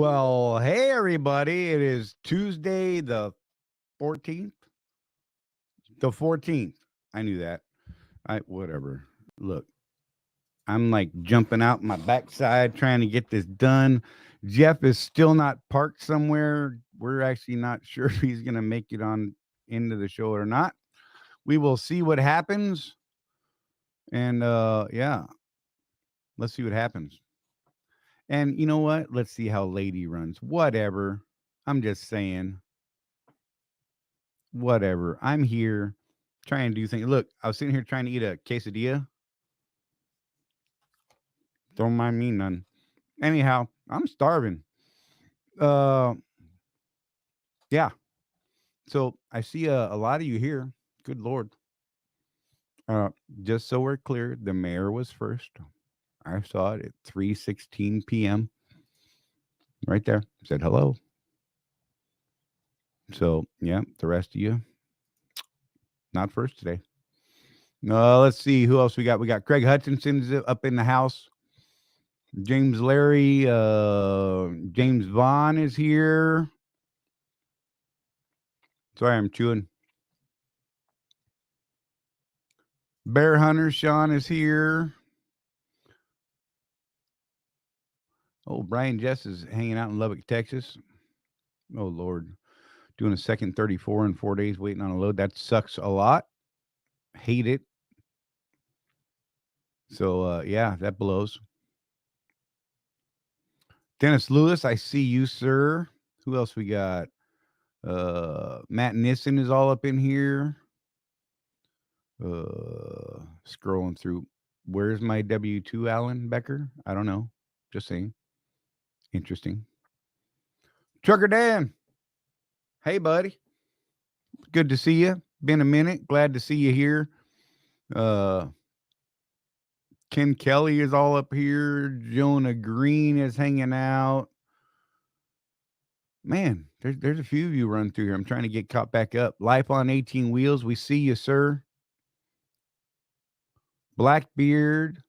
Well, hey everybody. It is Tuesday the 14th. The 14th. I knew that. I whatever. Look, I'm like jumping out my backside trying to get this done. Jeff is still not parked somewhere. We're actually not sure if he's going to make it on into the show or not. We will see what happens. And yeah, let's see what happens. And you know what? Let's see how lady runs. Whatever. I'm just saying. Whatever. I'm here trying to do things. Look, I was sitting here trying to eat a quesadilla. Don't mind me none. Anyhow, I'm starving. Uh, yeah. So I see a lot of you here. Good Lord. Uh, just so we're clear, the mayor was first. I saw it at 3:16 p.m. right there. Said hello. So yeah, the rest of you not first today. Let's see who else we got. We got Craig Hutchinson's up in the house. James Larry, James Vaughn is here. Sorry, I'm chewing. Bear Hunter Sean is here. Oh, Brian Jess is hanging out in Lubbock, Texas. Oh, Lord. Doing a second 34 in 4 days, waiting on a load. That sucks a lot. Hate it. So, yeah, that blows. Dennis Lewis, I see you, sir. Who else we got? Matt Nissen is all up in here. Scrolling through. Where's my W2, Alan Becker? I don't know. Just saying. Interesting. Trucker Dan. Hey, buddy. Good to see you. Been a minute. Glad to see you here. Uh, Ken Kelly is all up here. Jonah Green is hanging out. Man, there's a few of you run through here. I'm trying to get caught back up. Life on 18 Wheels. We see you, sir. Blackbeard.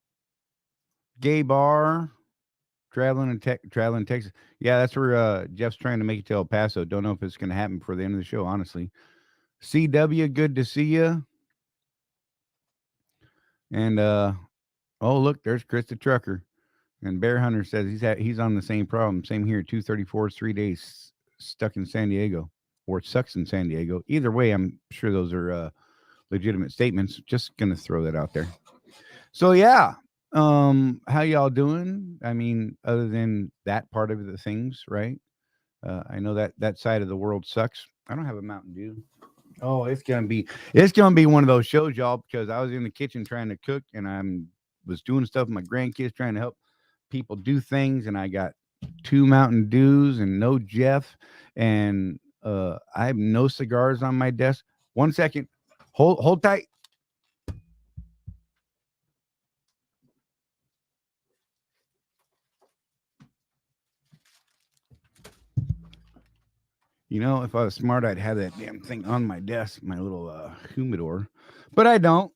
Gay Bar. Traveling Texas. Yeah, that's where Jeff's trying to make it to El Paso. Don't know if it's going to happen before the end of the show, honestly. CW, good to see you. And oh, look, there's Chris the trucker. And Bear Hunter says he's on the same problem. Same here. 234 is 3 days stuck in San Diego, or it sucks in San Diego. Either way, I'm sure those are legitimate statements. Just gonna throw that out there. So yeah, how y'all doing? I mean, other than that part of the things, right? I know that side of the world sucks. I don't have a Mountain Dew. Oh, it's gonna be one of those shows, y'all, because I was in the kitchen trying to cook and was doing stuff with my grandkids trying to help people do things, and I got 2 Mountain Dews and no Jeff, and I have no cigars on my desk. 1 second. Hold tight. You know, if I was smart, I'd have that damn thing on my desk, my little humidor. But I don't,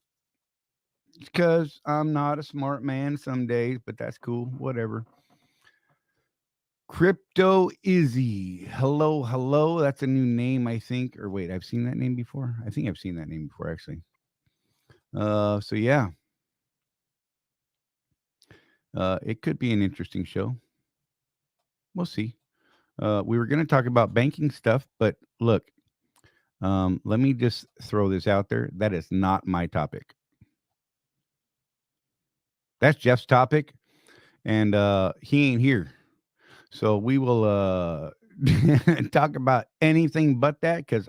because I'm not a smart man some days, but that's cool. Whatever. Crypto Izzy. Hello, hello. That's a new name, I think. Or wait, I've seen that name before. I think I've seen that name before, actually. So yeah. It could be an interesting show. We'll see. We were going to talk about banking stuff, but look, let me just throw this out there. That is not my topic. That's Jeff's topic, and he ain't here. So we will talk about anything but that, because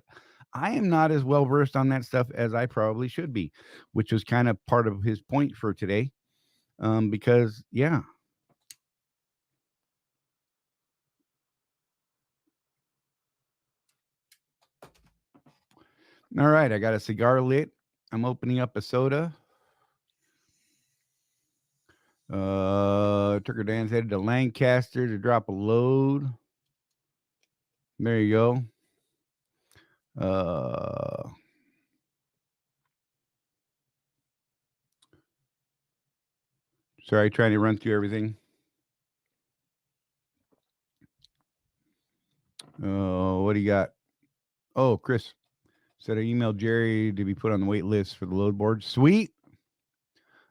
I am not as well versed on that stuff as I probably should be, which was kind of part of his point for today. Because, yeah. All right, I got a cigar lit. I'm opening up a soda. Tucker Dan's headed to Lancaster to drop a load. There you go. Sorry, trying to run through everything. What do you got? Oh, Chris said I emailed Jerry to be put on the wait list for the load board. Sweet.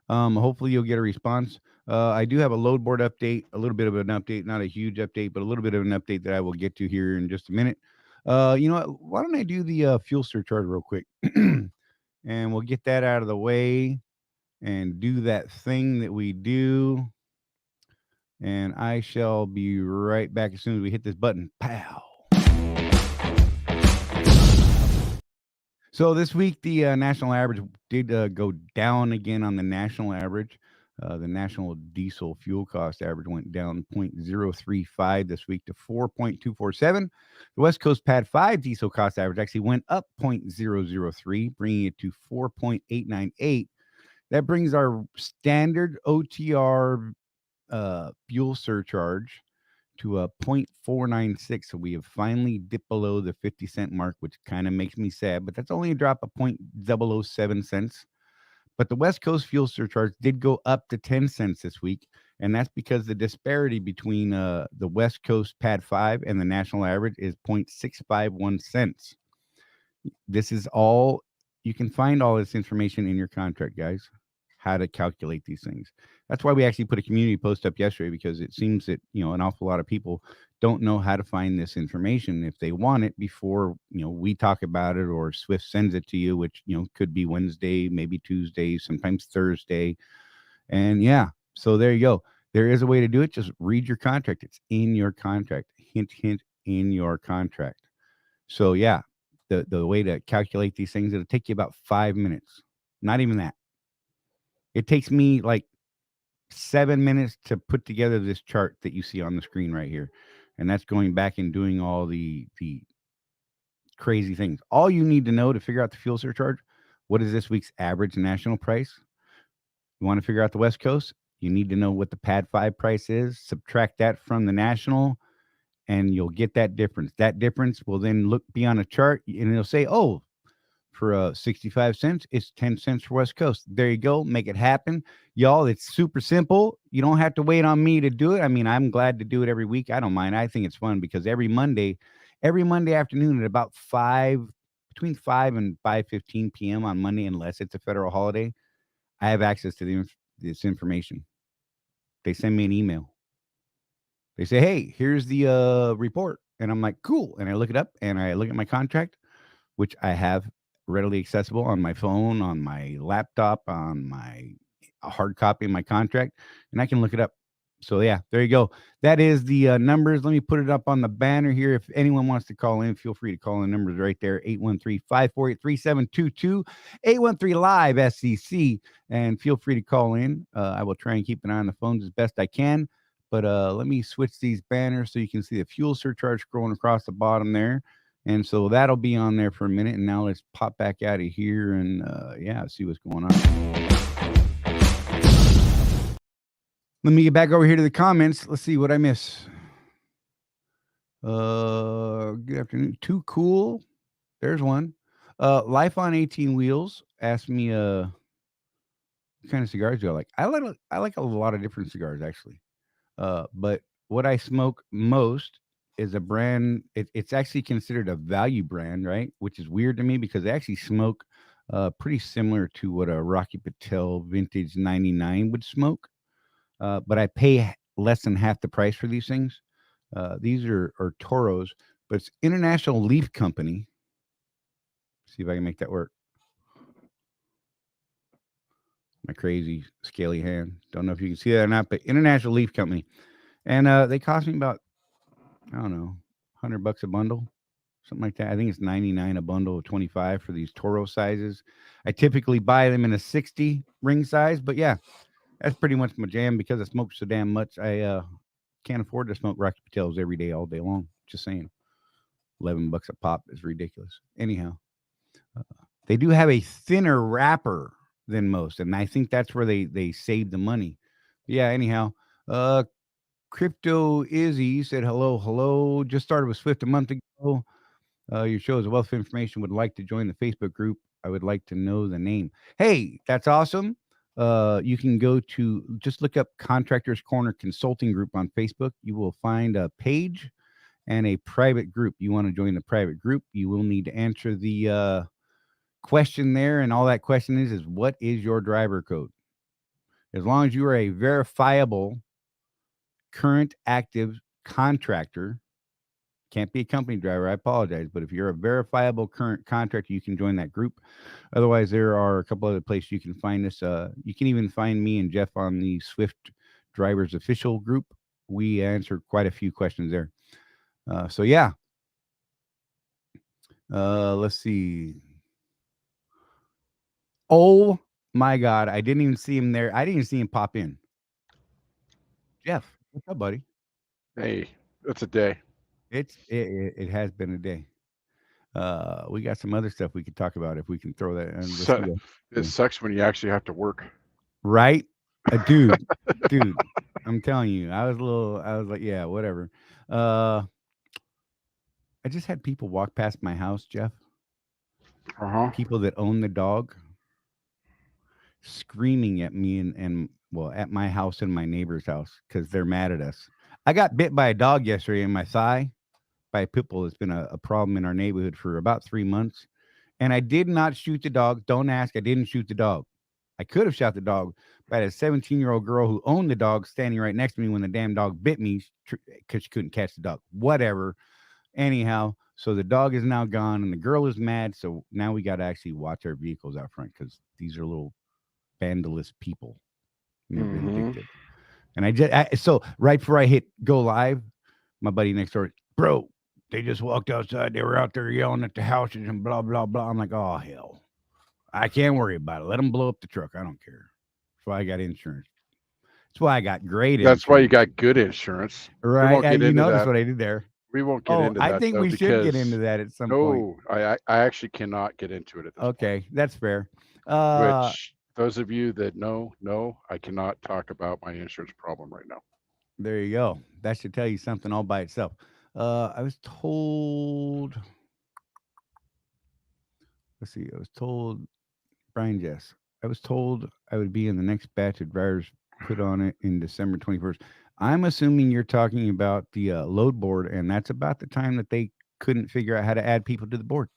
Hopefully you'll get a response. I do have a load board update, a little bit of an update, not a huge update, but a little bit of an update that I will get to here in just a minute. You know what? Why don't I do the fuel surcharge real quick, and we'll get that out of the way and do that thing that we do. And I shall be right back as soon as we hit this button. Pow. So this week, the national average did go down again on the national average. The national diesel fuel cost average went down 0.035 this week to 4.247. The West Coast Pad 5 diesel cost average actually went up 0.003, bringing it to 4.898. That brings our standard OTR fuel surcharge to a 0.496. So we have finally dipped below the 50-cent mark, which kind of makes me sad, but that's only a drop of 0.007 cents. But the West Coast fuel surcharge did go up to 10 cents this week. And that's because the disparity between the West Coast Pad 5 and the national average is 0.651 cents. This is all, you can find all this information in your contract, guys, how to calculate these things. That's why we actually put a community post up yesterday, because it seems that, an awful lot of people don't know how to find this information if they want it before, we talk about it or Swift sends it to you, which, could be Wednesday, maybe Tuesday, sometimes Thursday. And yeah, so there you go. There is a way to do it. Just read your contract. It's in your contract. Hint, hint, in your contract. So yeah, the way to calculate these things, it'll take you about 5 minutes. Not even that. It takes me like 7 minutes to put together this chart that you see on the screen right here. And that's going back and doing all the crazy things. All you need to know to figure out the fuel surcharge, what is this week's average national price? You want to figure out the West Coast? You need to know what the Pad 5 price is. Subtract that from the national, and you'll get that difference. That difference will then be on a chart, and it'll say, oh, for 65 cents, it's 10 cents for West Coast. There you go. Make it happen. Y'all, it's super simple. You don't have to wait on me to do it. I mean, I'm glad to do it every week. I don't mind. I think it's fun because every Monday afternoon at about between 5 and 5:15 p.m. on Monday, unless it's a federal holiday, I have access to this information. They send me an email. They say, hey, here's the report. And I'm like, cool. And I look it up and I look at my contract, which I have readily accessible on my phone, on my laptop, on my hard copy of my contract, and I can look it up. So yeah, there you go. That is the numbers. Let me put it up on the banner here. If anyone wants to call in, feel free to call in. Numbers right there, 813-548-3722, 813-LIVE-SEC, and feel free to call in. I will try and keep an eye on the phones as best I can, but let me switch these banners so you can see the fuel surcharge scrolling across the bottom there. And so that'll be on there for a minute. And now let's pop back out of here and see what's going on. Let me get back over here to the comments. Let's see what I miss. Good afternoon. Too cool. There's one. Life on 18 Wheels asked me what kind of cigars do I like. I like a lot of different cigars, actually. But what I smoke most is a brand. It's actually considered a value brand, right? Which is weird to me because they actually smoke pretty similar to what a Rocky Patel Vintage 99 would smoke. But I pay less than half the price for these things. These are Toros, but it's International Leaf Company. See if I can make that work. My crazy scaly hand. Don't know if you can see that or not, but International Leaf Company. And they cost me about, I don't know, $100 a bundle, something like that. I think it's 99 a bundle of 25 for these Toro sizes. I typically buy them in a 60 ring size, but yeah, that's pretty much my jam because I smoke so damn much. I can't afford to smoke Rocky Patels every day, all day long. Just saying. $11 a pop is ridiculous. Anyhow, they do have a thinner wrapper than most, and I think that's where they save the money. But yeah, anyhow, Crypto Izzy said, hello. Just started with Swift a month ago. Your show is a wealth of information. Would like to join the Facebook group. I would like to know the name. Hey, that's awesome. You can go to, just look up Contractors Corner Consulting Group on Facebook. You will find a page, and a private group. You want to join the private group, you will need to answer the question there, and all that question is what is your driver code? As long as you are a verifiable, current, active contractor, can't be a company driver. I apologize, but if you're a verifiable current contractor, you can join that group. Otherwise, there are a couple other places you can find us. You can even find me and Jeff on the Swift Drivers official group. We answer quite a few questions there. So yeah. Let's see. Oh my God, I didn't even see him there. I didn't even see him pop in. Jeff, what's up, buddy? Hey, that's a day. It has been a day. We got some other stuff we could talk about if we can throw that. And let's see So, what. it sucks when you actually have to work. Right? Dude, dude, I'm telling you, I was like, yeah, whatever. Uh, I just had people walk past my house, Jeff. Uh-huh. People that own the dog screaming at me and well, at my house and my neighbor's house because they're mad at us. I got bit by a dog yesterday in my thigh by a pit bull. It's been a problem in our neighborhood for about 3 months. And I did not shoot the dog. Don't ask. I didn't shoot the dog. I could have shot the dog, but I had a 17-year-old girl who owned the dog standing right next to me when the damn dog bit me because she couldn't catch the dog. Whatever. Anyhow, so the dog is now gone and the girl is mad. So now we got to actually watch our vehicles out front because these are little vandalous people and they're Mm-hmm. vindictive. And so right before I hit go live, my buddy next door, bro, they just walked outside. They were out there yelling at the houses and blah, blah, blah. I'm like, oh, hell. I can't worry about it. Let them blow up the truck. I don't care. That's why I got insurance. That's why I got great That's why you insurance. got good insurance. We Right. won't get You into notice that. what I did there. We won't get Oh, into I that think though we should get because into that at some point. no, I actually cannot get into it at this point. Okay. That's fair. Uh, Which those of you that know, I cannot talk about my insurance problem right now. there you go. That should tell you something all by itself. I was told, let's see, I was told Brian Jess. I was told I would be in the next batch of drivers put on it in December 21st. I'm assuming you're talking about the load board, and that's about the time that they couldn't figure out how to add people to the board.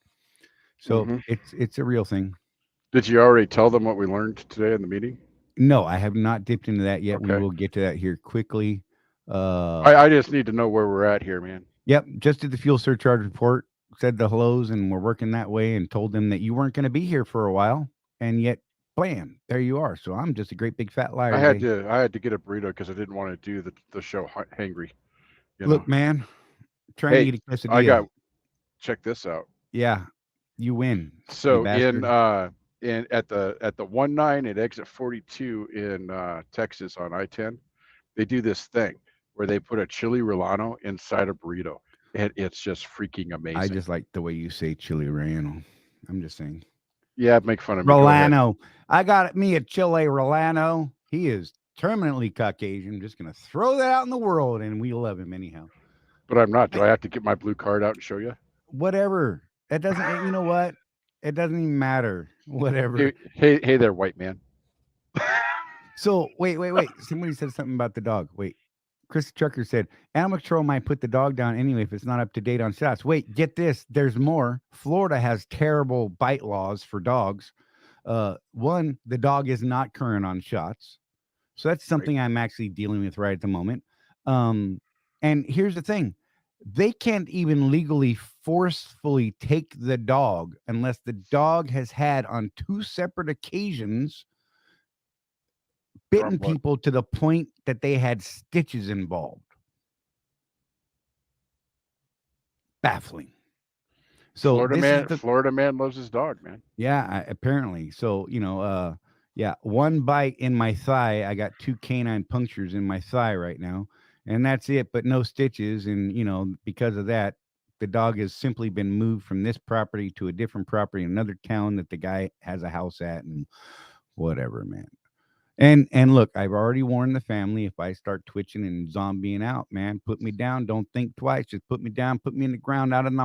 So Hmm. it's a real thing. Did you already tell them what we learned today in the meeting? No, I have not dipped into that yet. We Okay. will get to that here quickly. I just need to know where we're at here, man. Yep, just did the fuel surcharge report, said the hellos, and we're working that way, and told them that you weren't going to be here for a while, and yet, blam, there you are. So I'm just a great big fat liar today. I had to get a burrito because I didn't want to do the show hangry. You know. Look, man, trying to Hey, eat a I quesadilla. got check this out. Yeah, you win, you So bastard. in at the 19 at exit 42 in Texas on I-10, they do this thing where they put a chili Rolano inside a burrito. And it's just freaking I amazing. just like the way you say chili relleno. I'm just saying. Yeah, make fun of me. Go ahead. Rolano. I got me a chile Rolano. He is terminally Caucasian. Just going to throw that out in the world, and we love him anyhow. But I'm not. Do I, I have to get my blue card out and show you? whatever. That doesn't, you know what? It doesn't even matter. Whatever. Hey there, white man. So, wait. Somebody said something about the dog. Wait. Chris Trucker said, Animal Control might put the dog down anyway if it's not up to date on shots. Wait, get this. There's more. Florida has terrible bite laws for dogs. One, the dog is not current on shots. So that's Right. something I'm actually dealing with right at the moment. Um, and here's the thing, they can't even legally forcefully take the dog unless the dog has had on two separate occasions From bitten what? people to the point that they had stitches involved. Baffling. So this is the Florida man loves his dog, man. yeah, apparently. So, yeah, one bite in my thigh. I got two canine punctures in my thigh right now, and that's it, but no stitches. And, because of that, the dog has simply been moved from this property to a different property in another town that the guy has a house at and whatever, man. And look, I've already warned the family if I start twitching and zombieing out, man, put me down. Don't think twice. Just put me down, put me in the ground out on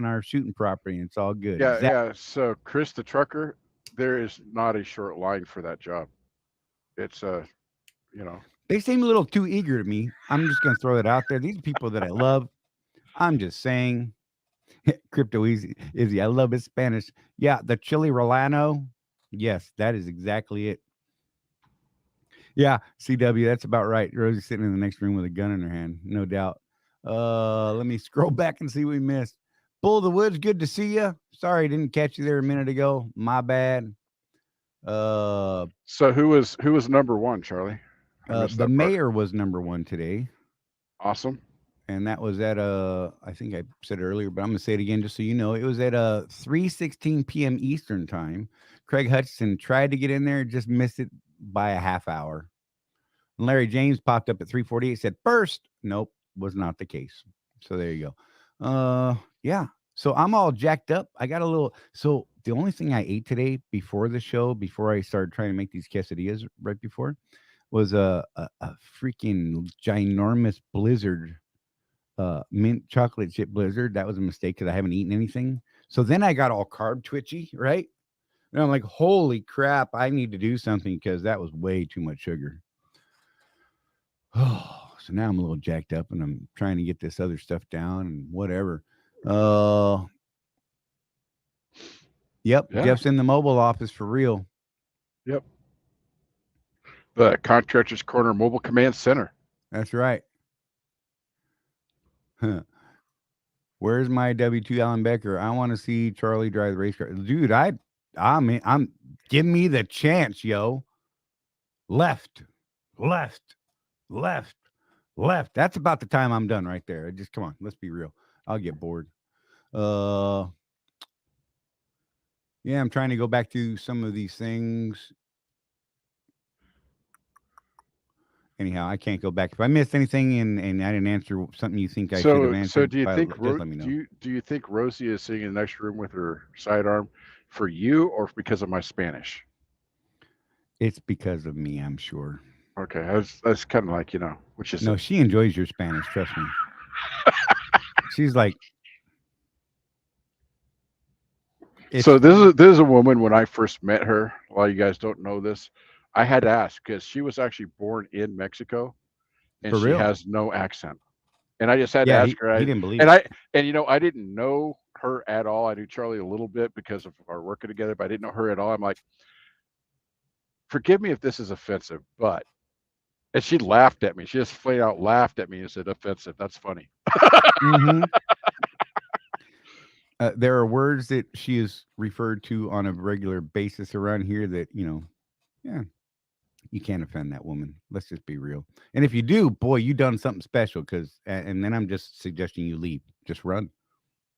our shooting property, and it's all good. Exactly. Yeah. So Chris the trucker, there is not a short line for that job. It's you know, They seem a little too eager to me. I'm just going to throw it out there. These are people that I love. I'm just saying. Crypto Easy, Izzy, I love his Spanish. Yeah, the chili Rolano. Yes, that is exactly it. Yeah, CW, that's about right. Rosie's sitting in the next room with a gun in her hand, no doubt. Let me scroll back and see what we missed. Bull of the Woods, good to see you. Sorry, I didn't catch you there a minute ago. My bad. Uh, So who was number one, Charlie? I missed the that part. mayor was number one today, Awesome. and that was at I think I said it earlier, but I'm gonna say it again just so you know. It was at 3:16 p.m. Eastern time. Craig Hutchinson tried to get in there, just missed it by a half hour. And Larry James popped up at 3:48, said first. Nope, was not the case. So there you go. Yeah. So I'm all jacked up. I got a little. So the only thing I ate today before the show, before I started trying to make these quesadillas right before, was a freaking ginormous blizzard, mint chocolate chip blizzard. That was a mistake because I haven't eaten anything. So then I got all carb twitchy, right? And I'm like, holy crap, I need to do something because that was way too much sugar. Oh, so now I'm a little jacked up and I'm trying to get this other stuff down and whatever. Uh, yep. Yeah. Jeff's in the mobile office for real. Yep. The Contractor's Corner Mobile Command Center. That's right. Huh. Where's my W2 Alan Becker? I want to see Charlie drive the race car. Dude, I'm give me the chance, yo. Left, left, left, left. That's about the time I'm done right there. Just come on, let's be real. I'll get bored. Uh Yeah, I'm trying to go back to some of these things. Anyhow, I can't go back. If I missed anything and I didn't answer something you think I should have So answered, do you think just let me know. do you think Rosie is sitting in the next room with her sidearm for you or because of my Spanish? It's because of me, I'm sure. Okay, that's kind of like which is No, she enjoys your Spanish. Trust me. She's like, it's so this is a woman. When I first met her, a lot of you guys don't know this. I had to ask because she was actually born in Mexico and for she real. has no accent. And I just had to Yeah, ask her. he didn't believe And it. I didn't know her at all. I knew Charlie a little bit because of our working together, but I didn't know her at all. I'm like, forgive me if this is offensive, but and she laughed at me. She just flat out laughed at me and said, "Offensive. That's funny." Mm-hmm. There are words that she is referred to on a regular basis around here that yeah, you can't offend that woman. Let's just be real. And if you do, boy, you done something special. Because and then I'm just suggesting you leave. Just run.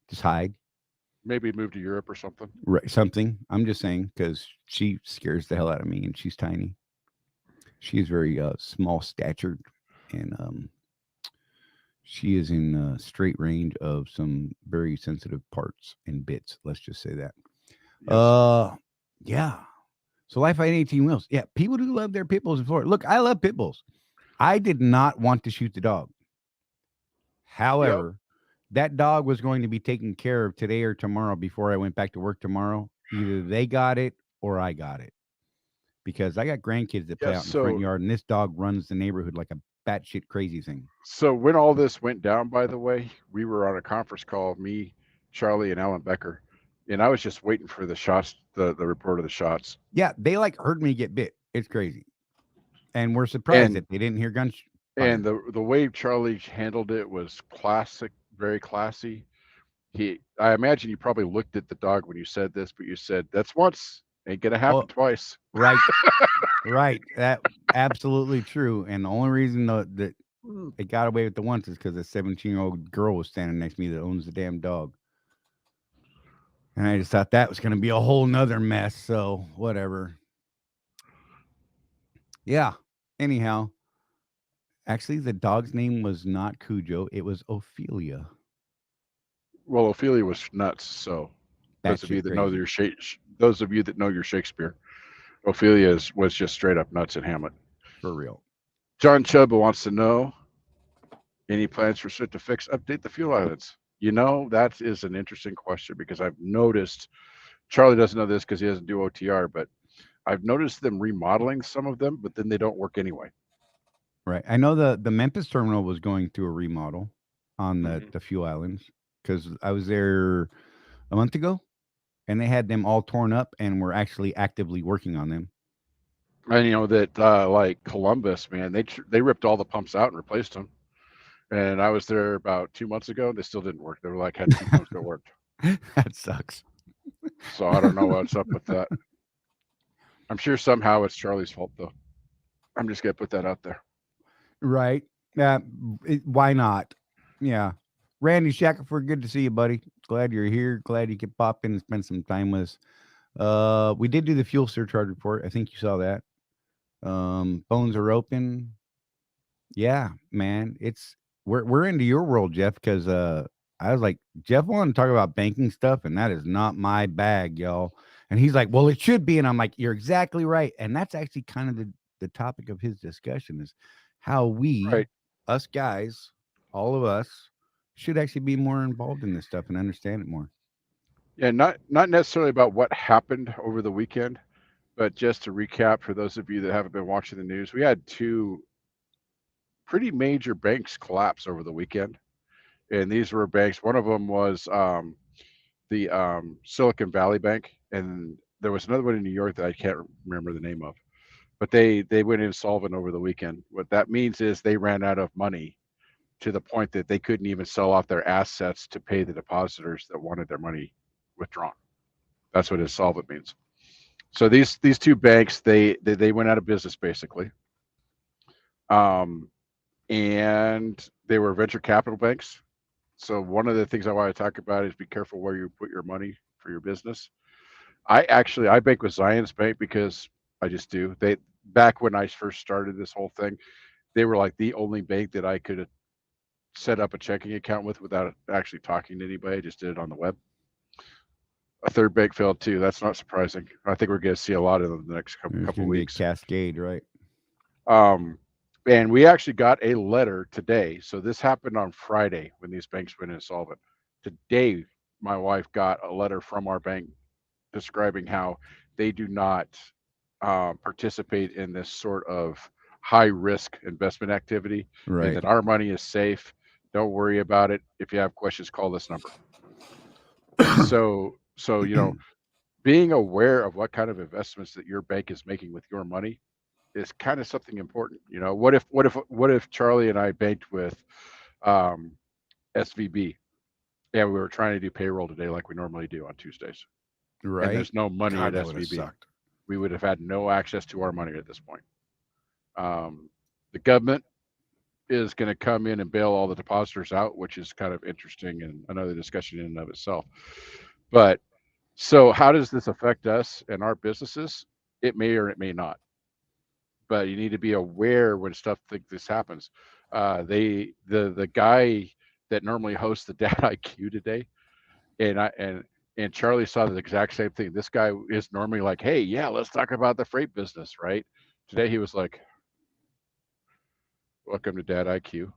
Just hide. Maybe move to Europe or something. Right, something. I'm just saying because she scares the hell out of me, and she's tiny. She's very small statured, and she is in straight range of some very sensitive parts and bits. Let's just say that. Yes. Yeah. So Life at 18 Wheels. Yeah, people do love their pit bulls in Florida. Look, I love pit bulls. I did not want to shoot the dog. Yep. However, that dog was going to be taken care of today or tomorrow before I went back to work tomorrow. Either they got it or I got it. Because I got grandkids that play Yes. out in the front yard, and this dog runs the neighborhood like a batshit crazy thing. So when all this went down, by the way, we were on a conference call, me, Charlie, and Alan Becker, and I was just waiting for the shots, the report of the shots. Yeah, they like heard me get bit. It's crazy. And we're surprised And that they didn't hear guns and fired. the way Charlie handled it was classic, very classy. I imagine you probably looked at the dog when you said this, but you said that's once, ain't gonna happen Oh, twice. right. Right. That absolutely true. And the only reason that it got away with the once is because a 17-year-old girl was standing next to me that owns the damn dog. And I just thought that was going to be a whole nother mess. So whatever. Yeah. Anyhow, actually, the dog's name was not Cujo. It was Ophelia. Well, Ophelia was nuts. So those of you Batshit that know crazy. those of you that know your Shakespeare, Ophelia was just straight up nuts in Hamlet. For real. John Chubb wants to know any plans for Sit to Fix update the fuel islands. That is an interesting question because I've noticed Charlie doesn't know this because he doesn't do OTR, but I've noticed them remodeling some of them, but then they don't work anyway. Right. I know the Memphis terminal was going through a remodel. on Hmm. the fuel islands because I was there a month ago, and they had them all torn up and were actually actively working on them. And you know that like Columbus, man, they ripped all the pumps out and replaced them. And I was there about 2 months ago. They still didn't work. They were like had two pumps that worked. That sucks. So I don't know what's up with that. I'm sure somehow it's Charlie's fault though. I'm just gonna put that out there. Right? Yeah. Why not? Yeah. Randy Shackelford, good to see you, buddy. Glad you're here. Glad you could pop in and spend some time with us. We did do the fuel surcharge report. I think you saw that. Phones are open. Yeah, man. We're into your world, Jeff, because I was like, Jeff wanted to talk about banking stuff, and that is not my bag, y'all. And he's like, well, it should be. And I'm like, you're exactly right. And that's actually kind of the topic of his discussion is how we, Right. us guys, all of us, should actually be more involved in this stuff and understand it more. Yeah, not necessarily about what happened over the weekend, but just to recap for those of you that haven't been watching the news, we had two pretty major banks collapse over the weekend. And these were banks. One of them was the Silicon Valley Bank, and there was another one in New York that I can't remember the name of. But they went insolvent over the weekend. What that means is they ran out of money to the point that they couldn't even sell off their assets to pay the depositors that wanted their money withdrawn. That's what insolvent means. So these two banks they went out of business basically, um, and they were venture capital banks. So one of the things I want to talk about is be careful where you put your money for your business. I bank with Zion's Bank because I just do. They back when I first started this whole thing, they were like the only bank that I could set up a checking account with without actually talking to anybody. I just did it on the web. A third bank failed too. That's not surprising. I think we're going to see a lot of them in the next There's couple going to be a weeks. cascade, right? Um, and we actually got a letter today. So this happened on Friday when these banks went insolvent. Today, my wife got a letter from our bank describing how they do not participate in this sort of high risk investment activity and Right. that our money is safe. Don't worry about it. If you have questions, call this number. So being aware of what kind of investments that your bank is making with your money is kind of something important. What if Charlie and I banked with um, SVB and we were trying to do payroll today like we normally do on Tuesdays, and Right. there's no money God, at that would have SVB. sucked. We would have had no access to our money at this point. The government is going to come in and bail all the depositors out, which is kind of interesting and another discussion in and of itself. But so, how does this affect us and our businesses? It may or it may not, but you need to be aware when stuff like this happens. The guy that normally hosts the Dad IQ today, and and Charlie saw the exact same thing. This guy is normally like, "Hey, yeah, let's talk about the freight business," right? Today he was like, "Welcome to Dad IQ.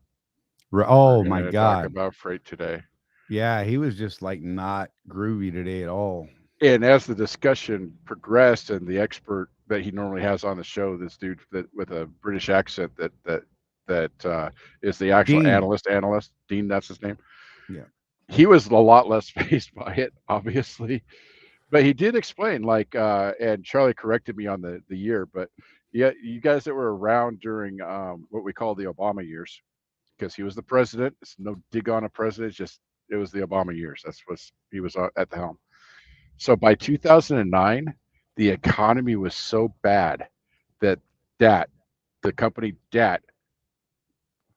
We're Oh my gonna talk God. about freight today." Yeah, he was just like not groovy today at all. And as the discussion progressed, and the expert that he normally has on the show, this dude that with a British accent that is the actual Dean. analyst Dean, that's his name. Yeah. He was a lot less phased by it, obviously, but he did explain like, and Charlie corrected me on the year, but yeah, you guys that were around during what we call the Obama years, because he was the president. It's no dig on a president, it's just it was the Obama years. That's what he was at the helm. So by 2009, the economy was so bad that DAT, the company DAT,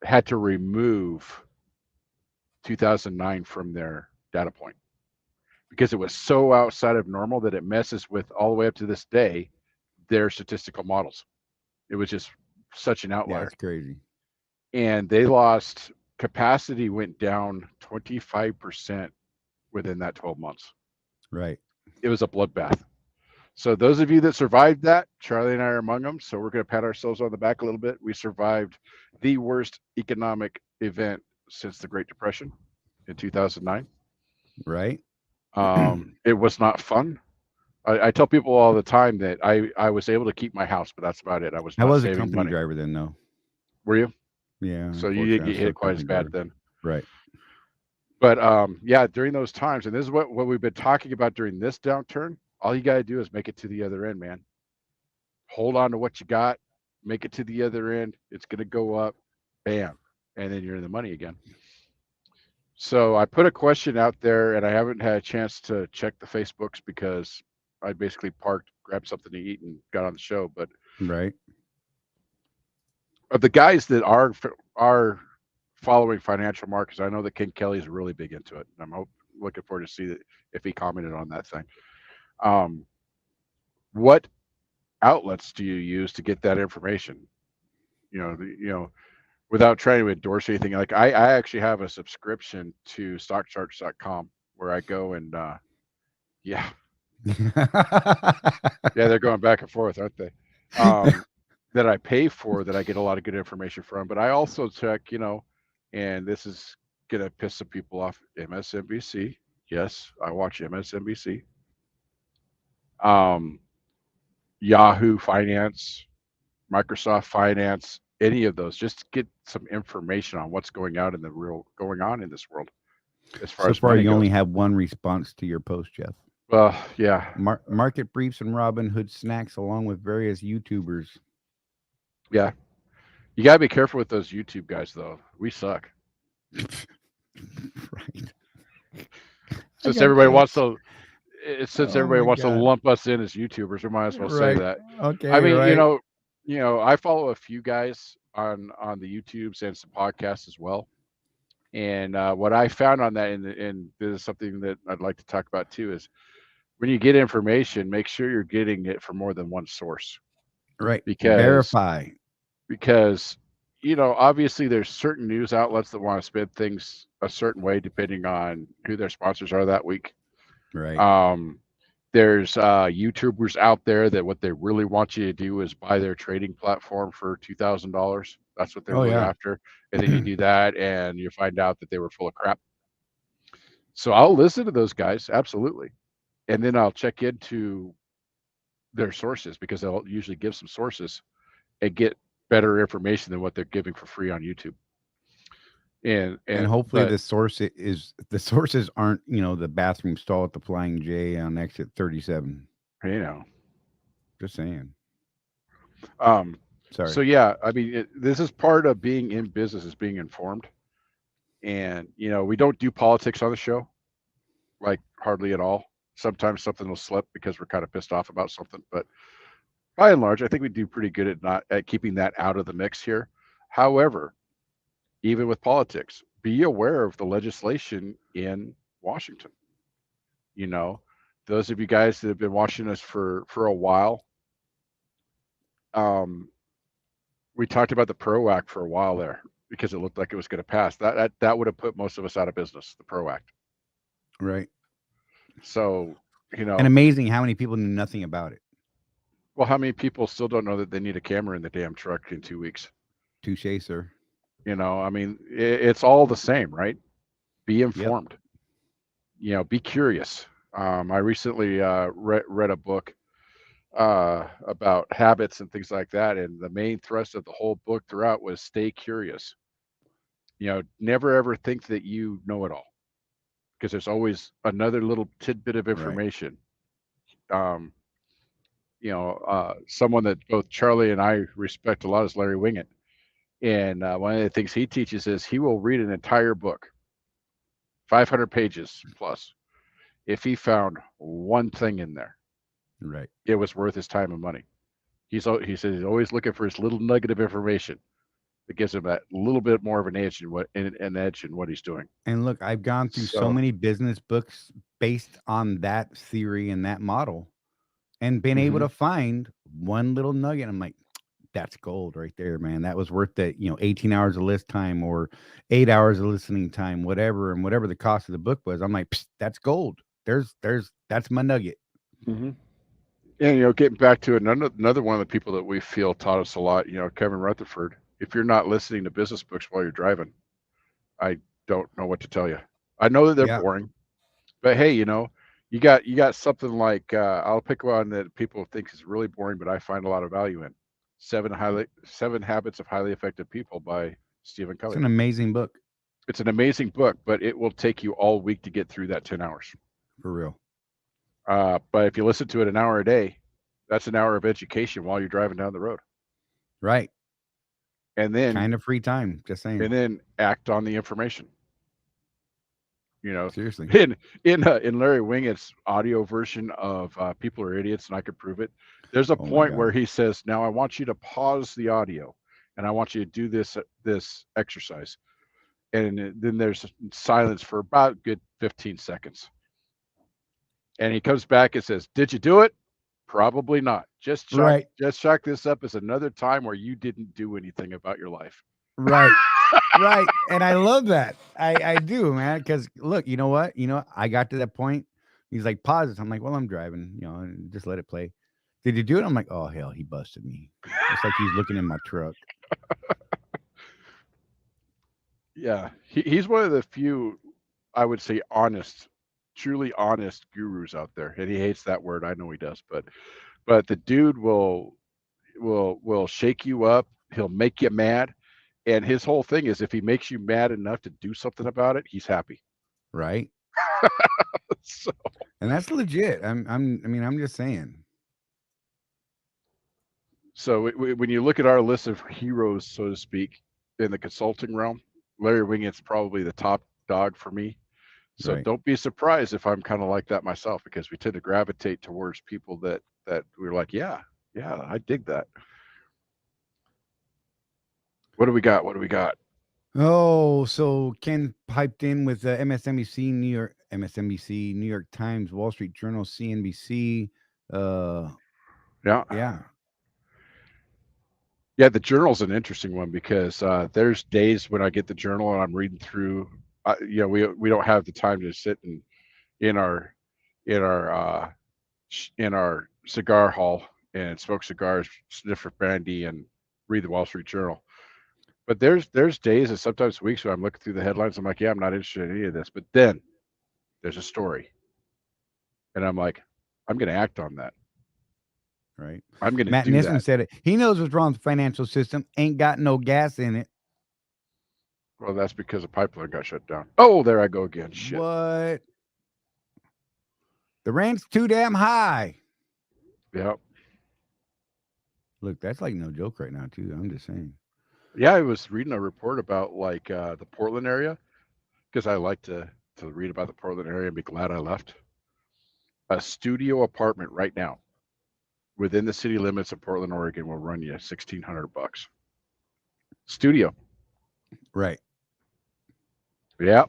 had to remove 2009 from their data point because it was so outside of normal that it messes with all the way up to this day their statistical models. It was just such an Yeah, outlier. it's crazy. And they lost capacity, went down 25% within that 12 months. Right. It was a bloodbath. So those of you that survived that, Charlie and I are among them. So we're going to pat ourselves on the back a little bit. We survived the worst economic event since the Great Depression in 2009. Right. It was not fun. I tell people all the time that I was able to keep my house, but that's about it. I was I not was a saving company money. driver then, though. Were you? Yeah, So you didn't unfortunately, I get was still a hit quite as company bad driver. then. Right. But yeah, during those times, and this is what we've been talking about during this downturn. All you got to do is make it to the other end, man. Hold on to what you got, make it to the other end. It's going to go up, bam, and then you're in the money again. So I put a question out there, and I haven't had a chance to check the Facebooks because I basically parked, grabbed something to eat, and got on the show. But Right. of the guys that are following financial markets, I know that King Kelly's really big into it. Looking forward to see that if he commented on that thing. Um, what outlets do you use to get that information? Without trying to endorse anything. Like I actually have a subscription to stockcharts.com where I go and yeah, yeah, they're going back and forth, aren't they? That I pay for, that I get a lot of good information from. But I also check, and this is gonna piss some people off, MSNBC. Yes, I watch MSNBC. Um, Yahoo Finance, Microsoft Finance, any of those, just to get some information on what's going on in this world as far So as far, money you only goes. have one response to your post, Jeff. Well, yeah, Market briefs and Robin Hood snacks, along with various YouTubers. yeah. You gotta be careful with those YouTube guys, though. We suck. Right. I Since got everybody wants jokes. to, since Oh everybody my wants to god. lump us in as YouTubers, we might as well say Right. that. I Okay. mean, Right. I follow a few guys on the YouTubes and some podcasts as well. And what I found on that, and this is something that I'd like to talk about too, is when you get information, make sure you're getting it from more than one source. Right. because Verify. because obviously there's certain news outlets that want to spin things a certain way depending on who their sponsors are that week. Right. um, there's YouTubers out there that what they really want you to do is buy their trading platform for $2,000. That's what they're Oh really yeah. after, and then you do that and you find out that they were full of crap. So I'll listen to those guys, absolutely, and then I'll check into their sources because they'll usually give some sources and get better information than what they're giving for free on YouTube. And And hopefully but the sources aren't, the bathroom stall at the Flying J on exit 37. you know, Just saying. um, Sorry. so yeah, I mean, this is part of being in business, is being informed. And we don't do politics on the show, like hardly at all. Sometimes something will slip because we're kind of pissed off about something, but by and large, I think we do pretty good at not at keeping that out of the mix here. However, even with politics, be aware of the legislation in Washington. You know, those of you guys that have been watching us for a while, um, we talked about the PRO Act for a while there because it looked like it was going to pass. That would have put most of us out of business. The PRO Act. Right. So And amazing how many people knew nothing about it. well, how many people still don't know that they need a camera in the damn truck in 2 weeks? Touche, sir. I mean, it's all the same, right? Be Yep. informed. Be curious. I recently read a book about habits and things like that. And the main thrust of the whole book throughout was stay curious. Never ever think that you know it all because there's always another little tidbit of Right. information. Um, Someone that both Charlie and I respect a lot is Larry Wingett. And one of the things he teaches is he will read an entire book, 500 pages plus. If he found one thing in there, Right. it was worth his time and money. He says he's always looking for his little nugget of information that gives him that little bit more of an edge in what he's doing. And look, I've gone through so So, many business books based on that theory and that model and been able mhm, to find one little nugget. I'm like, that's gold right there, man. That was worth that, 18 hours of list time or 8 hours of listening time, whatever, and whatever the cost of the book was. I'm like, that's gold. That's my nugget. mhm. And getting back to another one of the people that we feel taught us a lot, Kevin Rutherford. If you're not listening to business books while you're driving, I don't know what to tell you. I know that they're Yeah. boring, but hey, you got something like I'll pick one that people think is really boring, but I find a lot of value in. 7 Habits of Highly Effective People by Stephen It's Covey. an amazing book. It's an amazing book, but it will take you all week to get through that 10 hours. For real. But if you listen to it an hour a day, that's an hour of education while you're driving down the road. Right. And then Kind of free time. Just saying. and then act on the information. You know, Seriously. in Larry Wingett's audio version of "People Are Idiots" and I Could Prove It, there's a Oh my point God. where he says, "Now I want you to pause the audio, and I want you to do this exercise." And then there's silence for about good 15 seconds, and he comes back and says, "Did you do it? Probably not. Right. Just chalk this up as another time where you didn't do anything about your life." Right. Right. And I love that. I do, man. Because look, you know what? I got to that point. He's like, pause it. I'm like, well, I'm driving, and just let it play. Did you do it? I'm like, oh hell, he busted me. It's like he's looking in my truck. Yeah, he's one of the few, I would say, honest, truly honest gurus out there, and he hates that word. I know he does, but the dude will shake you up. He'll make you mad, and his whole thing is if he makes you mad enough to do something about it, he's happy. Right. So, And that's legit. I'm just saying. when you look at our list of heroes, so to speak, in the consulting realm, Larry Wingett's probably the top dog for me. So Right. don't be surprised if I'm kind of like that myself, because we tend to gravitate towards people that we're like, yeah, yeah, I dig that. What do we got? What do we got? Oh, so Ken piped in with MSNBC, New York Times, Wall Street Journal, CNBC. Yeah, Yeah. yeah. The journal's an interesting one because there's days when I get the journal and I'm reading through. We don't have the time to sit in our in our in our cigar hall and smoke cigars, sniff brandy, and read the Wall Street Journal. But there's days and sometimes weeks where I'm looking through the headlines. I'm like, yeah, I'm not interested in any of this. But then there's a story, and I'm like, I'm going to act on that. Right. I'm going to Matt do Nisman that. said it. He knows what's wrong with the financial system. Ain't got no gas in it. Well, that's because the pipeline got shut down. Oh, there I go again. Shit. What? The rent's too damn high. Yeah. Look, that's like no joke right now, too. I'm just saying. Yeah, I was reading a report about like the Portland area because I like to read about the Portland area and be glad I left. A studio apartment right now within the city limits of Portland, Oregon will run you $1,600. Studio. Right. Yeah,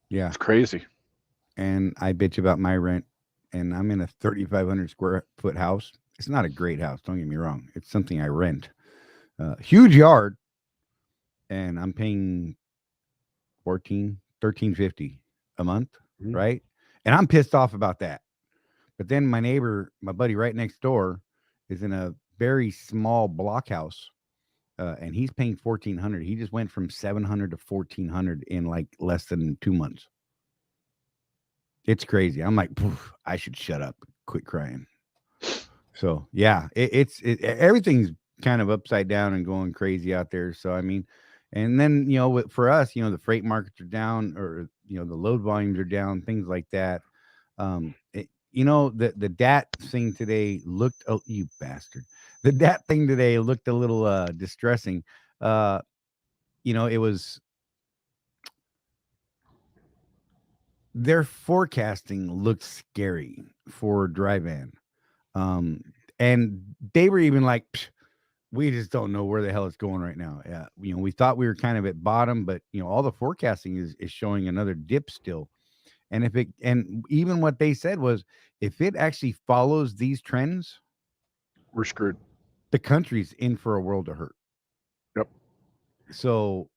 Yeah. it's crazy. And I bitch about my rent, and I'm in a 3,500 square foot house. It's not a great house. Don't get me wrong. It's something I rent. Huge yard, and I'm paying 1350 a month, Mhm. right? And I'm pissed off about that. But then my neighbor, my buddy right next door, is in a very small block house, and he's paying 1,400. He just went from 700 to 1,400 in like less than 2 months. It's crazy. I'm like, I should shut up, quit crying. So yeah, everything's kind of upside down and going crazy out there. So I mean, and then for us, the freight markets are down, or the load volumes are down, things like that. The DAT thing today looked, oh, you bastard, the DAT thing today looked a little distressing. It was, their forecasting looked scary for dry van. And they were even like, we just don't know where the hell it's going right now. Yeah, we thought we were kind of at bottom, but all the forecasting is showing another dip still. And and even what they said was, if it actually follows these trends, We're screwed. the country's in for a world of hurt. Yep. So,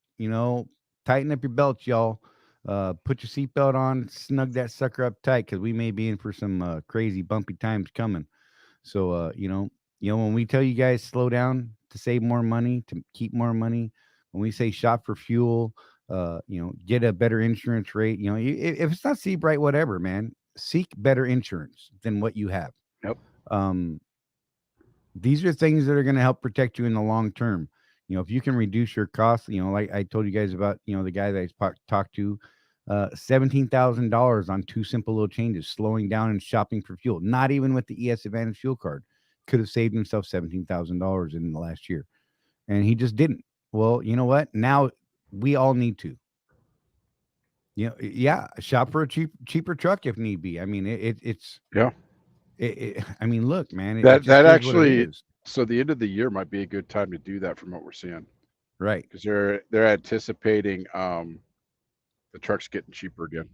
tighten up your belts, y'all. Put your seatbelt on, snug that sucker up tight, because we may be in for some crazy bumpy times coming. So, when we tell you guys slow down to save more money, to keep more money, when we say shop for fuel, get a better insurance rate. If it's not Seabright, whatever, man, seek better insurance than what you have. Yep. Um, these are things that are going to help protect you in the long term. If you can reduce your costs, like I told you guys about, the guy that I talked to, $17,000 on two simple little changes, slowing down and shopping for fuel, not even with the ES Advantage fuel card, could have saved himself $17,000 in the last year. And he just didn't. Well, you know what? Now we all need to. Yeah, shop for a cheaper truck if need be. I mean, it's Yeah. I mean, look, man, it That just that is what it actually is. so the end of the year might be a good time to do that from what we're seeing, Right. because they're anticipating the trucks getting cheaper again.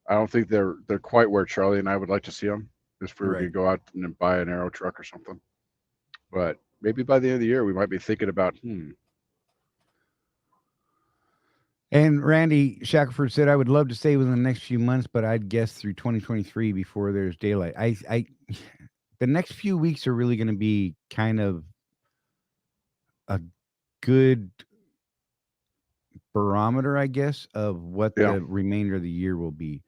I don't think they're quite where Charlie and I would like to see them if we were going Right. to go out and buy an aero truck or something. But maybe by the end of the year, we might be thinking about, And Randy Shackelford said, I would love to stay within the next few months, but I'd guess through 2023 before there's daylight. The next few weeks are really going to be kind of a good barometer, I guess, of what yeah, the remainder of the year will be.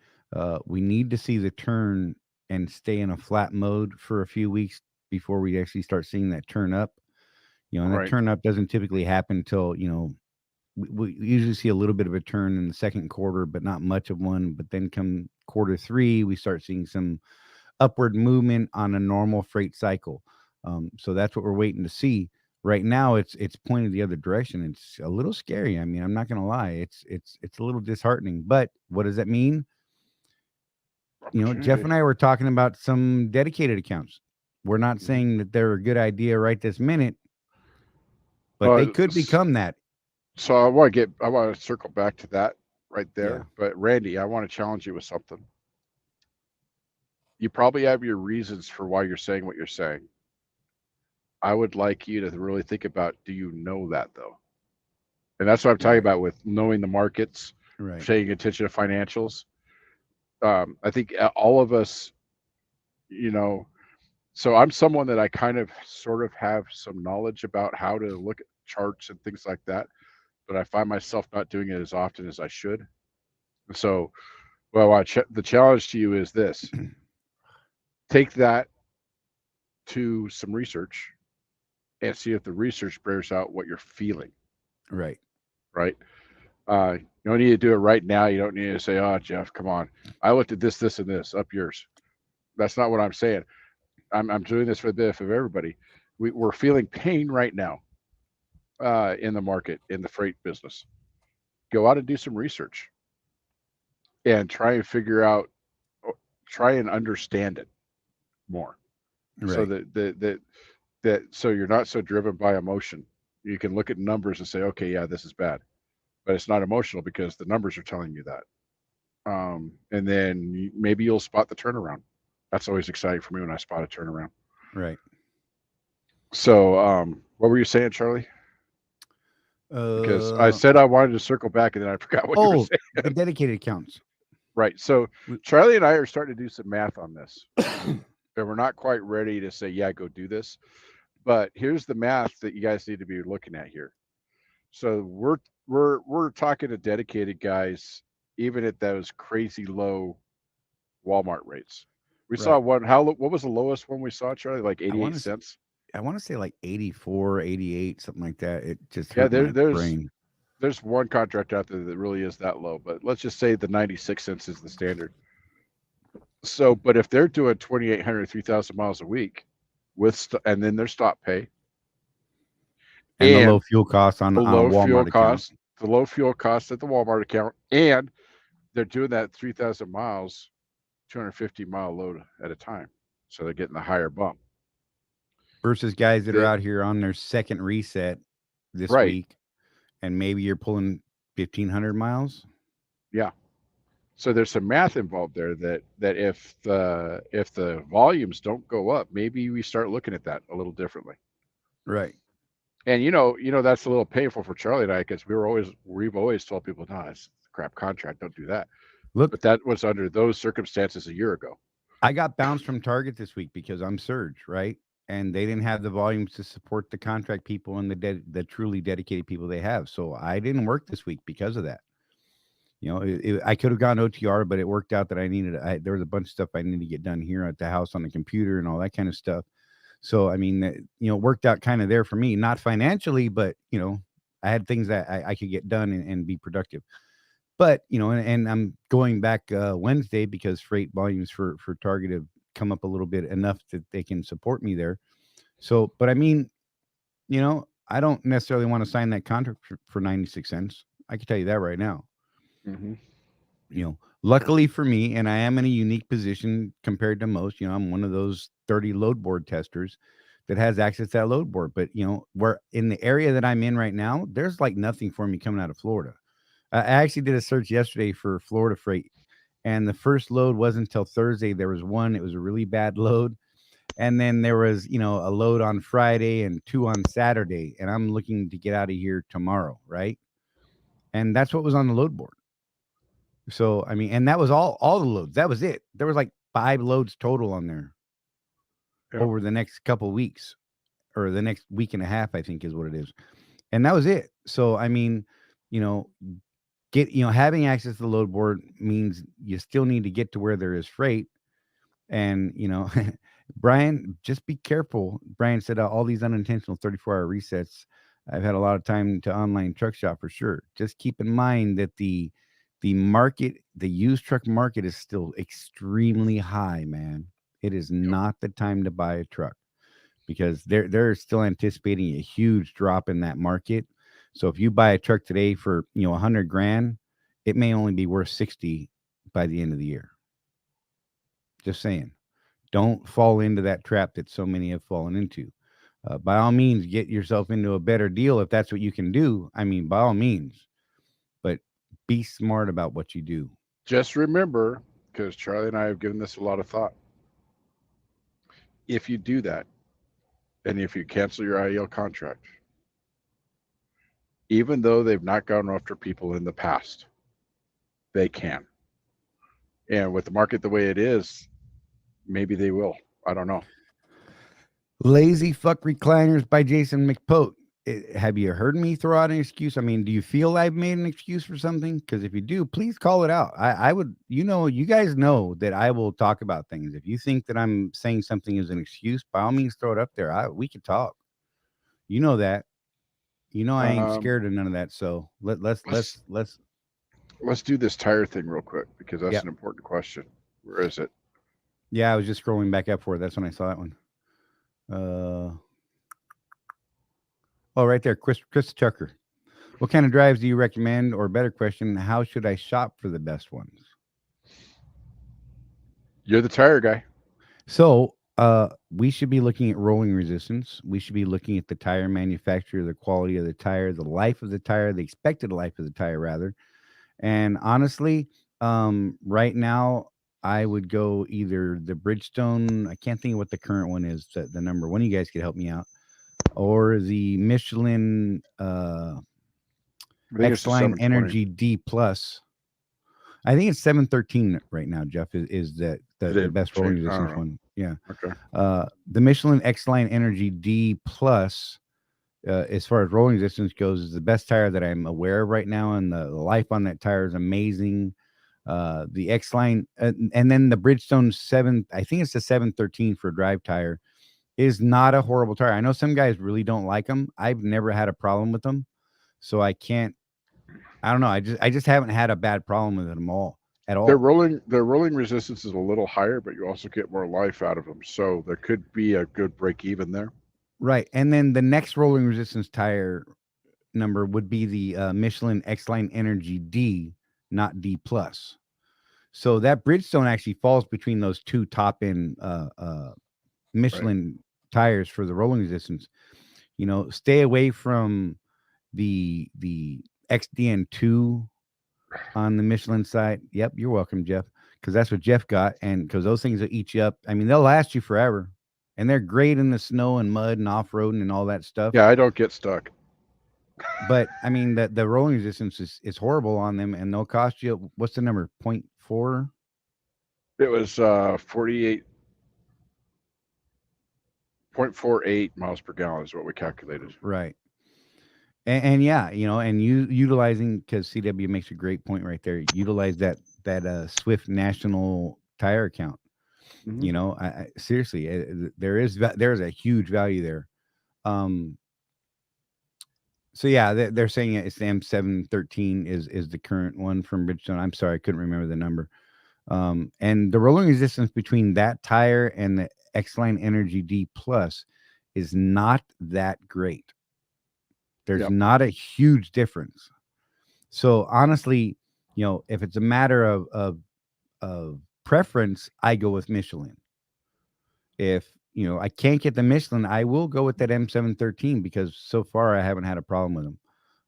We need to see the turn and stay in a flat mode for a few weeks before we actually start seeing that turn up. And that right, turn up doesn't typically happen until, we usually see a little bit of a turn in the second quarter, but not much of one. But then come quarter three, we start seeing some upward movement on a normal freight cycle. So that's what we're waiting to see. Right now, it's pointed the other direction. It's a little scary. I mean, I'm not going to lie. It's a little disheartening. But what does that mean? Jeff opportunity. and I were talking about some dedicated accounts. We're not Mhm. saying that they're a good idea right this minute, but they Uh, could s- become that. so I want to circle back to that right Yeah. there. But Randy, I want to challenge you with something. You probably have your reasons for why you're saying what you're saying. I would like you to really think about, do you know that though? And that's what I'm talking Right. about with knowing the markets, Right. paying attention to financials. I think all of us, you know, so I'm someone that I kind of sort of have some knowledge about how to look at charts and things like that, but I find myself not doing it as often as I should. So, well, the challenge to you is this: take that to some research and see if the research bears out what you're feeling, Right. right? You don't need to do it right now. You don't need to say, "Oh, Jeff, come on. I looked at this, this, and this. Up yours." That's not what I'm saying. I'm doing this for the benefit of everybody. We're feeling pain right now in the market, in the freight business. Go out and do some research and try and figure out, try and understand it more, so Right. that so you're not so driven by emotion. You can look at numbers and say, okay, yeah, this is bad, but it's not emotional because the numbers are telling you that. And then maybe you'll spot the turnaround. That's always exciting for me when I spot a turnaround. Right. So, what were you saying, Charlie? Because I Uh said I wanted to circle back and then I forgot what you were oh, saying. the dedicated accounts. Right. So, We- Charlie and I are starting to do some math on this, and we're not quite ready to say, yeah, go do this. But here's the math that you guys need to be looking at here. So we're talking to dedicated guys, even at those crazy low Walmart rates. We saw right. one. What was the lowest one we saw, Charlie? Like I 88 want to cents. I want to say like 84, 88, something like that. It just Yeah, hurt my brain. there's one contract out there that really is that low, but let's just say the 96 cents is the standard. So, but if they're doing 2,800, 3,000 miles a week and then their stop pay And the low and fuel costs on the a low fuel Walmart account. cost, the low fuel cost at the Walmart account, and they're doing that 3,000 miles, 250-mile load at a time. So they're getting the higher bump. Versus guys that are The, out here on their second reset this right. week, and maybe you're pulling 1,500 miles. Yeah. So there's some math involved there that if the volumes don't go up, maybe we start looking at that a little differently. Right. And that's a little painful for Charlie and I because we've always told people, no, it's a crap contract, don't do that. Look, But that was under those circumstances a year ago. I got bounced from Target this week because I'm surge, right? And they didn't have the volumes to support the contract people and the truly dedicated people they have. So I didn't work this week because of that. I could have gone OTR, but it worked out that there was a bunch of stuff I needed to get done here at the house on the computer and all that kind of stuff. So I mean, it worked out kind of there for me, not financially, but I had things that I could get done and be productive. But and I'm going back Wednesday because freight volumes for Target have come up a little bit enough that they can support me there. So, but I mean, I don't necessarily want to sign that contract for 96 cents. I can tell you that right now. Hmm. Luckily for me, and I am in a unique position compared to most, I'm one of those 30 load board testers that has access to that load board. But, where in the area that I'm in right now, there's like nothing for me coming out of Florida. I actually did a search yesterday for Florida freight, and the first load wasn't until Thursday. There was one, it was a really bad load. And then there was, a load on Friday and two on Saturday. And I'm looking to get out of here tomorrow, right? And that's what was on the load board. So I mean, and that was all the loads. That was it. There was like 5 loads total on there Yep. over the next couple weeks or the next week and a half, I think is what it is. And that was it. So I mean, you know, having access to the load board means you still need to get to where there is freight. And Brian, just be careful. Brian said all these unintentional 34-hour resets. I've had a lot of time to online truck shop for sure. Just keep in mind that the market, the used truck market is still extremely high, man. It is Yep. not the time to buy a truck because they're still anticipating a huge drop in that market. So if you buy a truck today for 100 grand, it may only be worth 60 by the end of the year. Just saying. Don't fall into that trap that so many have fallen into. By all means, get yourself into a better deal if that's what you can do. I mean, by all means, but be smart about what you do. Just remember, because Charlie and I have given this a lot of thought. If you do that, and if you cancel your IEL contract, even though they've not gone after people in the past, they can. And with the market the way it is, maybe they will. I don't know. Lazy fuck recliners by Jason McPote. Have you heard me throw out an excuse? I mean, do you feel I've made an excuse for something? Because if you do, please call it out. I would, you guys know that I will talk about things. If you think that I'm saying something is an excuse, by all means, throw it up there. We can talk. You know that. I ain't Um, scared of none of that. So let's let's. let's do this tire thing real quick because that's Yeah, an important question. Where is it? yeah. I was just scrolling back up for it. That's when I saw that one. Uh, oh, right there, Chris Tucker. What kind of drives do you recommend? Or better question, how should I shop for the best ones? You're the tire guy. So, we should be looking at rolling resistance. We should be looking at the tire manufacturer, the quality of the tire, the life of the tire, the expected life of the tire, rather. And honestly, right now, I would go either the Bridgestone. I can't think of what the current one is. The number one. You guys could help me out, or the Michelin I think it's X the Line 720. Energy D Plus. I think it's 713 right now. Jeff is that It the didn't best rolling change. I don't resistance know. one. Yeah. Okay. The Michelin X Line Energy D Plus, as far as rolling resistance goes, is the best tire that I'm aware of right now, and the life on that tire is amazing. The X Line, and then the Bridgestone 7, I think it's the 713 for a drive tire, is not a horrible tire. I know some guys really don't like them. I've never had a problem with them, so I can't. I don't know. I just haven't had a bad problem with them all at all. Their rolling resistance is a little higher, but you also get more life out of them. So there could be a good break even there. Right. And then the next rolling resistance tire number would be the Michelin X Line Energy D, not D plus. So that Bridgestone actually falls between those two top end Right. Michelin tires for the rolling resistance. Stay away from the XDN2 on the Michelin side. Yep, you're welcome, Jeff, because that's what Jeff got, and because those things will eat you up. I mean, they'll last you forever, and they're great in the snow and mud and off roading and all that stuff. Yeah, I don't get stuck. But I mean, the rolling resistance is horrible on them, and they'll cost you what's the number? 0.4? It was 48.48 miles per gallon is what we calculated. Right. And yeah, and you utilizing, because CW makes a great point right there. Utilize that Swift National Tire account. Hmm. You know, I seriously, there's a huge value there. Um, so yeah, they're saying it's the M713 is the current one from Bridgestone. I'm sorry, I couldn't remember the number. And the rolling resistance between that tire and the X-Line Energy D Plus is not that great. There's Yep. not a huge difference. So honestly, you know, if it's a matter of preference, I go with Michelin. If you know I can't get the Michelin, I will go with that M713 because so far I haven't had a problem with them.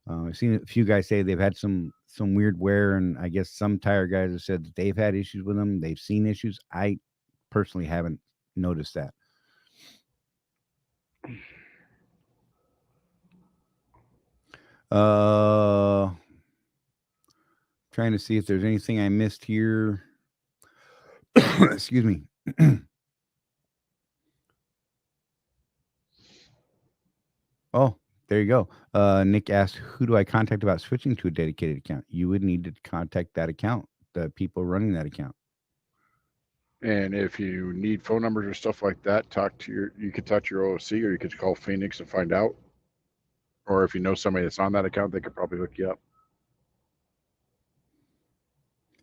I've seen a few guys say they've had some weird wear, and I guess some tire guys have said that they've had issues with them. They've seen issues. I personally haven't noticed that. Uh, trying to see if there's anything I missed here. Excuse me. Oh, there you go. Nick asked, "Who do I contact about switching to a dedicated account?" You would need to contact that account, the people running that account. And if you need phone numbers or stuff like that, you could talk to your OC, or you could call Phoenix and find out. Or if you know somebody that's on that account, they could probably hook you up.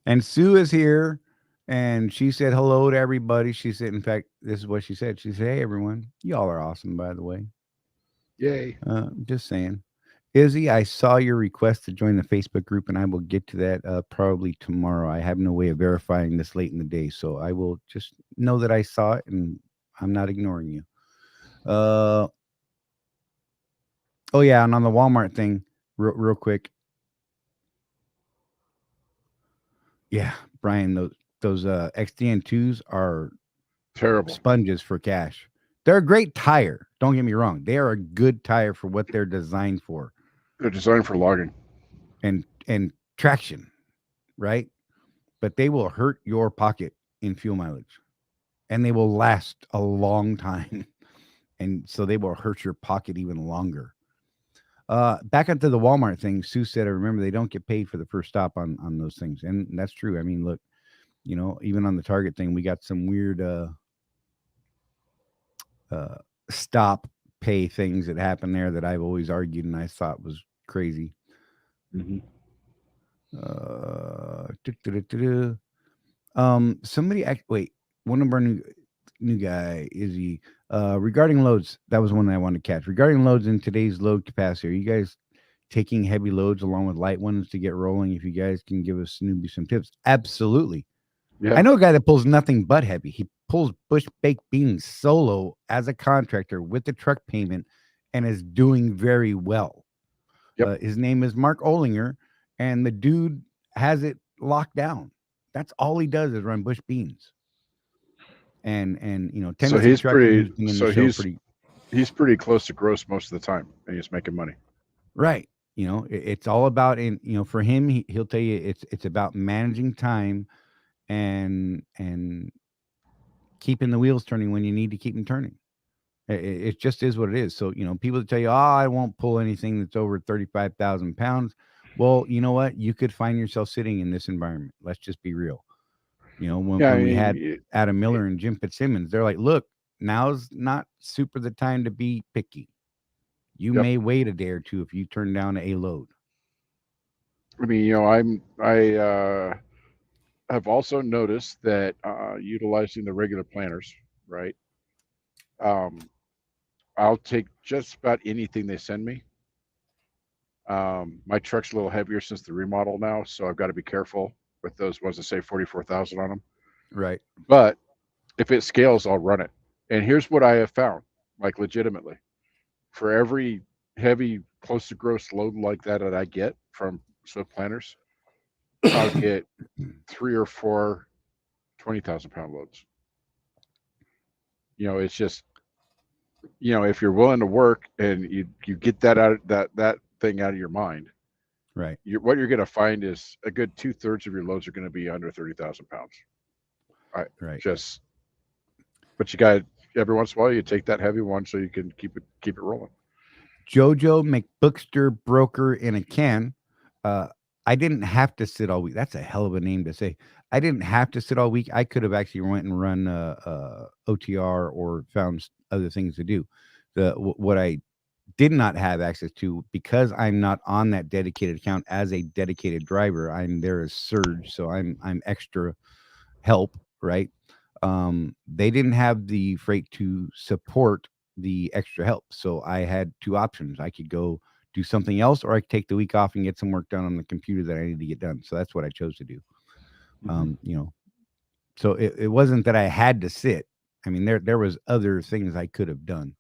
And Sue is here, and she said hello to everybody. She said, in fact, this is what she said. She said, "Hey, everyone, y'all are awesome, by the way." Yay. Just saying. Izzy, I saw your request to join the Facebook group, and I will get to that probably tomorrow. I have no way of verifying this late in the day, so I will just know that I saw it, and I'm not ignoring you. Oh yeah, and on the Walmart thing, real quick. Yeah, Brian, those XDN2s are Terrible. sponges for cash. They're a great tire. Don't get me wrong. They are a good tire for what they're designed for, They're designed for logging. and traction, right? But they will hurt your pocket in fuel mileage, and they will last a long time, and so they will hurt your pocket even longer. Back onto the Walmart thing, Sue said, I remember they don't get paid for the first stop on those things, and that's true. I mean, look, you know, even on the Target thing, we got some weird uh, stop pay things that happen there that I've always argued and I thought was crazy. Mm-hmm. Somebody wait, one of our new guy is he regarding loads. That was one that I wanted to catch. Regarding loads in today's load capacity, are you guys taking heavy loads along with light ones to get rolling? If you guys can give us newbie some tips, absolutely. Yeah. I know a guy that pulls nothing but heavy. He pulls bush baked beans solo as a contractor with the truck payment and is doing very well. Yep. His name is Mark Olinger, and the dude has it locked down. That's all he does is run bush beans. And you know, So Tennessee he's Trucking, pretty. who's been in the So show he's pretty he's pretty close to gross most of the time, and he's making money. right. You know, it's all about you know, for him, he'll tell you it's about managing time and keeping the wheels turning when you need to keep them turning. It just is what it is. So, you know, people that tell you, oh, I won't pull anything that's over 35,000 pounds. Well, you know what? You could find yourself sitting in this environment. Let's just be real. You know, Yeah, I when we mean, had Adam Miller and Jim Fitzsimmons, they're like, look, now's not super the time to be picky. You yep. may wait a day or two if you turn down a load. I mean, I have also noticed that utilizing the regular planners, right? Um, I'll take just about anything they send me. My truck's a little heavier since the remodel now, so I've got to be careful with those ones that say 44,000 on them. Right. But if it scales, I'll run it. And here's what I have found, like legitimately, for every heavy, close to gross load like that I get from Swift planners, I'll get 3 or 4 20,000 pound loads. It's just, if you're willing to work and you get that thing out of your mind, Right. what you're going to find is a good 2/3 of your loads are going to be under 30,000 pounds. I Right. just, but you got every once in a while you take that heavy one so you can keep it rolling. Jojo McBookster broker in a can. I didn't have to sit all week. That's a hell of a name to say. I didn't have to sit all week. I could have actually went and run OTR or found other things to do. What I did not have access to, because I'm not on that dedicated account as a dedicated driver. I'm there as surge, so I'm extra help, right? They didn't have the freight to support the extra help, so I had two options. I could go do something else, or I could take the week off and get some work done on the computer that I need to get done. So that's what I chose to do. Hmm. You know, so it wasn't that I had to sit. I mean, there was other things I could have done.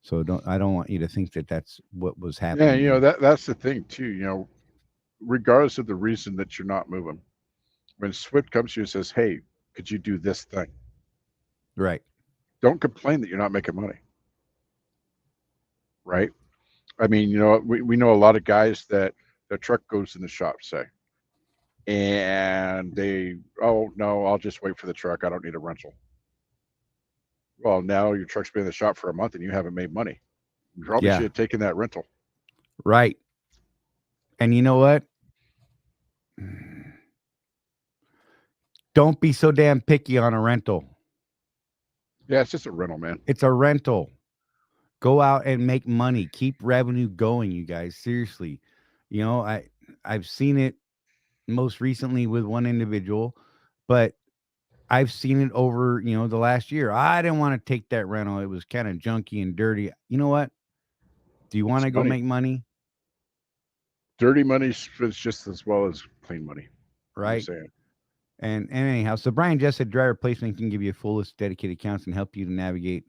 So I don't want you to think that that's what was Yeah, happening there. that's the thing too. Regardless of the reason that you're not moving, when Swift comes to you and says, "Hey, could you do this thing?" Right. Don't complain that you're not making money, right? I mean, we know a lot of guys that their truck goes in the shop, say, and oh no, I'll just wait for the truck. I don't need a rental. Well, now your truck's been in the shop for a month and you haven't made money. You probably should Yeah. have taken that rental. Right. And you know what? Don't be so damn picky on a rental. Yeah, it's just a rental, man. It's a rental. Go out and make money. Keep revenue going, you guys. Seriously. You know, I've seen it most recently with one individual, but I've seen it over, the last year. I didn't want to take that rental. It was kind of junky and dirty. You know what? Do you want It's to go money. make money? Dirty money is just as well as clean money. I'm just Right. saying. And anyhow, so Brian just said driver placement can give you a full list of dedicated accounts and help you to navigate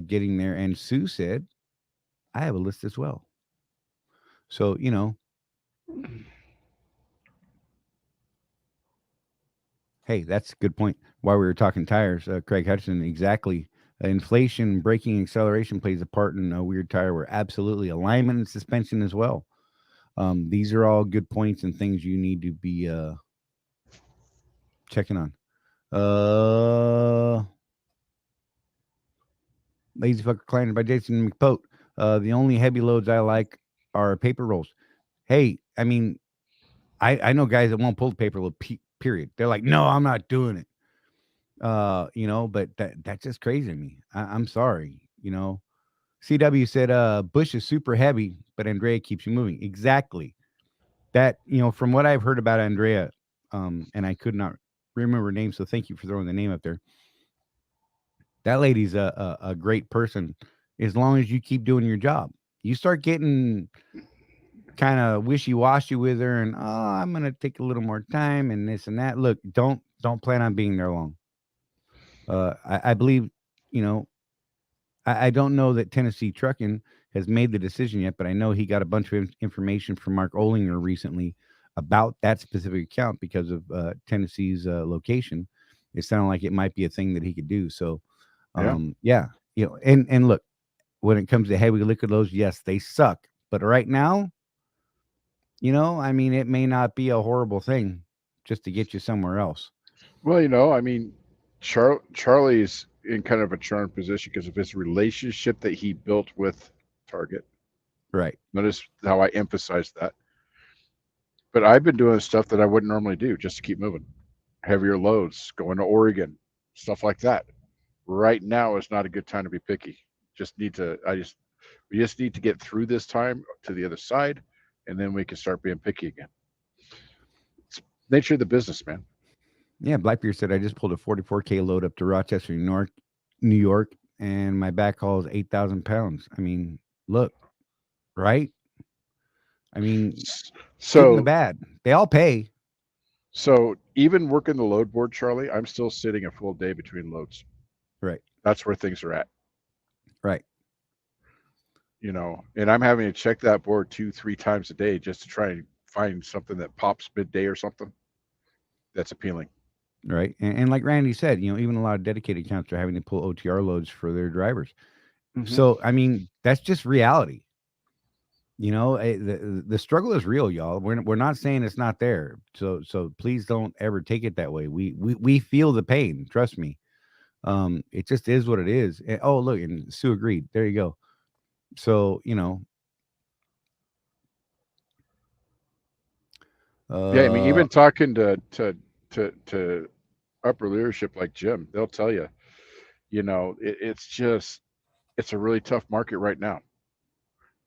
getting there. And Sue said, I have a list as well. So, hey, that's a good point. While we were talking tires, Craig Hudson, exactly. Inflation, braking, acceleration plays a part in a weird tire wear. Absolutely. Alignment and suspension as well. These are all good points and things you need to be checking on. Lazy Fucker Kleiner by Jason McPote. The only heavy loads I like are paper rolls. Hey, I mean, I know guys that won't pull the paper load, period. They're like, no, I'm not doing it. But that's just crazy to me. I'm sorry. CW said Bush is super heavy, but Andrea keeps you moving. Exactly. That, from what I've heard about Andrea, and I could not remember her name, so thank you for throwing the name up there. That lady's a great person as long as you keep doing your job. You start getting kind of wishy-washy with her and, I'm gonna take a little more time and this and that. Look, don't plan on being there long. I believe, you know, I don't know that Tennessee Trucking has made the decision yet, but I know he got a bunch of information from Mark Olinger recently about that specific account because of Tennessee's location. It sounded like it might be a thing that he could do. So, Yeah. yeah, and look, when it comes to heavy liquid loads, yes, they suck. But right now, I mean, it may not be a horrible thing just to get you somewhere else. Well, I mean, Charlie's in kind of a charmed position because of his relationship that he built with Target. Right. Notice how I emphasize that. But I've been doing stuff that I wouldn't normally do just to keep moving. Heavier loads, going to Oregon, stuff like that. Right now is not a good time to be picky. Just need to we just need to get through this time to the other side, and then we can start being picky again. It's nature of the business, man. Yeah, Blackbeard said I just pulled a 44K load up to Rochester, New York, and my backhaul is 8,000 pounds. I mean, look, right? I mean, good and the So bad. They all pay. so even working the load board, Charlie, I'm still sitting a full day between loads. Right. That's where things are at. Right. And I'm having to check that board 2, 3 times a day just to try and find something that pops midday or something that's appealing. Right. And like Randy said, even a lot of dedicated accounts are having to pull OTR loads for their drivers. Hmm. So, I mean, that's just reality. The struggle is real, y'all. We're not saying it's not there. So please don't ever take it that way. We feel the pain. Trust me. It just is what it is. And, oh, look, and Sue agreed. There you go. So, Yeah, I mean, Uh, even talking to upper leadership like Jim, they'll tell you, it's just it's a really tough market right now.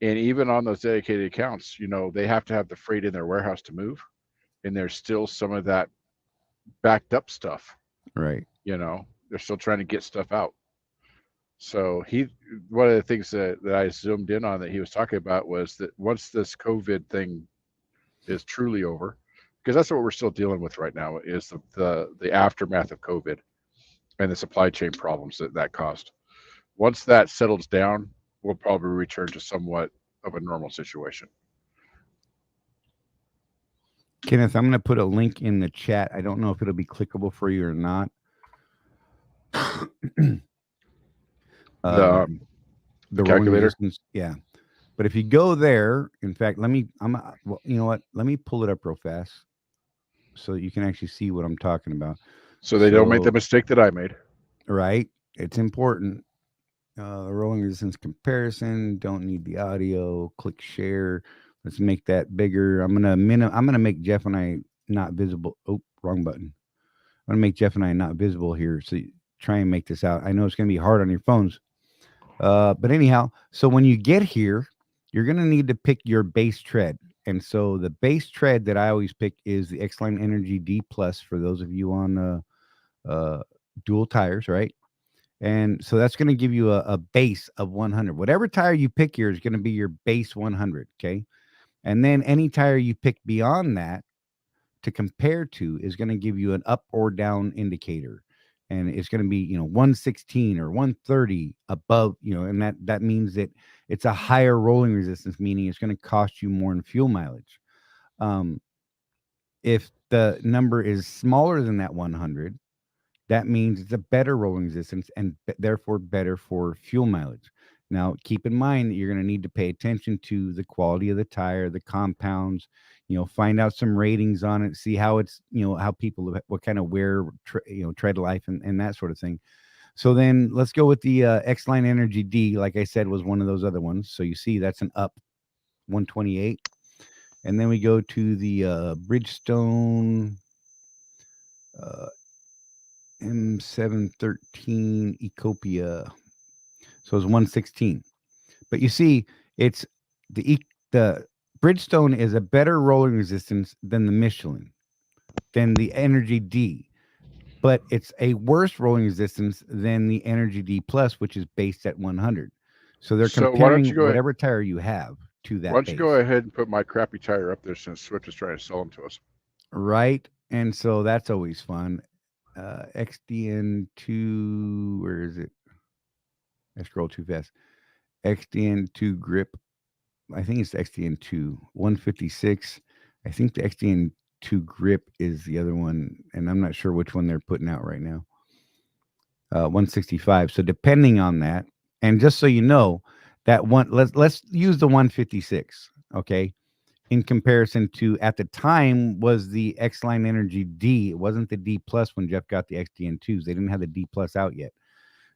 And even on those dedicated accounts, they have to have the freight in their warehouse to move, and there's still some of that backed up stuff. right. They're still trying to get stuff out. So one of the things that I zoomed in on that he was talking about was that once this COVID thing is truly over, because that's what we're still dealing with right now is the aftermath of COVID and the supply chain problems that caused. Once that settles down, we'll probably return to somewhat of a normal situation. Kenneth, I'm going to put a link in the chat. I don't know if it'll be clickable for you or not. The um, the rolling calculator. resistance, yeah. But if you go there, in fact, well, you know what? Let me pull it up real fast so that you can actually see what I'm talking about. So they don't make the So, mistake that I made. right, it's important. The rolling resistance comparison. Don't need the audio. Click share. Let's make that bigger. I'm gonna make Jeff and I not visible. Oh, wrong button. I'm gonna make Jeff and I not visible here. So try and make this out. I know it's gonna be hard on your phones. But anyhow, so when you get here, you're gonna need to pick your base tread. And so the base tread that I always pick is the X-Line Energy D Plus for those of you on dual tires, right? And so that's going to give you a base of 100. Whatever tire you pick here is going to be your base 100. Okay. And then any tire you pick beyond that to compare to is going to give you an up or down indicator. And it's going to be, 116 or 130 above, and that means that it's a higher rolling resistance, meaning it's going to cost you more in fuel mileage. Um, if the number is smaller than that 100, that means it's a better rolling resistance and therefore better for fuel mileage. Now, keep in mind that you're going to need to pay attention to the quality of the tire, the compounds, find out some ratings on it, see how it's, how people, what kind of wear, tread life and that sort of thing. So then let's go with the X-Line Energy D, like I said, was one of those other ones. So you see that's an up 128. And then we go to the Bridgestone uh, M713 Ecopia. So it's 116. But you see, it's the Bridgestone is a better rolling resistance than the Michelin, than the Energy D. But it's a worse rolling resistance than the Energy D Plus, which is based at 100. So they're So why don't you comparing go ahead? whatever tire you have to Why that don't you go base. ahead and put my crappy tire up there since Swift is trying to sell them to us? Right. And so that's always fun. XDN2, where is it? I scroll too fast. XDN2 grip. I think it's the XDN2 156. I think the XDN2 grip is the other one, and I'm not sure which one they're putting out right now. 165. So depending on that, and just so you know, that one, let's use the 156. Okay, in comparison to at the time was the X-Line Energy D. It wasn't the D plus when Jeff got the XDN2s. They didn't have the D plus out yet.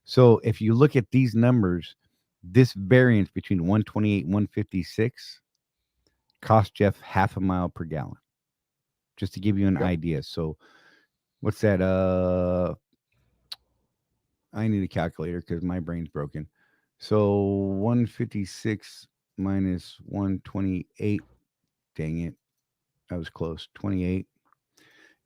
So if you look at these numbers, this variance between 128 and 156 cost Jeff half a mile per gallon, just to give you an Yep. idea. So what's that? I need a calculator because my brain's broken. So 156 minus 128. Dang it. I was close. 28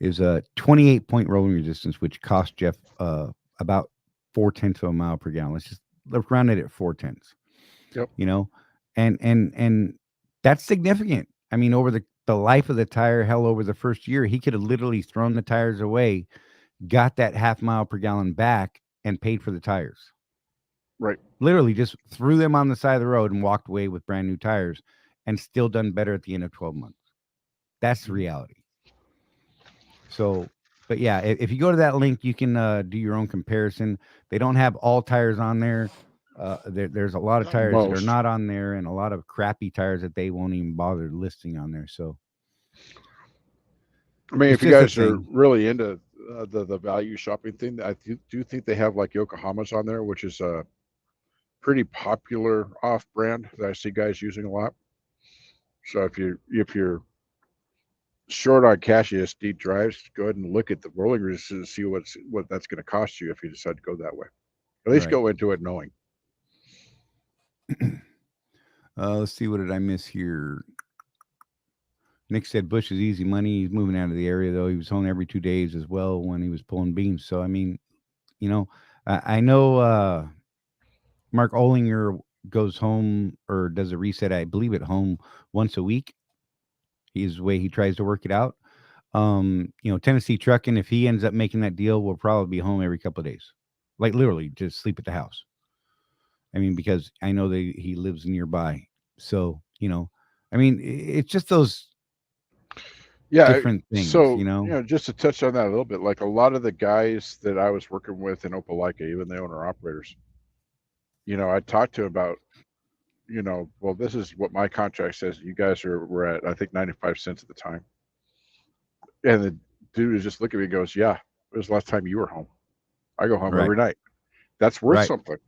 is a 28-point rolling resistance, which cost Jeff about 4/10 of a mile per gallon. Let's round it at 4/10. Yep. And that's significant. I mean, over the life of the tire, hell, over the first year, he could have literally thrown the tires away, got that half mile per gallon back, and paid for the tires. Right. Literally just threw them on the side of the road and walked away with brand new tires and still done better at the end of 12 months. That's the reality. So, but yeah, if you go to that link, you can do your own comparison. They don't have all tires on there. There's a lot of tires that are not on there, and a lot of crappy tires that they won't even bother listing on there. So, I mean, it's if you just a guys are thing. really into the value shopping thing, I do think they have like Yokohama's on there, which is a pretty popular off brand that I see guys using a lot. So if you're short on cash, you just need drives. Go ahead and look at the rolling resistance, see what that's going to cost you if you decide to go that way. At least Right. go into it knowing. Let's see. What did I miss here? Nick said Bush is easy money. He's moving out of the area, though. He was home every 2 days as well when he was pulling beams. So, I mean, you know, I know Mark Olinger goes home or does a reset, I believe, at home once a week. He's the way he tries to work it out. Tennessee Trucking, if he ends up making that deal, will probably be home every couple of days. Like literally just sleep at the house. I mean, because I know he lives nearby. So, I mean, it's just those Yeah. different things, So, just to touch on that a little bit, like a lot of the guys that I was working with in Opelika, even the owner operators, I talked to about, well, this is what my contract says. You guys were at, I think, 95 cents at the time. And the dude was just looking at me and goes, yeah, it was the last time you were home. I go home Right. every night. That's worth Right. something.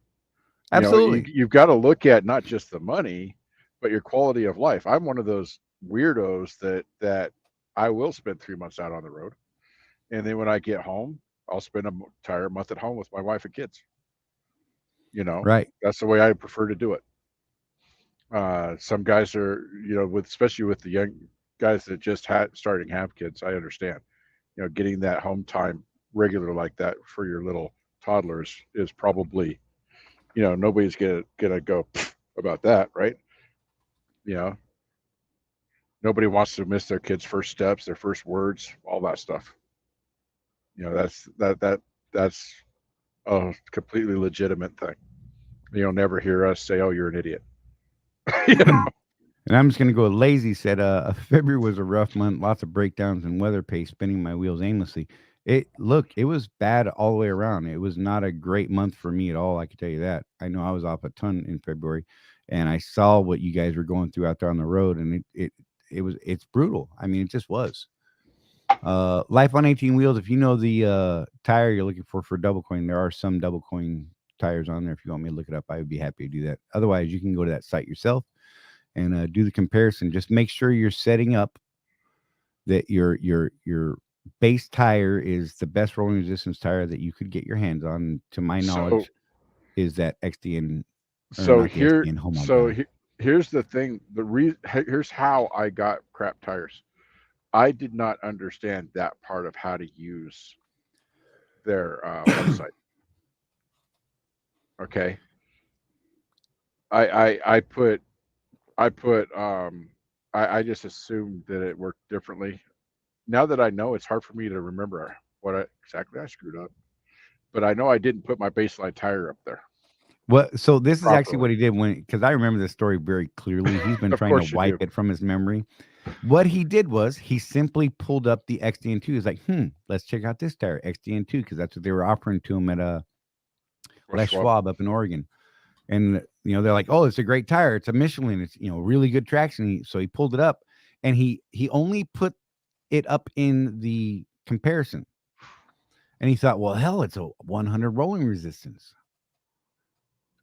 Absolutely. You've got to look at not just the money, but your quality of life. I'm one of those weirdos that I will spend 3 months out on the road, and then when I get home, I'll spend an entire month at home with my wife and kids. Right. That's the way I prefer to do it. Some guys are, especially with the young guys that just starting to have kids. I understand. Getting that home time regular like that for your little toddlers is probably, nobody's gonna go about that, right? You know, Nobody wants to miss their kids' first steps, their first words, all that stuff. That's a completely legitimate thing. You'll never hear us say, "Oh, you're an idiot." you know? And I'm just going to go. Lazy said, February was a rough month, lots of breakdowns and weather pace, spinning my wheels aimlessly. It was bad all the way around. It was not a great month for me at all. I can tell you that. I know I was off a ton in February, and I saw what you guys were going through out there on the road, and it's brutal. I mean, it just was. Life on 18 wheels. If you know the tire you're looking for double coin, there are some double coin tires on there. If you want me to look it up, I would be happy to do that. Otherwise, you can go to that site yourself and do the comparison. Just make sure you're setting up that your base tire is the best rolling resistance tire that you could get your hands on. To my knowledge, is that XDN or So not the here, XDN? Oh my so god! he, here's the thing. Here's how I got crap tires. I did not understand that part of how to use their website. Okay, I just assumed that it worked differently. Now that I know, it's hard for me to remember exactly I screwed up. But I know I didn't put my baseline tire up there What? So this is actually what properly. he did because I remember this story very clearly. He's been Of trying to course you wipe do. it from his memory. What he did was he simply pulled up the XDN2. He's like, let's check out this tire, XDN2, because that's what they were offering to him at West Les Schwab. Schwab up in Oregon. And they're like, oh, it's a great tire. It's a Michelin. It's really good traction. So he pulled it up, and he only put it up in the comparison. And he thought, well, hell, it's a 100 rolling resistance.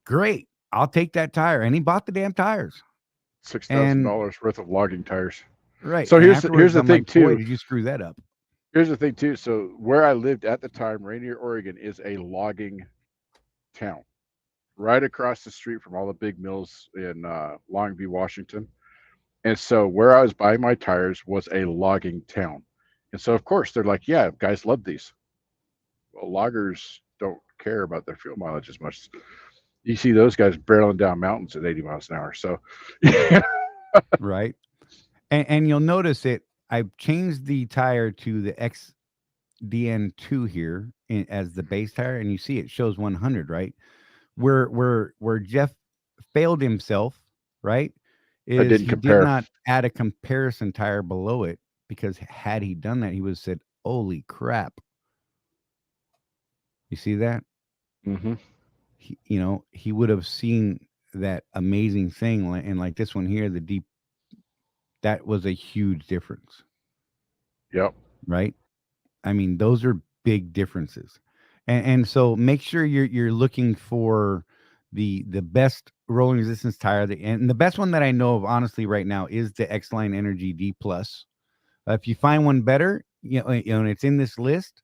Great, I'll take that tire. And he bought the damn tires. And $6,000 worth of logging tires. right. So And here's afterwards, the I'm thing like, boy, too. did you screw that up? Here's the thing too. So where I lived at the time, Rainier, Oregon, is a logging town, right across the street from all the big mills in Longview, Washington. And so where I was buying my tires was a logging town. And so of course they're like, yeah, guys love these. Well, loggers don't care about their fuel mileage as much. You see those guys barreling down mountains at 80 miles an hour. So Right. And you'll notice it. I've changed the tire to the XDN2 here as the base tire, and you see it shows 100, right? Where Jeff failed himself, right? I Is didn't he did compare. not add a comparison tire below it, because had he done that, he would have said, "Holy crap!" You see that? Mm-hmm. He would have seen that amazing thing, and like this one here, the deep. That was a huge difference, Yep. right? I mean, those are big differences, and so make sure you're looking for the best rolling resistance tire. And the best one that I know of, honestly, right now is the X Line Energy D Plus. If you find one better, and it's in this list,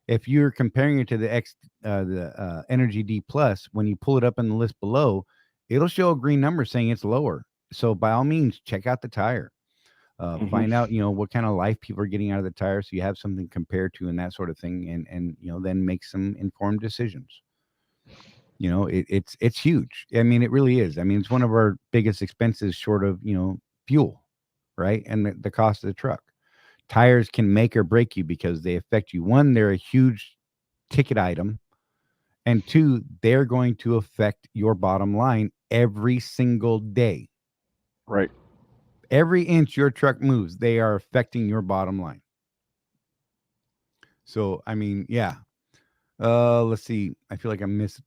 if you're comparing it to the Energy D Plus, when you pull it up in the list below, it'll show a green number saying it's lower. So by all means, check out the tire. Hmm. Find out, what kind of life people are getting out of the tire, so you have something compared to and that sort of thing, and then make some informed decisions. It's huge. I mean, it really is. I mean, it's one of our biggest expenses, short of fuel, right, and the cost of the truck. Tires can make or break you because they affect you. One, they're a huge ticket item, and two, they're going to affect your bottom line every single day. Right. Every inch your truck moves, they are affecting your bottom line. So, I mean, yeah. Let's see. I feel like I missed.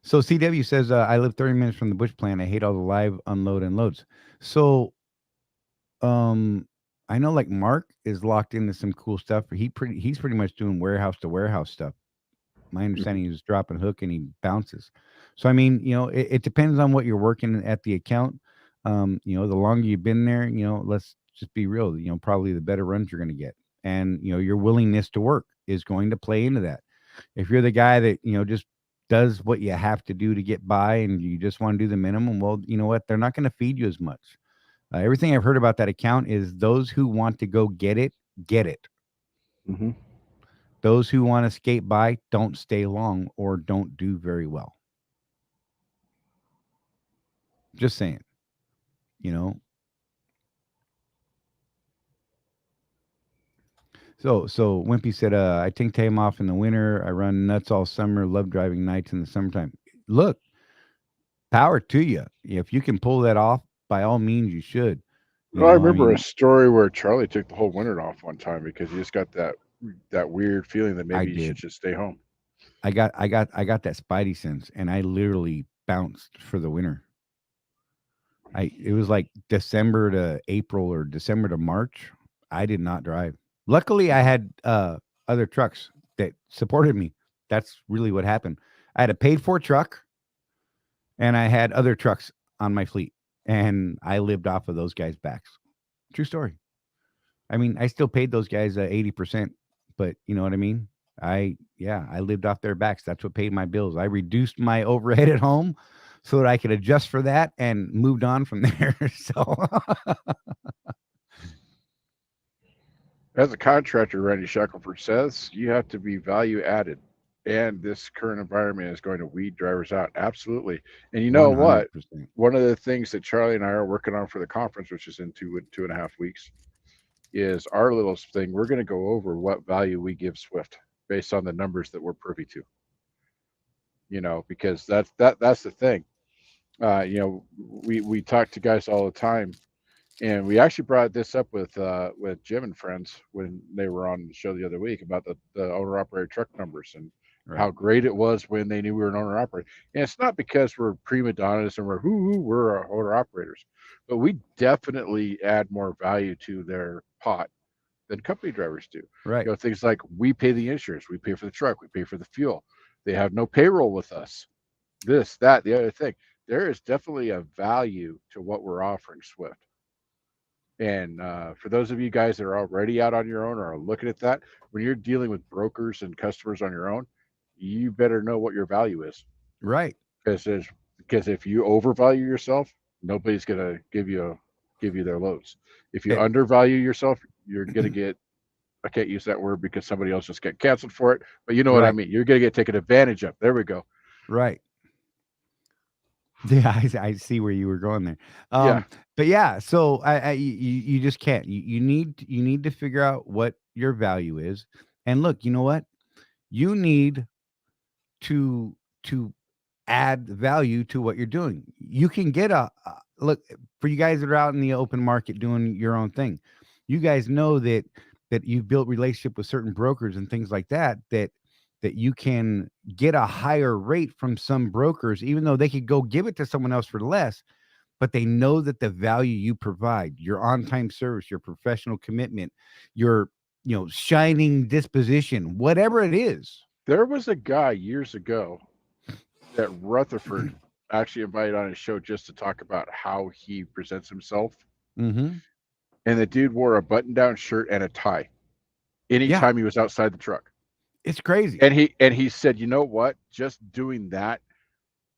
So CW says, I live 30 minutes from the Bush plant. I hate all the live unload and loads. So, um, I know like Mark is locked into some cool stuff. He's pretty much doing warehouse to warehouse stuff. My Hmm. understanding is dropping hook and he bounces. So I mean, it depends on what you're working at the account. The longer you've been there, let's just be real. Probably the better runs you're going to get, and your willingness to work is going to play into that. If you're the guy that just does what you have to do to get by, and you just want to do the minimum, well, you know what? They're not going to feed you as much. Everything I've heard about that account is those who want to go get it, get it. Hmm. Those who want to skate by don't stay long or don't do very well. Just saying, you know. So Wimpy said, I take time off in the winter. I run nuts all summer. Love driving nights in the summertime. Look, power to you. If you can pull that off, by all means, you should. Well, I I remember a mean, story where Charlie took the whole winter off one time because he just got that weird feeling that I maybe he should did. just stay home. I got that spidey sense, and I literally bounced for the winter. It was like December to April or December to March. I did not drive. Luckily, I had other trucks that supported me. That's really what happened. I had a paid for truck and I had other trucks on my fleet, and I lived off of those guys' backs. True story. I mean, I still paid those guys 80%, but you know what I mean? I lived off their backs. That's what paid my bills. I reduced my overhead at home so that I could adjust for that and moved on from there. So As a contractor, Randy Shackelford says, you have to be value added. And this current environment is going to weed drivers out. Absolutely. And you know what? 100%. One of the things that Charlie and I are working on for the conference, which is in 2.5 weeks, is our little thing. We're going to go over what value we give Swift based on the numbers that we're privy to. Because that's the thing. We talk to guys all the time, and we actually brought this up with Jim and friends when they were on the show the other week about the owner operator truck numbers and how Right. great it was when they knew we were an owner operator. And it's not because we're prima donnas and we're owner operators, but we definitely add more value to their pot than company drivers do. Right. Things like we pay the insurance, we pay for the truck, we pay for the fuel. They have no payroll with us. This, that, the other thing. There is definitely a value to what we're offering Swift. And for those of you guys that are already out on your own or are looking at that, when you're dealing with brokers and customers on your own, you better know what your value is. Right. Because if you overvalue yourself, nobody's gonna give you their loads. If you It, undervalue yourself, you're gonna get, I can't use that word because somebody else just get canceled for it, but you know what I right. mean. You're gonna get taken advantage of. There we go. Right. Yeah, I see where you were going there. Yeah. But yeah, so you just can't. You need to figure out what your value is. And look, you know what? You need to to add value to what you're doing. You can get look for you guys that are out in the open market doing your own thing. You guys know that you've built relationship with certain brokers and things like that you can get a higher rate from some brokers, even though they could go give it to someone else for less, but they know that the value you provide, your on-time service, your professional commitment, your shining disposition, whatever it is. There was a guy years ago at Rutherford. actually invited on his show just to talk about how he presents himself. Mm-hmm. And the dude wore a button-down shirt and a tie Yeah, anytime he was outside the truck. it's crazy. And he said, you know what? Just doing that,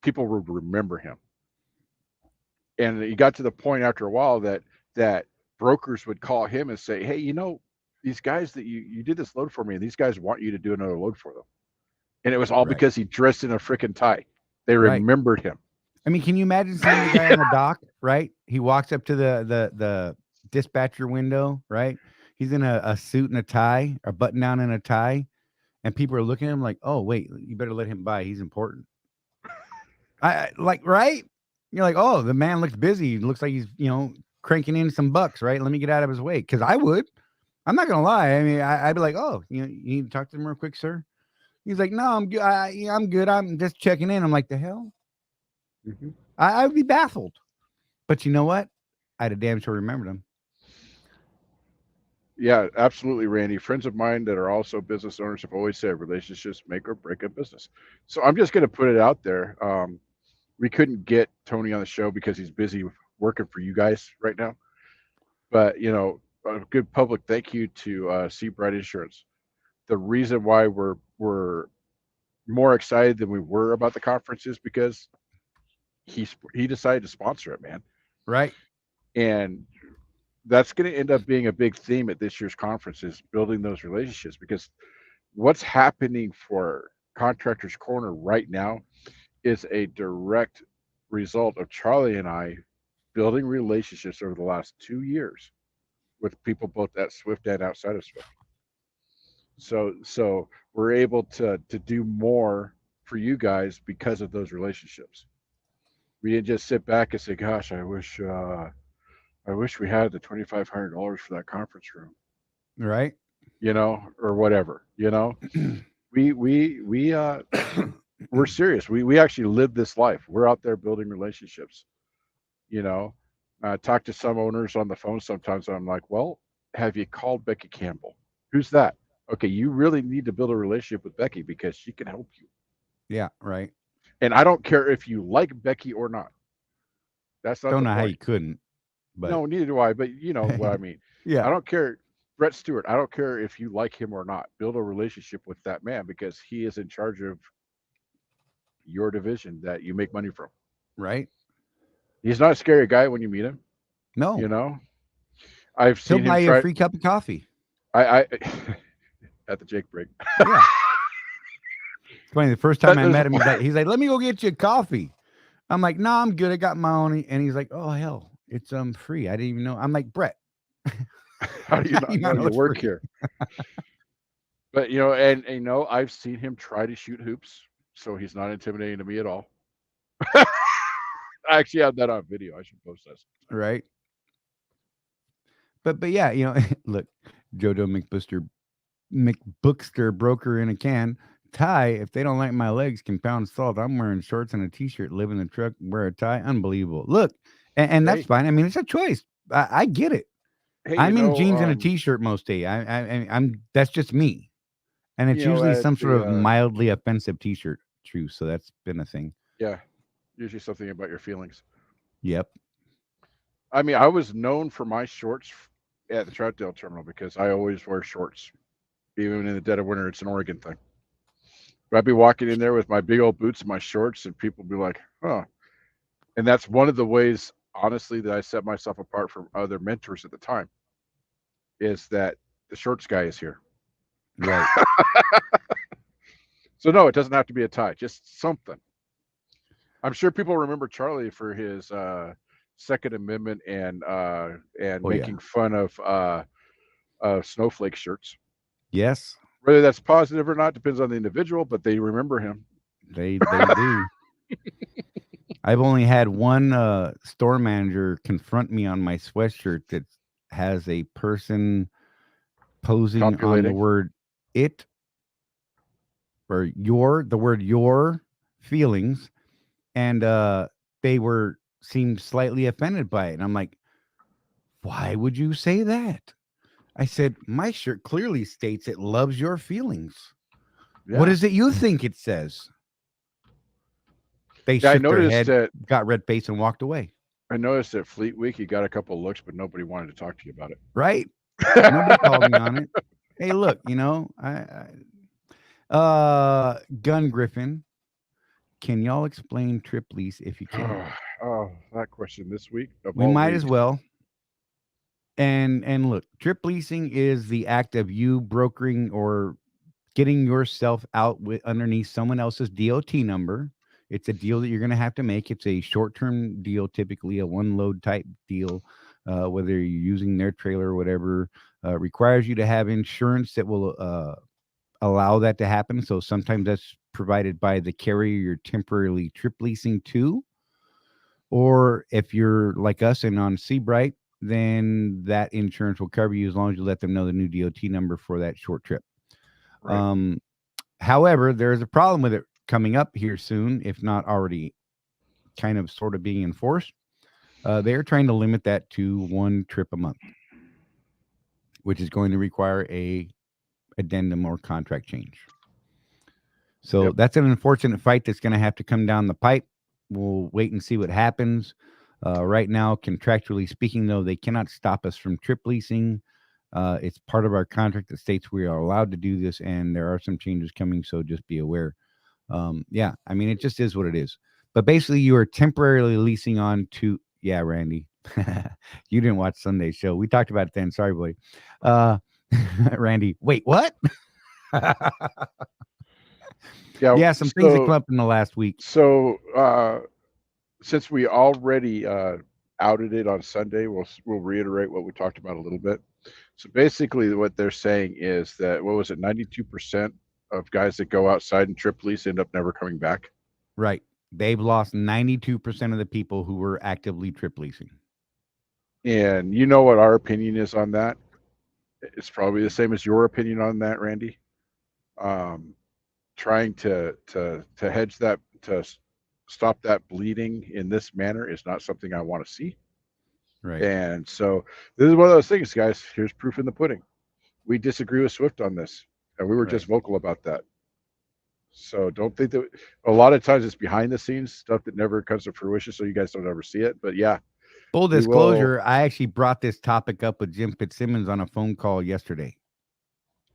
people would remember him. And he got to the point after a while that brokers would call him and say, hey, these guys that you did this load for me, and these guys want you to do another load for them. And it was all Right. because he dressed in a freaking tie. They Right. remembered him. I mean, can you imagine seeing the guy on the dock, right? He walks up to the dispatcher window, right? He's in a suit and a tie, a button down and a tie, and people are looking at him like, "Oh, wait, you better let him by. He's important." Like, right? You're like, "Oh, the man looks busy. Looks like he's cranking in some bucks, right? Let me get out of his way." Because I would. I'm not gonna lie. I mean, I'd be like, "Oh, you need to talk to him real quick, sir." He's like, "No, I'm good. I'm good. I'm just checking in." I'm like, "The hell." Mm-hmm. I would be baffled. But you know what? I'd have damn sure remembered him. Yeah, absolutely, Randy. Friends of mine that are also business owners have always said relationships make or break a business. So I'm just going to put it out there. We couldn't get Tony on the show because he's busy working for you guys right now. But a good public thank you to Seabright Insurance. The reason why we're more excited than we were about the conference is because he decided to sponsor it, man. Right? And that's going to end up being a big theme at this year's conference is building those relationships, because what's happening for Contractors Corner right now is a direct result of Charley and I building relationships over the last 2 years with people both at Swift and outside of Swift. So we're able to do more for you guys because of those relationships. We didn't just sit back and say, "Gosh, I wish we had the $2,500 for that conference room," Right? or whatever. We we're serious. We actually live this life. We're out there building relationships. You know, I talk to some owners on the phone sometimes. And I'm like, well, have you called Becky Campbell? Who's that? Okay, you really need to build a relationship with Becky because she can help you. Yeah, right. And I don't care if you like Becky or not. That's not Don't the know how you point. couldn't, but No, neither do I. But you know what I mean. yeah, I don't care. Brett Stewart, I don't care if you like him or not. Build a relationship with that man because he is in charge of your division that you make money from. right. He's not a scary guy when you meet him. No, You know, I've he'll seen him buy you a try. free cup of coffee. I at the Jake break. Yeah. It's funny. The first time I There's met him, he's like, "Let me go get you a coffee." I'm like, "No, I'm good. I got my own." And he's like, "Oh hell, it's free. I didn't even know." I'm like, "Brett, how do you how do not you know not know you it's work free?" here? But and I've seen him try to shoot hoops, so he's not intimidating to me at all. I actually have that on video. I should post this. Right. But yeah, look, Jojo McBookster broker in a can. Tie, if they don't like my legs, can pound salt. I'm wearing shorts and a t-shirt, live in the truck, wear a tie. Unbelievable. Look, and that's Hey, fine. I mean, it's a choice. I get it. hey, I'm in jeans and a t-shirt most days. I'm that's just me. And it's usually at some sort of the mildly offensive t-shirt. True. So that's been a thing. yeah, usually something about your feelings. Yep. I mean, I was known for my shorts at the Troutdale terminal because I always wear shorts, even in the dead of winter. It's an Oregon thing. But I'd be walking in there with my big old boots and my shorts, and people would be like, "Huh." And that's one of the ways, honestly, that I set myself apart from other mentors at the time. Is that the shorts guy is here? Right. So no, it doesn't have to be a tie, just something. I'm sure people remember Charley for his Second Amendment and Oh yeah. making fun of snowflake shirts. Yes. Whether that's positive or not depends on the individual, but they remember him. They do. I've only had one store manager confront me on my sweatshirt that has a person posing on the Copulating. word it or the word your feelings, and they seemed slightly offended by it. And I'm like, why would you say that? I said, my shirt clearly states it loves your feelings. Yeah. What is it you think it says? They Yeah, shook their head, got red face, and walked away. I noticed at Fleet Week you got a couple of looks, but nobody wanted to talk to you about Right? Nobody called me on it. Hey, look, Gun Griffin, can y'all explain trip lease if you can? Oh, that question this week of We all might weeks. as well. And look, trip leasing is the act of you brokering or getting yourself out with underneath someone else's DOT number. It's a deal that you're going to have to make. It's a short-term deal, typically a one-load type deal, whether you're using their trailer or whatever. Requires you to have insurance that will allow that to happen. So sometimes that's provided by the carrier you're temporarily trip leasing to. Or if you're like us and on Seabright, then that insurance will cover you as long as you let them know the new DOT number for that short trip. Right. However, there's a problem with it coming up here soon, if not already kind of sort of being enforced. They're trying to limit that to one trip a month, which is going to require a addendum or contract change. So that's an unfortunate fight that's going to have to come down the pipe. We'll wait and see what happens. Right now, contractually speaking, though, they cannot stop us from trip leasing. It's part of our contract that states we are allowed to do this, and there are some changes coming, so just be aware. Yeah, I mean, it just is what it is. But basically, you are temporarily leasing on to, yeah, Randy. You didn't watch Sunday's show. We talked about it then. Sorry, boy. Randy, wait, what? Yeah, some things that come up in the last week. So, since we already outed it on Sunday, we'll reiterate what we talked about a little bit. So basically, what they're saying is that 92% of guys that go outside and trip lease end up never coming back. Right. They've lost 92% of the people who were actively trip leasing. And you know what our opinion is on that? It's probably the same as your opinion on that, Randy. Trying to hedge that, to stop that bleeding in this manner is not something I want to see. Right. And so this is one of those things, guys. Here's proof in the pudding. We disagree with Swift on this, and we were just vocal about that. So don't think that a lot of times it's behind the scenes stuff that never comes to fruition, so you guys don't ever see it. But yeah. Full disclosure, I actually brought this topic up with Jim Fitzsimmons on a phone call yesterday.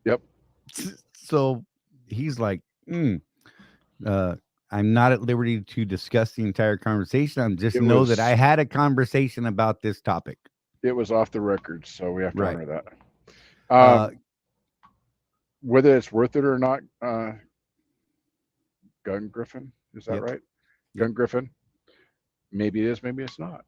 Yep. So he's like, I'm not at liberty to discuss the entire conversation. I'm just know that I had a conversation about this topic. It was off the record, so we have to honor that. Whether it's worth it or not, Gun Griffin, is that right? Gun Griffin. Maybe it is, maybe it's not.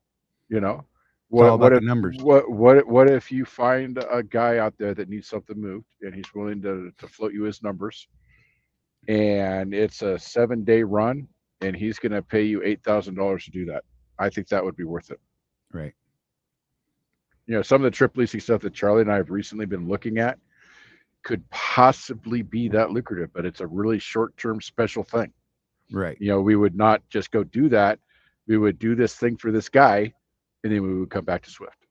You know, what if the numbers? What if you find a guy out there that needs something moved and he's willing to float you his numbers, and it's a 7-day run and he's going to pay you $8,000 to do that? I think that would be worth it. Right. You know, some of the trip leasing stuff that Charley and I have recently been looking at could possibly be that lucrative, but it's a really short-term special thing. Right. You know, we would not just go do that. We would do this thing for this guy, and then we would come back to Swift.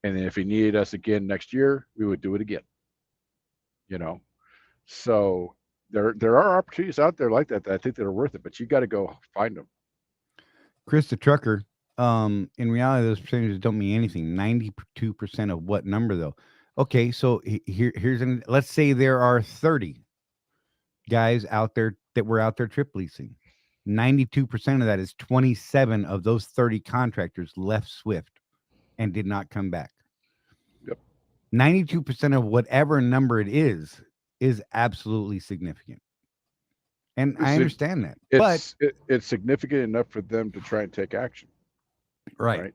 And then if he needed us again next year, we would do it again. You know, so there are opportunities out there like that I think that are worth it, but you got to go find them. Chris the trucker, in reality, those percentages don't mean anything. 92% of what number though? Okay, so here's let's say there are 30 guys out there that were out there trip leasing. 92% of that is 27 of those 30 contractors left Swift and did not come back. Yep. 92% of whatever number it is absolutely significant. And I understand that. But it's significant enough for them to try and take action. Right.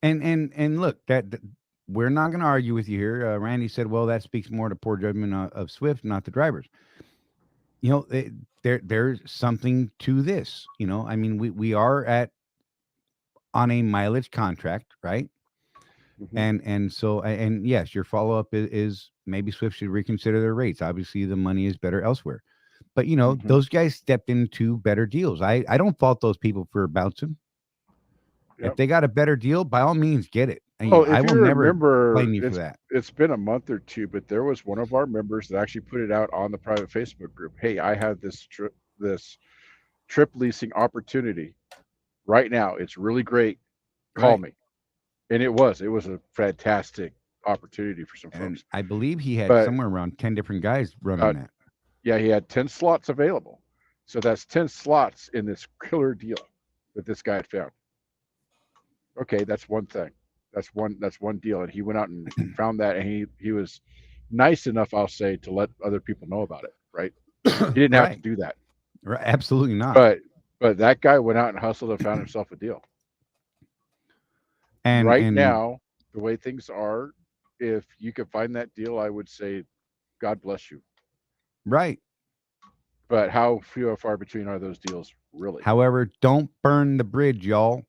And look, that we're not going to argue with you here. Randy said, well, that speaks more to poor judgment of Swift, not the drivers. You know, there's something to this. You know, I mean, we are on a mileage contract, right? Mm-hmm. And so yes, your follow-up is maybe Swift should reconsider their rates. Obviously, the money is better elsewhere. But, you know, those guys stepped into better deals. I don't fault those people for bouncing. Yep. If they got a better deal, by all means, get it. Well, I if will you never remember, blame you for that. it's been a month or two, but there was one of our members that actually put it out on the private Facebook group. Hey, I have this trip leasing opportunity right now. It's really great. Call Right. me. And it was a fantastic opportunity for some And folks. I believe he had But somewhere around 10 different guys running uh, that. yeah, he had 10 slots available. So that's 10 slots in this killer deal that this guy had found. Okay, that's one thing. That's one deal. And he went out and found that, and he was nice enough, I'll say, to let other people know about it, right? He didn't have to Right. do that. Right. Absolutely not. But that guy went out and hustled and found himself a deal. Right And now, the way things are, if you could find that deal, I would say God bless you. right. But how few and far between are those deals really? However, don't burn the bridge, y'all.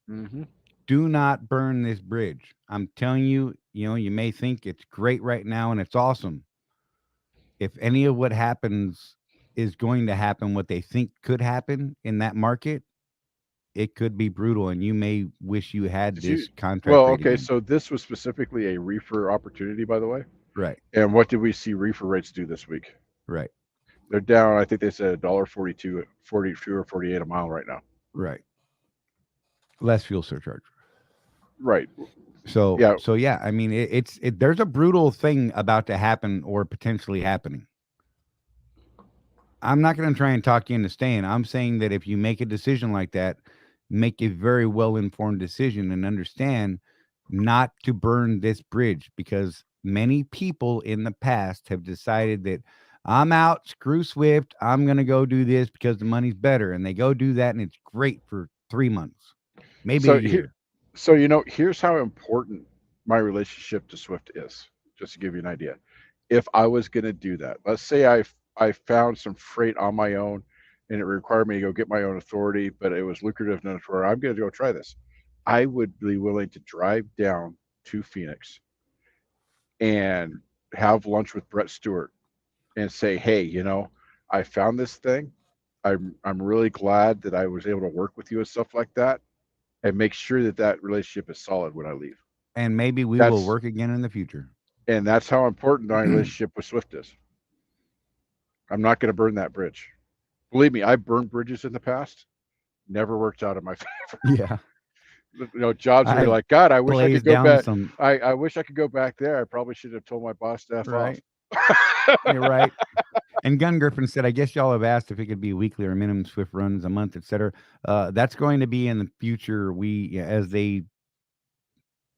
Mm-hmm. Do not burn this bridge. I'm telling you, you may think it's great right now and it's awesome. If any of what happens is going to happen, what they think could happen in that market, it could be brutal, and you may wish you had Did you? this contract Well, rate okay. again. So this was specifically a reefer opportunity, by the way. Right. And what did we see reefer rates do this week? Right. They're down. I think they said $1.42, 42 or 48 a mile right now. Right. Less fuel surcharge. Right. So Yeah. so yeah, I mean there's a brutal thing about to happen or potentially happening. I'm not going to try and talk you into staying. I'm saying that if you make a decision like that, make a very well informed decision and understand not to burn this bridge, because many people in the past have decided that I'm out, screw Swift, I'm going to go do this because the money's better. And they go do that and it's great for 3 months, maybe a So here, year. so here's how important my relationship to Swift is. Just to give you an idea, if I was going to do that, let's say I found some freight on my own, and it required me to go get my own authority, but it was lucrative enough where I'm going to go try this. I would be willing to drive down to Phoenix and have lunch with Brett Stewart and say, hey, I found this thing. I'm really glad that I was able to work with you and stuff like that, and make sure that that relationship is solid when I leave. And maybe we will That's work again in the future. and that's how important my relationship with Swift is. I'm not going to burn that bridge. Believe me, I've burned bridges in the past. Never worked out in my favor. Yeah. Jobs where you're I like, God, I wish I could blazed go down back. some, I wish I could go back there. I probably should have told my boss to F off. right? You're right. And Gun Griffin said, I guess y'all have asked if it could be weekly or minimum Swift runs a month, etc. That's going to be in the future. As they We will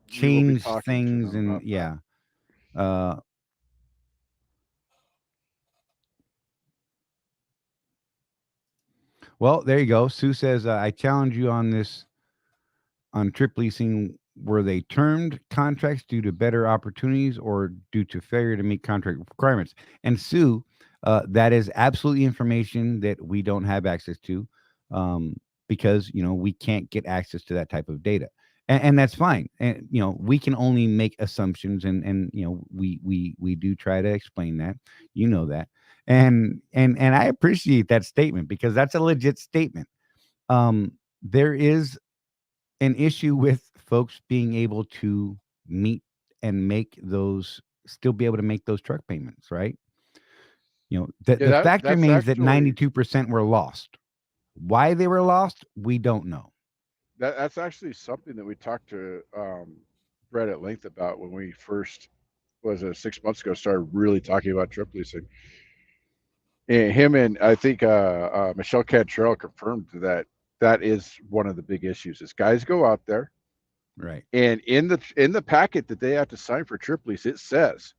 be change talking to things, them and about that. yeah. Uh, well, there you go. Sue says, I challenge you on this on trip leasing. Were they termed contracts due to better opportunities or due to failure to meet contract requirements? And Sue, that is absolutely information that we don't have access to, because we can't get access to that type of data, and that's fine. And we can only make assumptions, and we do try to explain that, that, and I appreciate that statement because that's a legit statement. There is an issue with folks being able to meet and still be able to make those truck payments, right? Yeah, The fact that's remains that actually 92% were lost. Why they were lost, we don't know. that's actually something that we talked to Brett at length about when we first, was it 6 months ago, started really talking about trip leasing. And him and I think Michelle Cantrell confirmed that that is one of the big issues. Is guys go out there, Right. and in the packet that they have to sign for trip lease, it says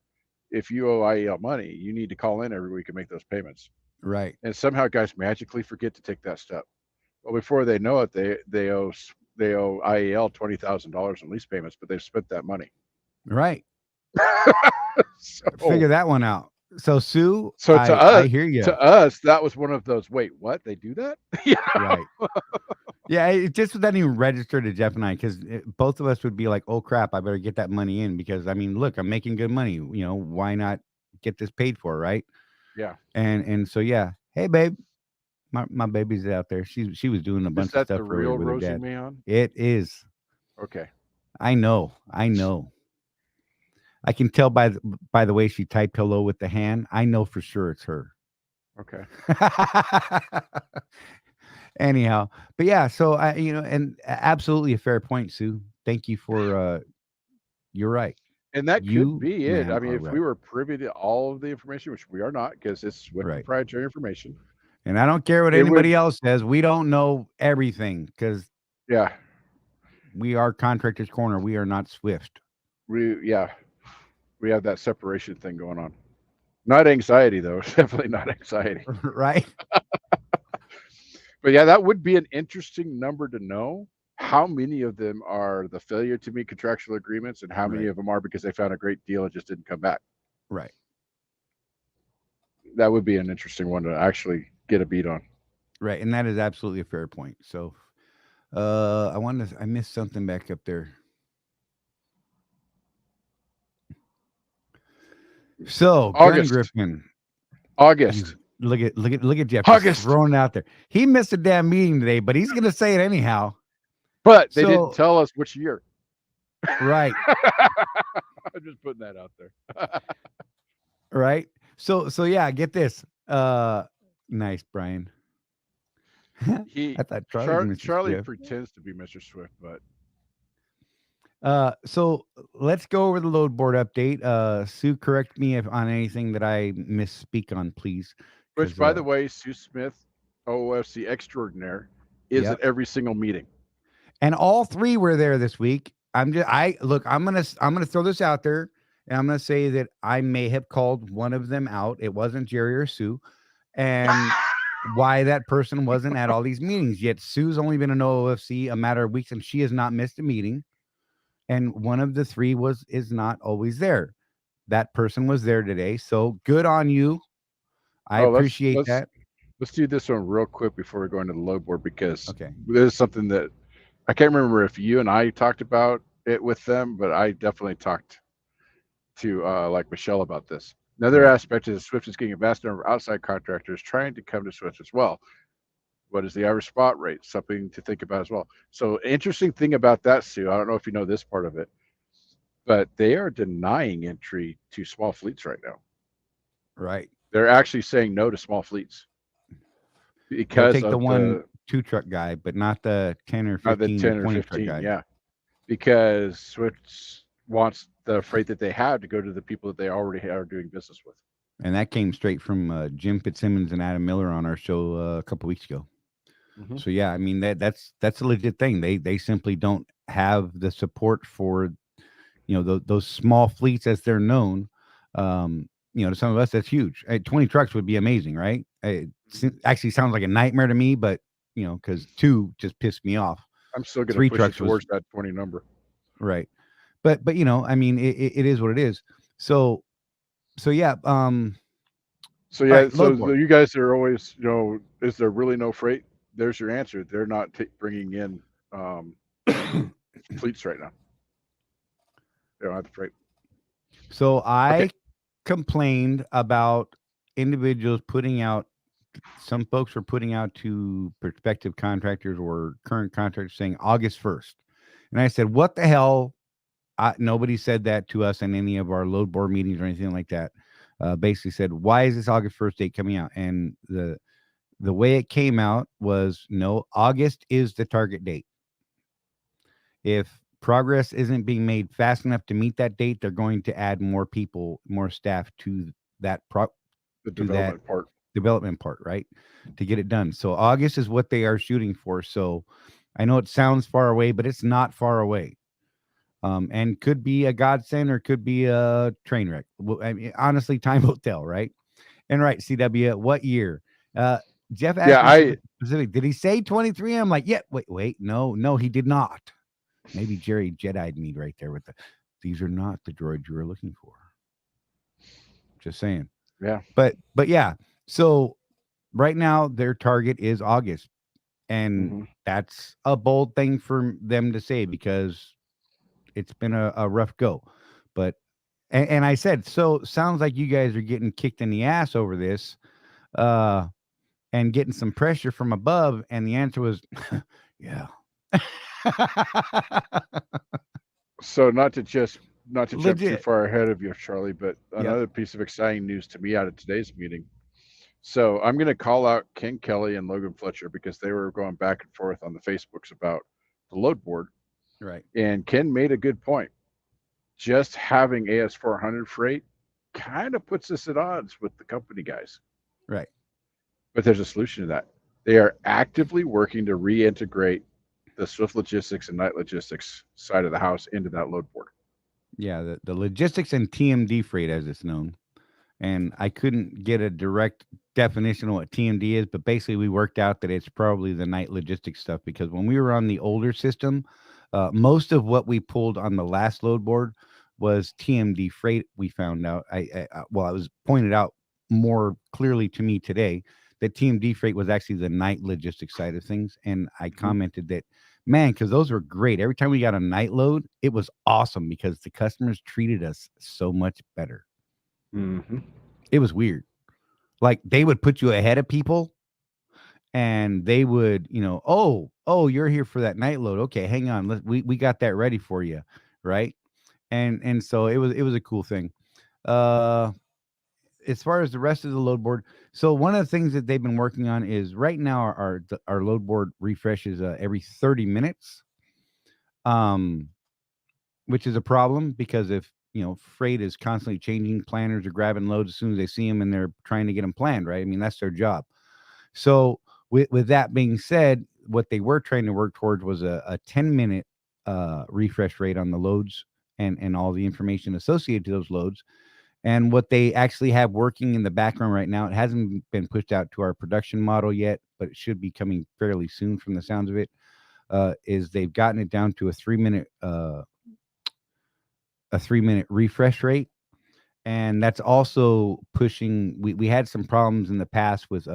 if you owe IEL money, you need to call in every week and make those payments. Right. And somehow guys magically forget to take that step. Well, before they know it, they owe IEL $20,000 in lease payments, but they've spent that money. Right. So Figure that one out. So Sue, so I hear you. to us, that was one of those. Wait, what? They do that? Right. Yeah, it just doesn't even register to Jeff and I, because both of us would be like, "Oh crap, I better get that money in," because I mean, look, I'm making good money. Why not get this paid for, right? Yeah. And so yeah, hey babe, my baby's out there. She was doing a Is bunch of that stuff the earlier real with her Rosie dad. Mahon? It is. Okay. I know. I know. I can tell by the way she typed hello with the hand. I know for sure it's her. Okay. Anyhow, but yeah, so and absolutely a fair point, Sue. Thank you for you're right. And that could You, be it. I ma'am, mean, are if we right. were privy to all of the information, which we are not, because it's Swift Right. proprietary information, And I don't care what it would, anybody else says. We don't know everything because yeah, we are Contractors Corner. We are not Swift. yeah, we have that separation thing going on. Not anxiety though, definitely not anxiety. Right? But yeah, that would be an interesting number to know. How many of them are the failure to meet contractual agreements, and how many Right. of them are because they found a great deal and just didn't come back? Right. That would be an interesting one to actually get a beat on. Right. And that is absolutely a fair point. So I missed something back up there. So Gun August, Griffin. August, Look at Jeff just August. throwing it out there. He missed a damn meeting today, but he's gonna say it anyhow. But they didn't So tell us which year. right, I'm just putting that out there. right. So yeah, get this. Nice, Brian. I thought Charlie was Mr. Charley Swift. pretends to be Mr. Swift, but So let's go over the load board update. Sue, correct me if on anything that I misspeak on, please. which, by the way, Sue Smith, OOFC extraordinaire, is Yep. at every single meeting. And all three were there this week. I'm gonna throw this out there, and I'm gonna say that I may have called one of them out. It wasn't Jerry or Sue, and why that person wasn't at all these meetings. Yet Sue's only been in OOFC a matter of weeks, and she has not missed a meeting. And one of the three is not always there. That person was there today, so good on you. I appreciate that. Let's do this one real quick before we go into the load board, because Okay. this is something that I can't remember if you and I talked about it with them, but I definitely talked to like Michelle about this. Another Right. aspect is Swift is getting a vast number of outside contractors trying to come to Swift as well. What is the average spot rate? Something to think about as well. So, interesting thing about that, Sue, I don't know if you know this part of it, but they are denying entry to small fleets right now. Right. They're actually saying no to small fleets They'll because take the of one 2-truck guy, but not the 10 or the 15 10 or 20 truck 15, guy. yeah, because Swift wants the freight that they have to go to the people that they already are doing business with. And that came straight from Jim Fitzsimmons and Adam Miller on our show a couple weeks ago. Mm-hmm. So yeah, I mean that's a legit thing. They simply don't have the support for those small fleets as they're known. To some of us that's huge. 20 trucks would be amazing, right? It actually sounds like a nightmare to me, but because 2 just pissed me off. I'm still going 3 to push it trucks towards that 20 number. Right. But I mean it is what it is. So yeah. So yeah, right, so board. you guys are always, is there really no freight? There's your answer. They're not bringing in fleets right now. They don't have the freight. So I complained about individuals putting out. Some folks were putting out to prospective contractors or current contractors saying August 1st, and I said, "What the hell?" Nobody said that to us in any of our load board meetings or anything like that. Basically said, "Why is this August 1st date coming out?" And the way it came out was, no, August is the target date. If progress isn't being made fast enough to meet that date, they're going to add more people, more staff to that development part, right? To get it done. So August is what they are shooting for. So I know it sounds far away, but it's not far away. And could be a godsend or could be a train wreck. Well, I mean, honestly, time will tell, right? And right, CW, what year? Jeff asked me specific. Did he say 23? I'm like, yeah, wait, no, he did not. Maybe Jerry Jedi'd me right there with these are not the droids you were looking for. Just saying. Yeah. But yeah, so right now their target is August. And that's a bold thing for them to say because it's been a rough go. But and I said, so sounds like you guys are getting kicked in the ass over this. And getting some pressure from above, and the answer was, yeah. So not to jump too Legit. far ahead of you, Charlie, but Yep. another piece of exciting news to me out of today's meeting. So I'm going to call out Ken Kelly and Logan Fletcher because they were going back and forth on the Facebooks about the load board. Right. And Ken made a good point. Just having AS400 freight kind of puts us at odds with the company guys. Right. But there's a solution to that. They are actively working to reintegrate the Swift Logistics and Night Logistics side of the house into that load board. Yeah. The logistics and TMD freight, as it's known. And I couldn't get a direct definition of what TMD is, but basically we worked out that it's probably the night logistics stuff because when we were on the older system, most of what we pulled on the last load board was TMD freight. We found out, well, it was pointed out more clearly to me today that TMD freight was actually the night logistics side of things, and I Mhm. commented that, man, because those were great. Every time we got a night load, it was awesome because the customers treated us so much better. Mhm. It was weird. Like they would put you ahead of people and they would, oh, you're here for that night load. Okay, hang on. We got that ready for you, right? And so it was a cool thing. Uh as far as the rest of the load board, so one of the things that they've been working on is right now our load board refreshes every 30 minutes. Um which is a problem because if freight is constantly changing, planners are grabbing loads as soon as they see them and they're trying to get them planned, right? I mean, that's their job. So with that being said, what they were trying to work towards was a 10-minute refresh rate on the loads and all the information associated to those loads. And what they actually have working in the background right now, it hasn't been pushed out to our production model yet, but it should be coming fairly soon from the sounds of it, is they've gotten it down to a 3-minute refresh rate. And that's also pushing, we had some problems in the past with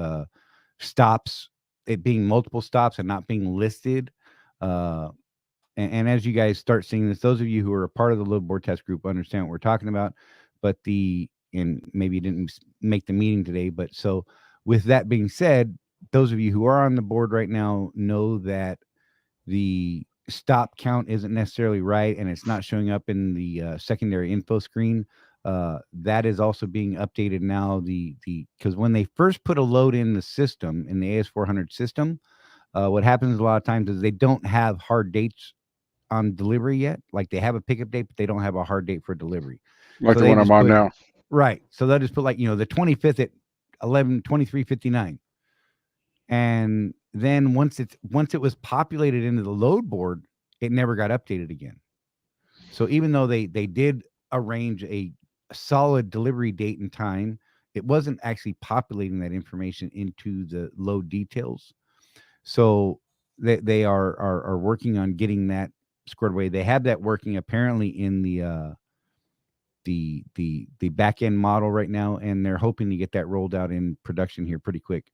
stops, it being multiple stops and not being listed. Uh, and as you guys start seeing this, those of you who are a part of the load board test group understand what we're talking about. But and maybe you didn't make the meeting today, but so with that being said, those of you who are on the board right now know that the stop count isn't necessarily right and it's not showing up in the secondary info screen. That is also being updated now. Because when they first put a load in the system, in the AS400 system, what happens a lot of times is they don't have hard dates on delivery yet. Like they have a pickup date, but they don't have a hard date for delivery. Like So the they one I'm just on put, now. right. So they'll just put like, the 25th at 11:23:59. And then once it was populated into the load board, it never got updated again. So even though they did arrange a solid delivery date and time, it wasn't actually populating that information into the load details. So they are working on getting that squared away. They have that working apparently in the back end model right now, and they're hoping to get that rolled out in production here pretty quick.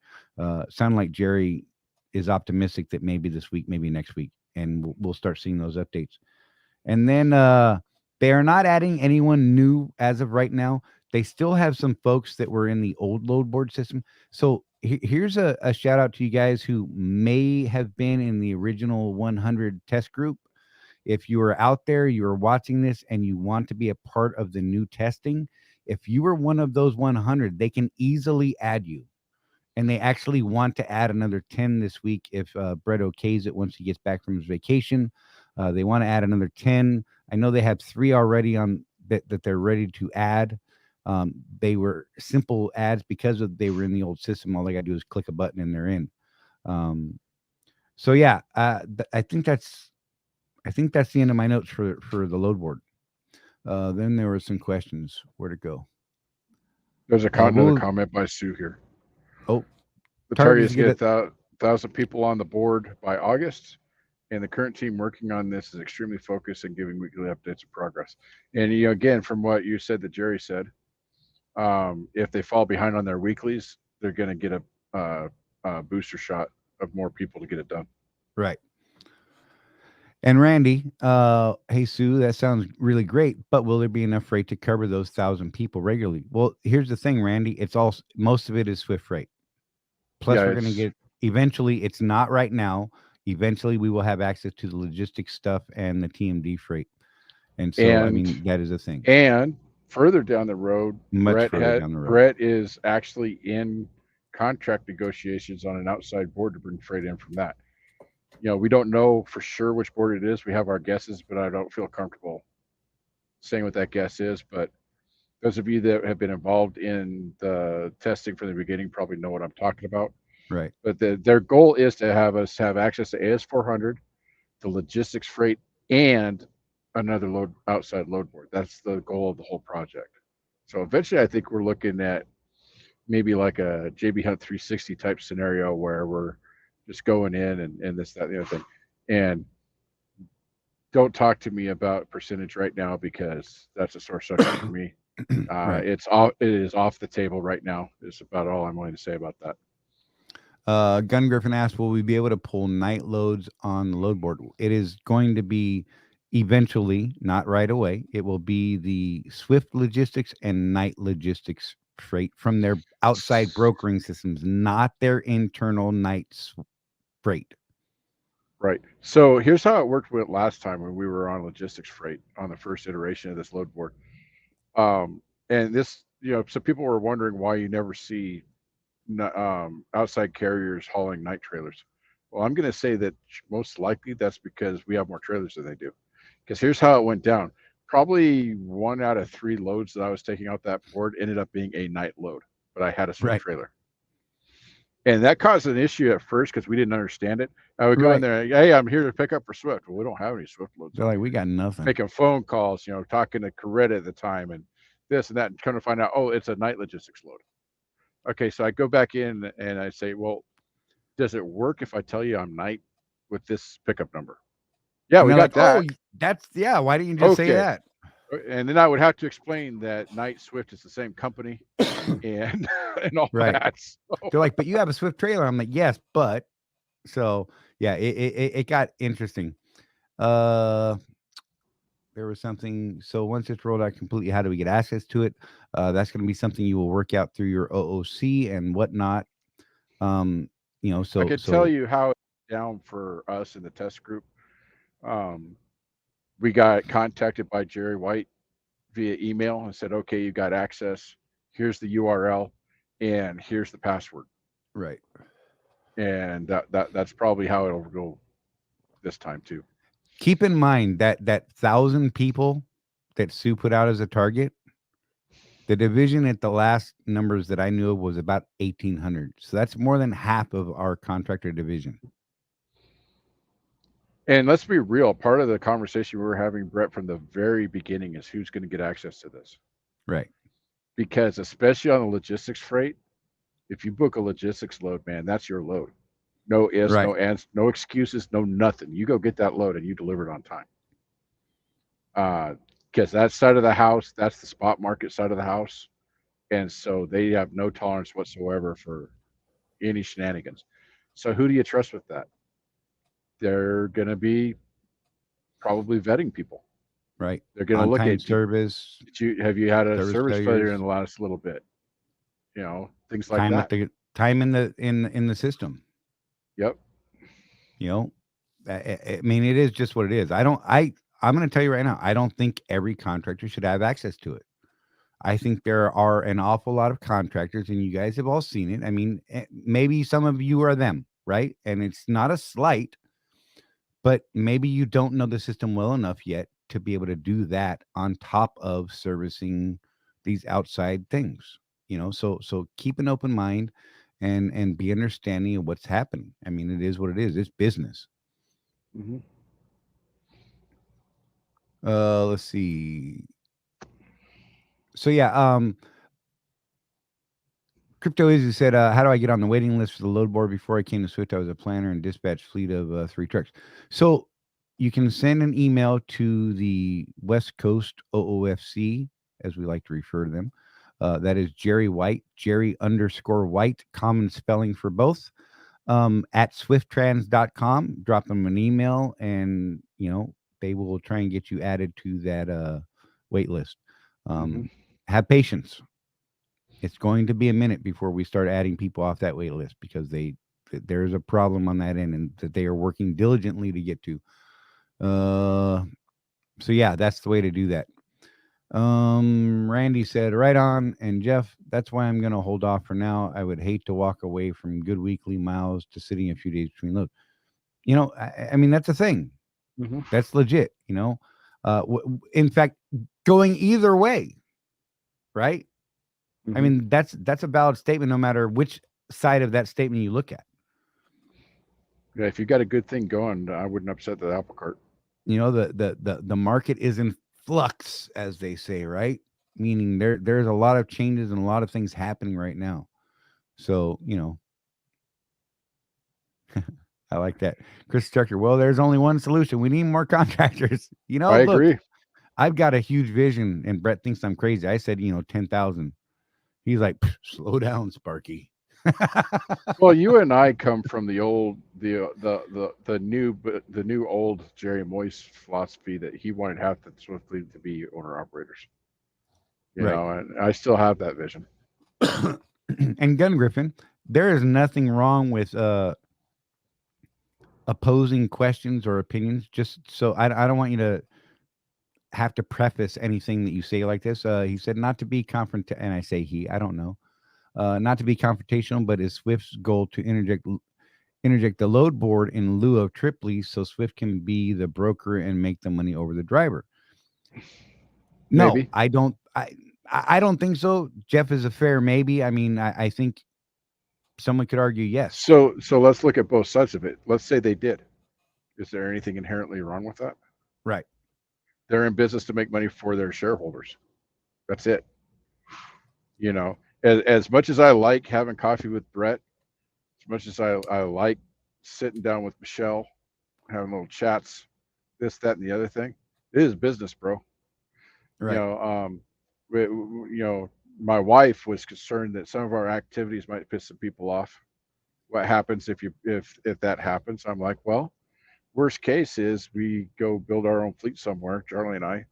Sound like Jerry is optimistic that maybe this week, maybe next week, and we'll start seeing those updates. And then they are not adding anyone new as of right now. They still have some folks that were in the old load board system. So here's a shout out to you guys who may have been in the original 100 test group. If you are out there, you are watching this, and you want to be a part of the new testing, if you were one of those 100, they can easily add you. And they actually want to add another 10 this week if Brett okays it once he gets back from his vacation. They want to add another 10. I know they have 3 already on that they're ready to add. They were simple ads because they were in the old system. All they got to do is click a button and they're in. So yeah, I think that's the end of my notes for the load board. Then there were some questions. Where'd it go? There's another We'll comment by Sue here. oh The target target is is to to get get it 1,000 people on the board by August, and the current team working on this is extremely focused and giving weekly updates of progress. And again, from what you said that Jerry said, if they fall behind on their weeklies, they're going to get a booster shot of more people to get it done. right. And Randy, hey Sue, that sounds really great, but will there be enough freight to cover those 1,000 people regularly? Well, here's the thing, Randy. It's all most of it is Swift freight. Plus, Yeah, we're going to it's get eventually. It's not right now. Eventually, we will have access to the logistics stuff and the TMD freight. And so, I And mean, that is a thing. and further down the road, Much further down the road. Brett is actually in contract negotiations on an outside board to bring freight in from that. We don't know for sure which board it is. We have our guesses, but I don't feel comfortable saying what that guess is. But those of you that have been involved in the testing from the beginning probably know what I'm talking about. Right. But their goal is to have us have access to AS400, the logistics freight, and another outside load board. That's the goal of the whole project. So eventually, I think we're looking at maybe like a JB Hunt 360 type scenario where we're just going in and this, that, the other thing. And don't talk to me about percentage right now because that's a sore subject for me. Right. It is off the table right now. Is about all I'm willing to say about that. Gun Griffin asked, will we be able to pull night loads on the load board? It is going to be eventually, not right away. It will be the Swift Logistics and Night Logistics freight from their outside brokering systems, not their internal night freight. Right. So here's how it worked with last time when we were on logistics freight on the first iteration of this load board. And this, so people were wondering why you never see outside carriers hauling night trailers. Well, I'm going to say that most likely that's because we have more trailers than they do. Because here's how it went down. Probably 1 out of 3 loads that I was taking out that board ended up being a night load, but I had a Swift trailer. And that caused an issue at first because we didn't understand it. I would go in there, hey, I'm here to pick up for Swift. Well, we don't have any Swift loads. They're like, we got nothing. Making phone calls, talking to Coretta at the time and this and that, and kind of find out, oh, it's a night logistics load. Okay, so I go back in and I say, well, does it work if I tell you I'm night with this pickup number? Yeah, we got like, that. Oh, that's, yeah. Why didn't you just say that? And then I would have to explain that Night Swift is the same company and all that. So. They're like, but you have a Swift trailer. I'm like, yes, but. So, yeah, it got interesting. There was something. So once it's rolled out completely, how do we get access to it? That's going to be something you will work out through your OOC and whatnot. So I could tell you how it's down for us in the test group. We got contacted by Jerry White via email and said, okay, you got access. Here's the URL and here's the password. Right. And that's probably how it'll go this time too. Keep in mind that 1,000 people that Sue put out as a target, the division at the last numbers that I knew of was about 1,800. So that's more than half of our contractor division. And let's be real. Part of the conversation we were having, Brett, from the very beginning is who's going to get access to this. Right. Because especially on the logistics freight, if you book a logistics load, man, that's your load. No ifs, no ands, no excuses, no nothing. You go get that load and you deliver it on time. Because that side of the house, that's the spot market side of the house. And so they have no tolerance whatsoever for any shenanigans. So who do you trust with that? They're going to be probably vetting people. Right. They're going to look at service. Have you had a service failure in the last little bit? Things like that. Time in the system. Yep. I mean, it is just what it is. I'm going to tell you right now, I don't think every contractor should have access to it. I think there are an awful lot of contractors, and you guys have all seen it. I mean, maybe some of you are them, right? And it's not a slight, but maybe you don't know the system well enough yet to be able to do that on top of servicing these outside things. So keep an open mind and be understanding of what's happening. I mean, it is what it is. It's business. Mm-hmm. Let's see. So yeah, Crypto Izzy said, how do I get on the waiting list for the load board? Before I came to Swift, I was a planner and dispatch fleet of 3 trucks. So you can send an email to the West Coast OOFC, as we like to refer to them. That is Jerry White, Jerry_White, common spelling for both, at swifttrans.com. Drop them an email and, they will try and get you added to that wait list. Have patience. It's going to be a minute before we start adding people off that wait list because there's a problem on that end and that they are working diligently to get to. So yeah, that's the way to do that. Randy said, right on. And Jeff, that's why I'm going to hold off for now. I would hate to walk away from good weekly miles to sitting a few days between loads. I mean, that's a thing. Mm-hmm. That's legit, in fact, going either way, right? I Mm-hmm. mean, that's a valid statement no matter which side of that statement you look at. Yeah, if you got a good thing going, I wouldn't upset the apple cart. The market is in flux, as they say, right? Meaning there's a lot of changes and a lot of things happening right now. So, I like that. Chris Strucker, well, there's only one solution. We need more contractors. I Look, agree. I've got a huge vision, and Brett thinks I'm crazy. I said, 10,000. He's like, slow down, Sparky. Well, you and I come from the old, the new, but the new old Jerry Moyes philosophy that he wanted half the Swiftly to be owner operators. Right. And I still have that vision. And Gun Griffin, there is nothing wrong with opposing questions or opinions. Just so I don't want you to have to preface anything that you say like this. He said not to be and I say he, I don't know, not to be confrontational, but is Swift's goal to interject the load board in lieu of trip lease so Swift can be the broker and make the money over the driver? No, Maybe. I don't. I don't think so. Jeff is a fair maybe. I mean, I think someone could argue yes. So let's look at both sides of it. Let's say they did. Is there anything inherently wrong with that? Right. They're in business to make money for their shareholders. That's it. As much as I like having coffee with Brett, as much as I like sitting down with Michelle, having little chats, this, that, and the other thing, it is business, bro. You Right. know, my wife was concerned that some of our activities might piss some people off. What happens if that happens? I'm like, well, worst case is we go build our own fleet somewhere, Charley and I,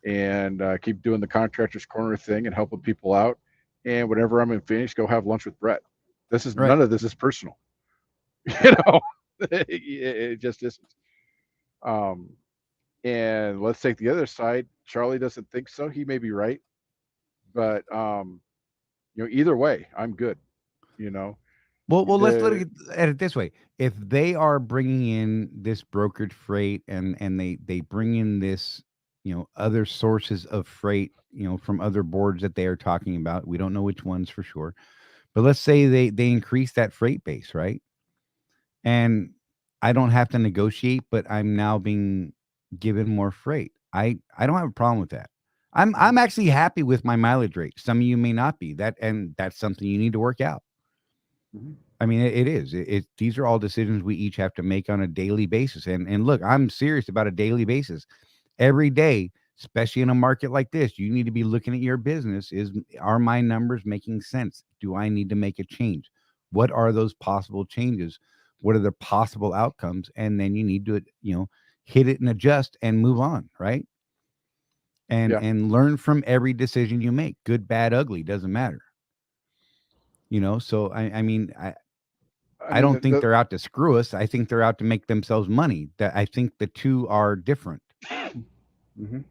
and keep doing the contractor's corner thing and helping people out. And whenever I'm in Phoenix, go have lunch with Brett. Right. None of this is personal, you know. It just isn't. Um, and let's take the other side. Charley doesn't think so. He may be right, but either way, I'm good. You know, Well, let's look the at it this way. If they are bringing in this brokered freight and they bring in this, other sources of freight, from other boards that they are talking about, we don't know which ones for sure, but let's say they increase that freight base, right? And I don't have to negotiate, but I'm now being given more freight. I don't have a problem with that. I'm Mhm, actually happy with my mileage rate. Some of you may not be that, and that's something you need to work out. mhm, I mean, it is. These are all decisions we each have to make on a daily basis. And look, I'm serious about a daily basis. Every day, especially in a market like this, you need to be looking at your business. Are my numbers making sense? Do I need to make a change? What are those possible changes? What are the possible outcomes? And then you need to, hit it and adjust and move on, right? And yeah. and learn from every decision you make. Good, bad, ugly, doesn't matter. So I mean, I I mean, don't think they're out to screw us. I think they're out to make themselves money. That I think the two are different. mhm.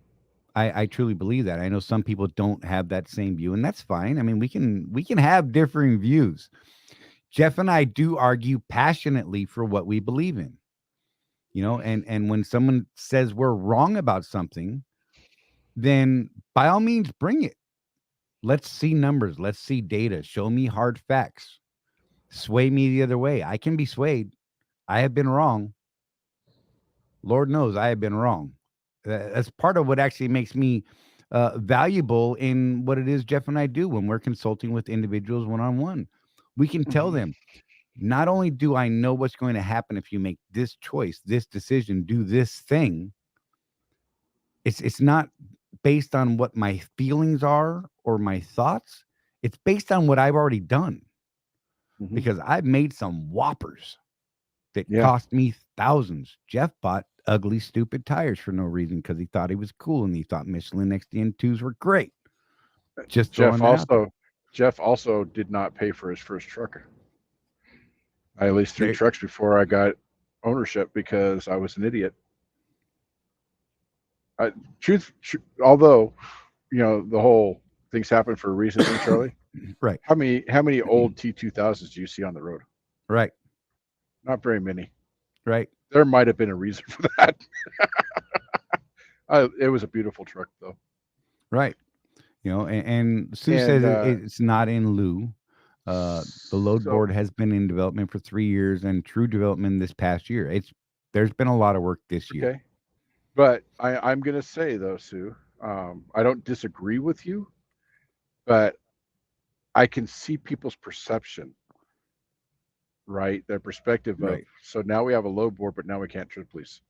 I truly believe that. I know some people don't have that same view, and that's fine. I mean, we can have differing views. Jeff and I do argue passionately for what we believe in. And when someone says we're wrong about something, then by all means bring it. Let's see numbers, let's see data, show me hard facts. Sway me the other way. I can be swayed. I have been wrong. Lord knows I have been wrong. That's part of what actually makes me valuable in what it is Jeff and I do when we're consulting with individuals one on one. We can tell Mhm. them, not only do I know what's going to happen if you make this choice, this decision, do this thing, it's not based on what my feelings are or my thoughts. It's based on what I've already done Mhm. because I've made some whoppers that Yeah. cost me thousands. Jeff bought ugly, stupid tires for no reason because he thought he was cool and he thought Michelin XDN2s were great. Just Jeff throwing that out there. also Jeff also did not pay for his first truck. I leased three There, trucks before I got ownership because I was an idiot. Truth, although the whole things happen for a reason thing, Charlie. Right. How many old T2000s do you see on the road? Right. Not very many. Right. There might have been a reason for that. It was a beautiful truck, though. Right. And Sue says And it's not in lieu. The load so, board has been in development for 3 years and true development this past year. There's been a lot of work this year. okay. But I'm going to say, though, Sue, I don't disagree with you, but I can see people's perception, right? Their perspective of, Right. so now we have a load board, but now we can't trip police.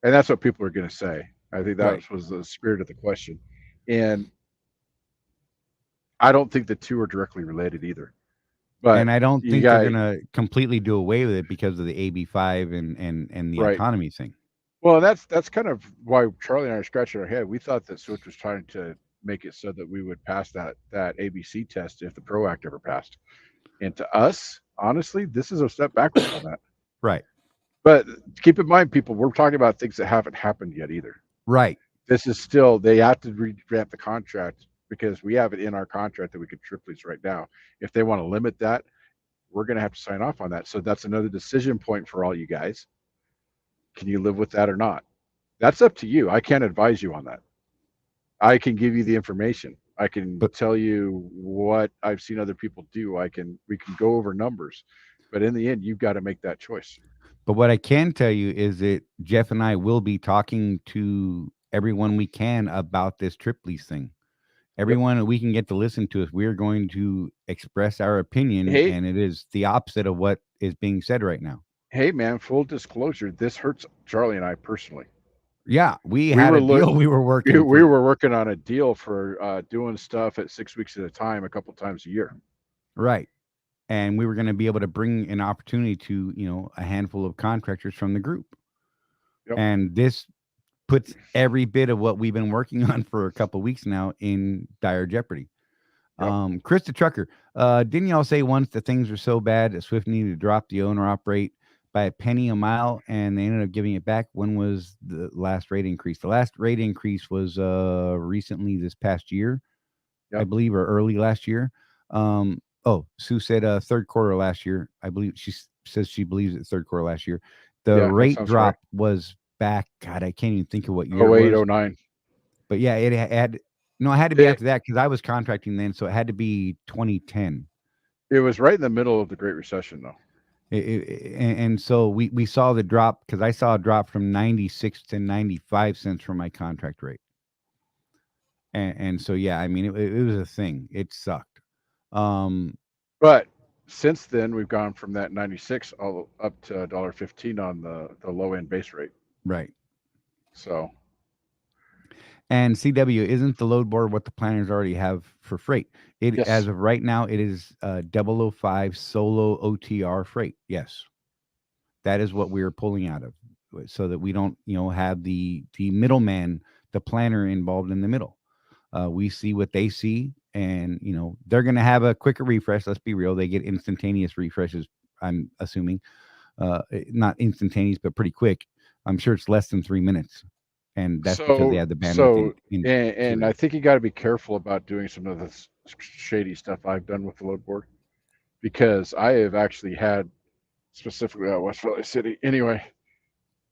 And that's what people are going to say. I think that Right. was the spirit of the question. And I don't think the two are directly related either. But And I don't you think they're got, gonna completely do away with it because of the AB5 and the right. autonomy thing. Well, that's kind of why Charlie and I are scratching our head. We thought that Switch was trying to make it so that we would pass that ABC test if the Pro Act ever passed. And to us, honestly, this is a step backwards on that. Right. But keep in mind, people, we're talking about things that haven't happened yet either. Right. This is still, they have to revamp the contract because we have it in our contract that we could trip lease right now. If they want to limit that, we're going to have to sign off on that. So that's another decision point for all you guys. Can you live with that or not? That's up to you. I can't advise you on that. I can give you the information. I can tell you what I've seen other people do. We can go over numbers, but in the end, you've got to make that choice. But what I can tell you is that Jeff and I will be talking to everyone we can about this trip lease thing. Everyone that we can get to listen to us, we're going to express our opinion, Hey, and it is the opposite of what is being said right now. hey, man, full disclosure, this hurts Charlie and I personally. Yeah, we had a deal we were working. We were working on a deal for doing stuff at 6 weeks at a time, a couple times a year. Right. And we were going to be able to bring an opportunity to, a handful of contractors from the group. Yep. And this puts every bit of what we've been working on for a couple of weeks now in dire jeopardy. Yep. Chris the Trucker, didn't y'all say once that things were so bad that Swift needed to drop the owner operate by a penny a mile and they ended up giving it back? When was the last rate increase? The last rate increase was recently this past year, I believe, or early last year. Sue said third quarter last year. I believe she says she believes it's third quarter last year. The rate drop was back. God, I can't even think of what year it was. 08, 09. But yeah, it had to be after that because I was contracting then, so it had to be 2010. It was right in the middle of the Great Recession, though. And so we saw the drop because I saw a drop from 96 to 95 cents for my contract rate. And so, yeah, I mean, it was a thing. It sucked. But since then, we've gone from that 96 all up to $1.15 on the low end base rate. Right. So. And CW, isn't the load board what the planners already have for freight? Yes. As of right now, it is 005 solo OTR freight. Yes. That is what we're pulling out of so that we don't, have the middleman, the planner involved in the middle. We see what they see, and they're going to have a quicker refresh. Let's be real; they get instantaneous refreshes. I'm assuming, not instantaneous, but pretty quick. I'm sure it's less than 3 minutes, and that's because they have the bandwidth. And I think you got to be careful about doing some of the shady stuff I've done with the load board, because I have actually had, specifically at West Valley City. Anyway,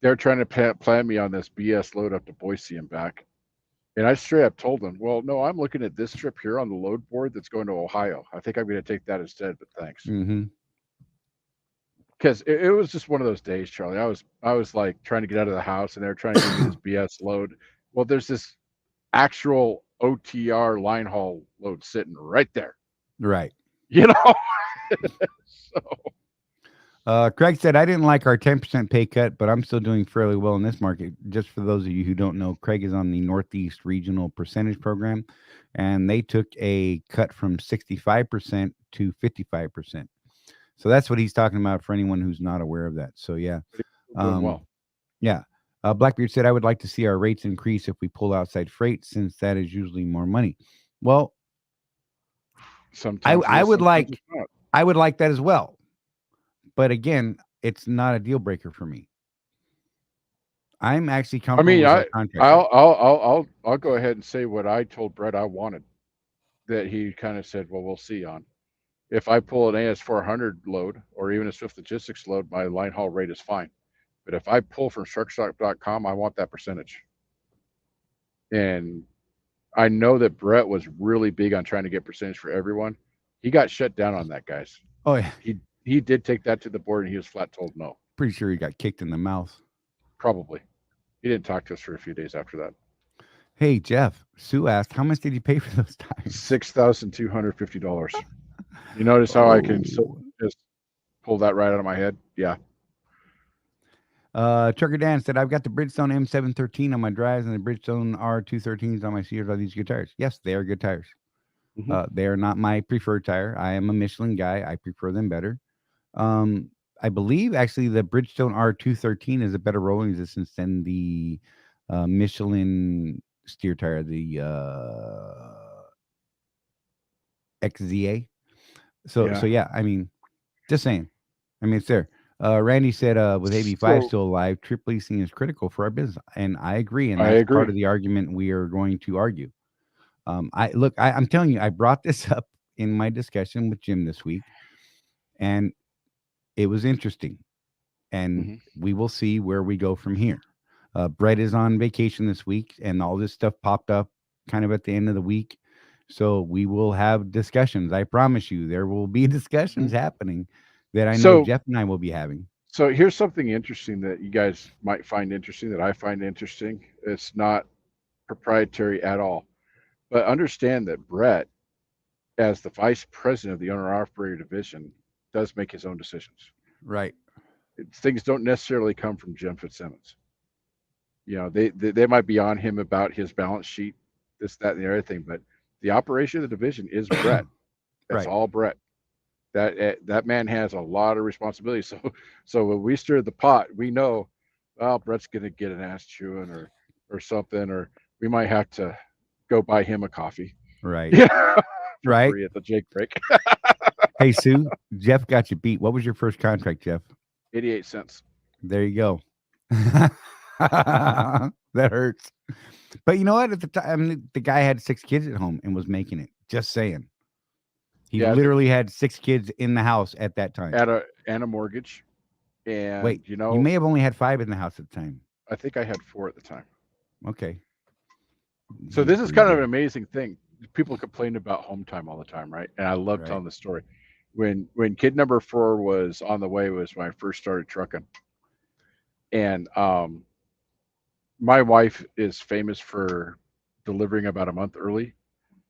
they're trying to plan me on this BS load up to Boise and back. And I straight up told them, well, no, I'm looking at this trip here on the load board that's going to Ohio. I think I'm going to take that instead, but thanks. Because it was just one of those days, Charlie. I was like trying to get out of the house, and they're trying to give me this BS load. Well, there's this actual OTR line haul load sitting right there. Right. So. Craig said, I didn't like our 10% pay cut, but I'm still doing fairly well in this market. Just for those of you who don't know, Craig is on the Northeast Regional Percentage Program, and they took a cut from 65% to 55%. So that's what he's talking about for anyone who's not aware of that. So, yeah. Well. Yeah. Blackbeard said, I would like to see our rates increase if we pull outside freight, since that is usually more money. Well, sometimes I would like that as well. But again, it's not a deal breaker for me. I'm actually I comfortable mean, with our contractor. I'll go ahead and say what I told Brett I wanted. That he kind of said, "Well, we'll see on." If I pull an AS400 load or even a Swift Logistics load, my line haul rate is fine. But if I pull from struckstock.com, I want that percentage. And I know that Brett was really big on trying to get percentage for everyone. He got shut down on that, guys. Oh yeah, He did take that to the board, and he was flat told no. pretty sure he got kicked in the mouth. Probably. He didn't talk to us for a few days after that. Hey Jeff, Sue asked, how much did you pay for those tires? $6,250. You notice how I can just pull that right out of my head? Yeah. Trucker Dan said, I've got the Bridgestone M713 on my drives and the Bridgestone R213s on my Sears. Are these good tires? Yes, they are good tires. They are not my preferred tire. I am a Michelin guy. I prefer them better. I believe actually the Bridgestone R213 is a better rolling resistance than the Michelin steer tire, the XZA. So yeah, I mean, just saying. I mean, it's there. Randy said, with AB5 still alive, trip leasing is critical for our business. And I agree. And that's part of the argument we are going to argue. I'm telling you, I brought this up in my discussion with Jim this week, and it was interesting. And we will see where we go from here. Brett is on vacation this week, and all this stuff popped up kind of at the end of the week. So we will have discussions. I promise you, there will be discussions happening that I know Jeff and I will be having. So here's something interesting that you guys might find interesting, that I find interesting. It's not proprietary at all. But understand that Brett, as the vice president of the owner-operator division, does make his own decisions. Right. Things don't necessarily come from Jim Fitzsimmons. You know, they might be on him about his balance sheet, this, that, and the other thing, but the operation of the division is Brett. That's all Brett. That man has a lot of responsibility. So when we stir the pot, we know, well, Brett's going to get an ass chewing or something, or we might have to go buy him a coffee. Right. Yeah. Right. Free at the Jake break. Hey, Sue, Jeff got you beat. What was your first contract, Jeff? 88 cents. There you go. That hurts. But you know what? At the time, the guy had 6 kids at home and was making it. Just saying. He literally had 6 kids in the house at that time. And a mortgage. And wait, you may have only had 5 in the house at the time. I think I had 4 at the time. Okay. So this is kind of an amazing thing. People complain about home time all the time, right? And I love telling the story. When kid number 4 was on the way was when I first started trucking. And my wife is famous for delivering about a month early.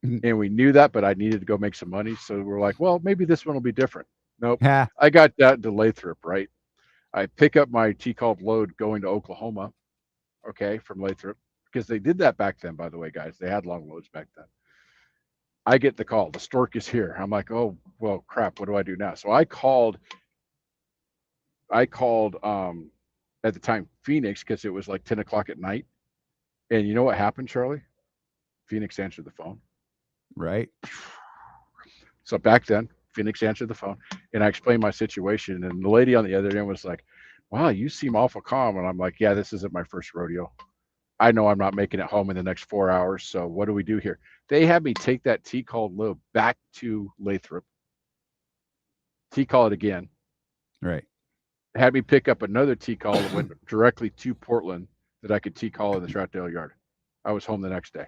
And we knew that, but I needed to go make some money. So we're like, well, maybe this one will be different. Nope. I got that to Lathrop, right? I pick up my T-called load going to Oklahoma, okay, from Lathrop, because they did that back then, by the way, guys. They had long loads back then. I get the call. The stork is here. I'm like, oh, well, crap. What do I do now? So I called at the time Phoenix, because it was like 10 o'clock at night. And you know what happened, Charlie? Phoenix answered the phone. Right. So back then, Phoenix answered the phone, and I explained my situation. And the lady on the other end was like, wow, you seem awful calm. And I'm like, yeah, this isn't my first rodeo. I know I'm not making it home in the next 4 hours. So what do we do here? They had me take that T-called load back to Lathrop. T-call it again. Right. Had me pick up another T-call that went directly to Portland that I could T-call in the Troutdale yard. I was home the next day.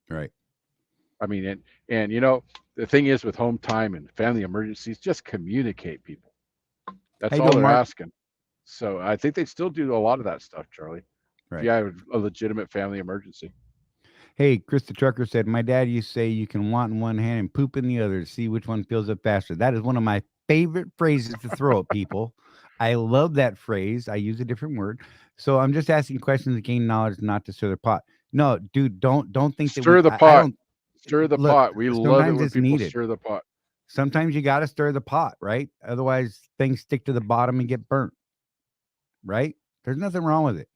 Right. I mean, and you know, the thing is with home time and family emergencies, just communicate, people. That's all they're asking. So I think they still do a lot of that stuff, Charlie. Right. If you have a legitimate family emergency. Hey, Chris the Trucker said, my dad used to say you can want in one hand and poop in the other to see which one fills up faster. That is one of my favorite phrases to throw at people. I love that phrase. I use a different word. So I'm just asking questions to gain knowledge, not to stir the pot. No, dude, don't think that stir the pot. Stir the pot. We love it when people stir the pot. Sometimes you got to stir the pot, right? Otherwise, things stick to the bottom and get burnt, right? There's nothing wrong with it.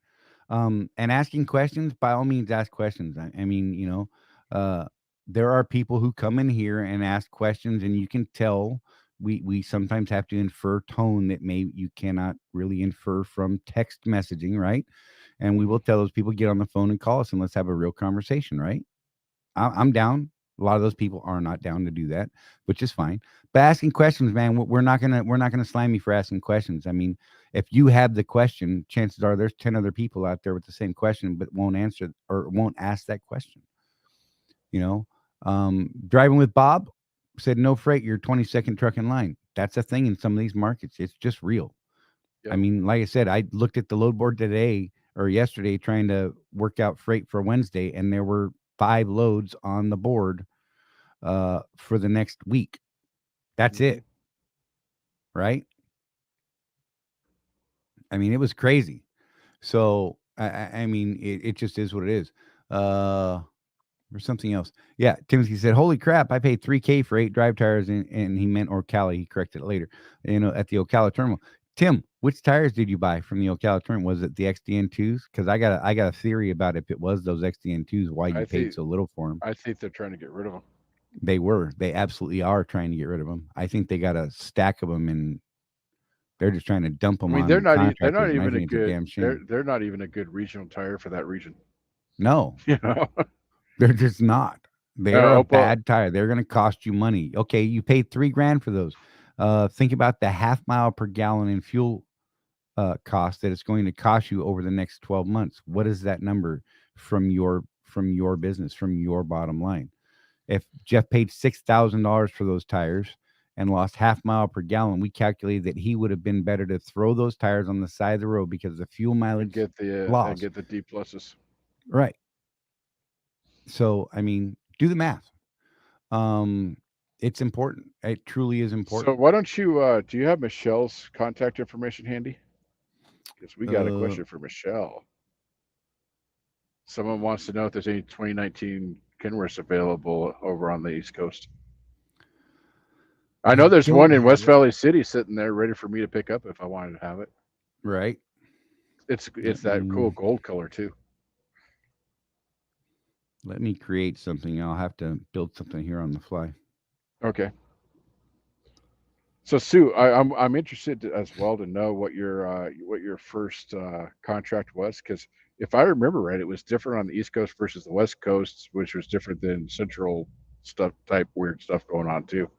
And asking questions, by all means, ask questions. I mean, you know, there are people who come in here and ask questions, and you can tell we sometimes have to infer tone that you cannot really infer from text messaging, right? and we will tell those people, get on the phone and call us and let's have a real conversation, right? I'm down. A lot of those people are not down to do that, which is fine. But asking questions, man, we're not gonna slam you for asking questions. I mean, if you have the question, chances are there's 10 other people out there with the same question, but won't answer or won't ask that question. You know, driving with Bob said, no freight, you're 22nd truck in line. That's a thing in some of these markets. It's just real. I Yep. mean, like I said, I looked at the load board today or yesterday trying to work out freight for Wednesday, and there were 5 loads on the board for the next week. That's hmm it, right? I mean, it was crazy. So I mean, it just is what it is. Or something else. Yeah, Timothy said, "Holy crap! I paid $3K for 8 drive tires," and he meant Ocala. He corrected it later. At the Ocala terminal. Tim, which tires did you buy from the Ocala terminal? Was it the XDN2s? Because I got a theory about if it was those XDN2s, why you I paid think so little for them. I think they're trying to get rid of them. They absolutely are trying to get rid of them. I think they got a stack of them, and they're just trying to dump I them mean, on they're contractors, not and I even a think it's a good damn shame. they're not even a good regional tire for that region. No, You know, they're just not. They're a Opal. bad tire. They're going to cost you money. Okay, you paid $3,000 for those. Think about the half mile per gallon in fuel cost that it's going to cost you over the next 12 months. What is that number from your business, from your bottom line? If Jeff paid $6,000 for those tires and lost half mile per gallon, we calculated that he would have been better to throw those tires on the side of the road because the fuel and mileage and loss. get the D pluses. Right. So I mean, do the math. Um, it's important. It truly is So important. why don't you? Do you have Michelle's contact information handy? Because we got a Uh, question for Michelle. Someone wants to know if there's any 2019 Kenworths available over on the East Coast. I know I there's one don't in West have it. Valley City sitting there ready for me to pick up if I wanted to have it. Right. It's Let that cool me gold color too. let me create something. I'll have to build something here on the fly. Okay. So Sue, I'm interested as well to know what your first contract was, because if I remember right, it was different on the East Coast versus the West Coast, which was different than Central stuff type weird stuff going on too.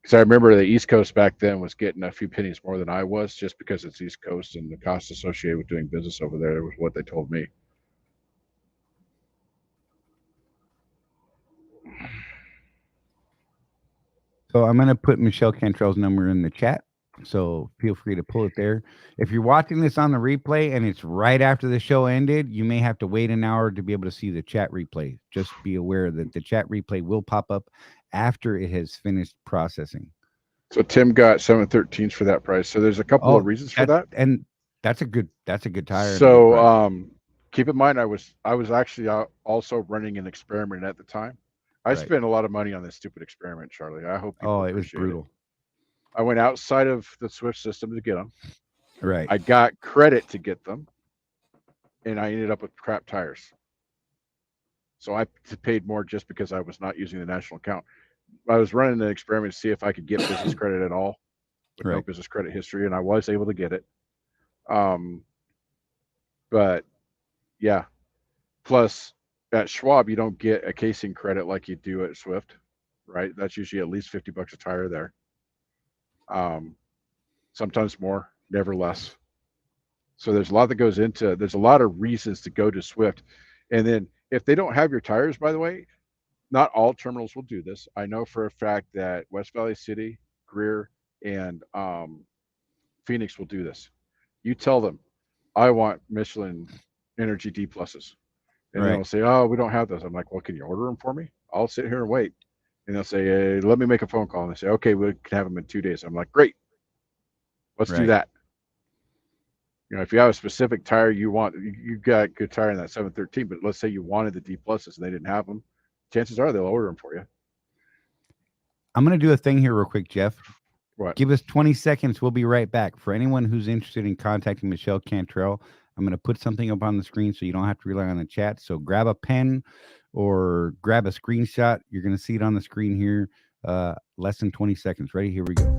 Because I remember the East Coast back then was getting a few pennies more than I was, just because it's East Coast and the costs associated with doing business over there was what they told me. So I'm gonna put Michelle Cantrell's number in the chat. So feel free to pull it there. If you're watching this on the replay and it's right after the show ended, you may have to wait an hour to be able to see the chat replay. Just be aware that the chat replay will pop up after it has finished processing. So Tim got 713s for that price. So there's a couple of Oh, reasons for that. that's a good tire and a good So price. keep in mind, I was actually also running an experiment at the time. I Right. spent a lot of money on this stupid experiment, Charlie. I hope people Oh, it was appreciate it. brutal. I went outside of the Swift system to get them. Right. I got credit to get them, and I ended up with crap tires. So I paid more just because I was not using the national account. I was running an experiment to see if I could get business credit at all with no Right. business credit history, and I was able to get it. Um, but yeah, plus at Schwab, you don't get a casing credit like you do at Swift, right? That's usually at least $50 a tire there. Um, Sometimes more, never less. So there's a lot that goes into. There's a lot of reasons to go to Swift, and then if they don't have your tires, by the way, not all terminals will do this. I know for a fact that West Valley City, Greer, and Phoenix will do this. You tell them, I want Michelin Energy D pluses. And Right. they'll say, oh, we don't have those. I'm like, well, can you order them for me? I'll sit here and wait. And they'll say, hey, let me make a phone call. And they say, okay, we can have them in 2 days. I'm like, great, let's do Right. that. If you have a specific tire you want, you got good tire in that 713, but let's say you wanted the D pluses and they didn't have them, chances are they'll order them for you. I'm gonna do a thing here real quick, Jeff. What? Give us 20 seconds. We'll be right back. For anyone who's interested in contacting Michelle Cantrell, I'm going to put something up on the screen so you don't have to rely on the chat. So grab a pen or grab a screenshot. You're going to see it on the screen here. Less than 20 seconds. Ready? Here we go.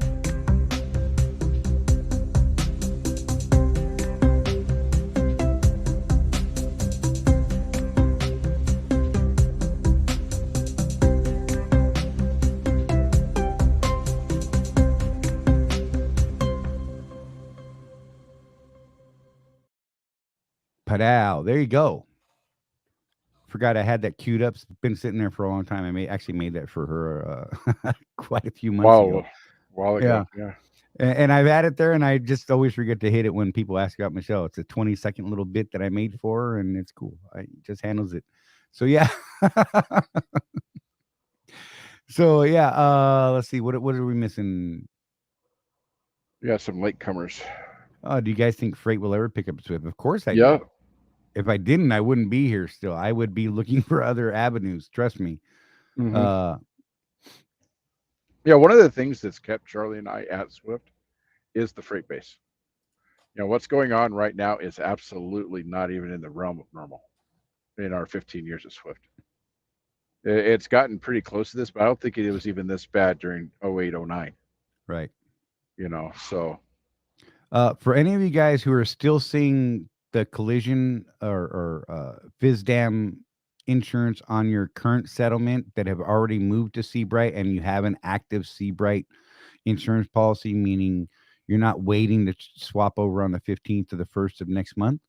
Padow. There you go. Forgot I had that queued up. It's been sitting there for a long time. Actually made that for her quite a few months Wow, ago. a while Yeah. ago. Yeah. And I've had it there, and I just always forget to hit it when people ask about Michelle. It's a 20-second little bit that I made for her, and it's cool. I just handles it. So yeah. So yeah. Let's see. What are we missing? We got some latecomers. Do you guys think freight will ever pick up Swift? Of course I Yeah. do. If I didn't, I wouldn't be here still. I would be looking for other avenues. Trust me. Hmm. Uh, Yeah. One of the things that's kept Charlie and I at Swift is the freight base. What's going on right now is absolutely not even in the realm of normal in our 15 years at Swift. It's gotten pretty close to this, but I don't think it was even this bad during 08, 09. right. So For any of you guys who are still seeing the collision or FizDam insurance on your current settlement that have already moved to Seabright and you have an active Seabright insurance policy, meaning you're not waiting to swap over on the 15th to the 1st of next month.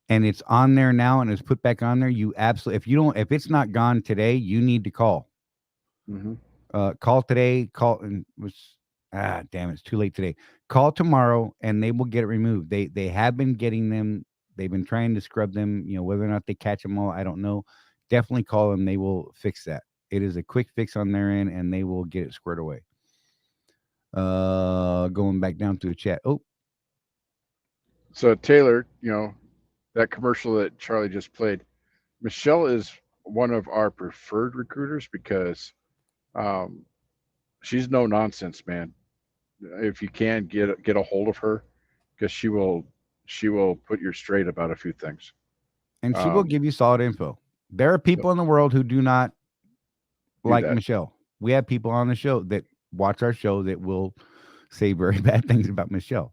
And it's on there now and it's put back on there. You absolutely, if it's not gone today, you need to call. hmm Call today. Damn, it's too late today. Call tomorrow, and they will get it removed. They have been getting them. They've been trying to scrub them. Whether or not they catch them all, I don't know. Definitely call them. They will fix that. It is a quick fix on their end, and they will get it squared away. Going back down to the chat. Oh, So Taylor, that commercial that Charlie just played, Michelle is one of our preferred recruiters because um, she's no nonsense, man. If you can get a hold of her, because she will put you straight about a few things. and she will Um, give you solid info. There are people in the world who do not do like that. Michelle. We have people on the show that watch our show that will say very bad things about Michelle.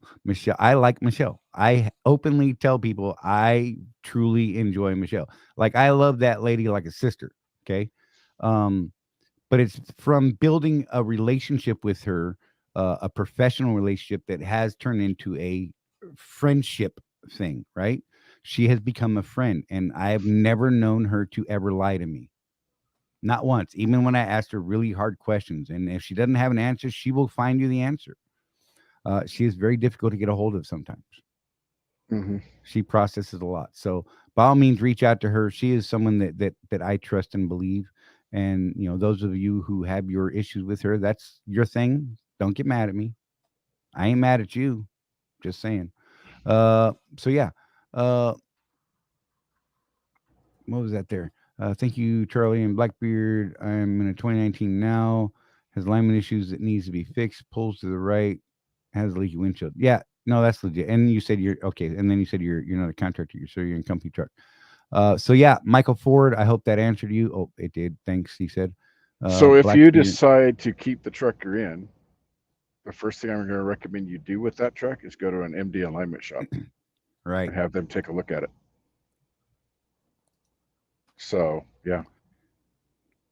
I like Michelle. I openly tell people I truly enjoy Michelle. Like I love that lady like a sister. Okay. Um, but it's from building a relationship with her, a professional relationship that has turned into a friendship thing, right? She has become a friend, and I have never known her to ever lie to me. Not once, even when I asked her really hard questions. And if she doesn't have an answer, she will find you the answer. She is very difficult to get a hold of sometimes. Hmm. She processes a lot. So by all means, reach out to her. She is someone that I trust and believe. And those of you who have your issues with her, that's your thing. Don't get mad at me. I ain't mad at you. Just saying. So yeah. Uh, what was that there? Thank you, Charlie and Blackbeard. I'm in a 2019 now. Has alignment issues that needs to be fixed. Pulls to the right. Has a leaky windshield. Yeah, no, that's legit. And you said you're okay. And then you said you're not a contractor. So you're in company truck. So yeah, Michael Ford. I hope that answered you. Oh, it did. Thanks. He said. So if you Blackbeard. decide to keep the trucker in, the first thing I'm going to recommend you do with that truck is go to an MD alignment shop Right. and have them take a look at it. So yeah.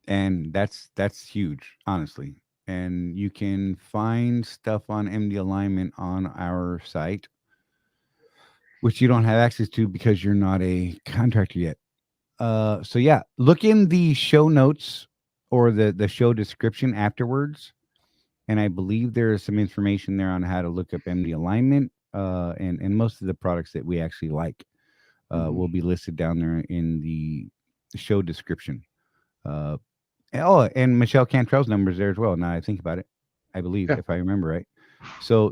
And that's huge, honestly. And you can find stuff on MD alignment on our site, which you don't have access to because you're not a contractor yet. So yeah, look in the show notes or the show description afterwards, and I believe there is some information there on how to look up MD alignment. And most of the products that we actually like Hmm. will be listed down there in the show description. Uh, and Michelle Cantrell's number is there as well. Now I think about it, I believe Yeah. if I remember right. So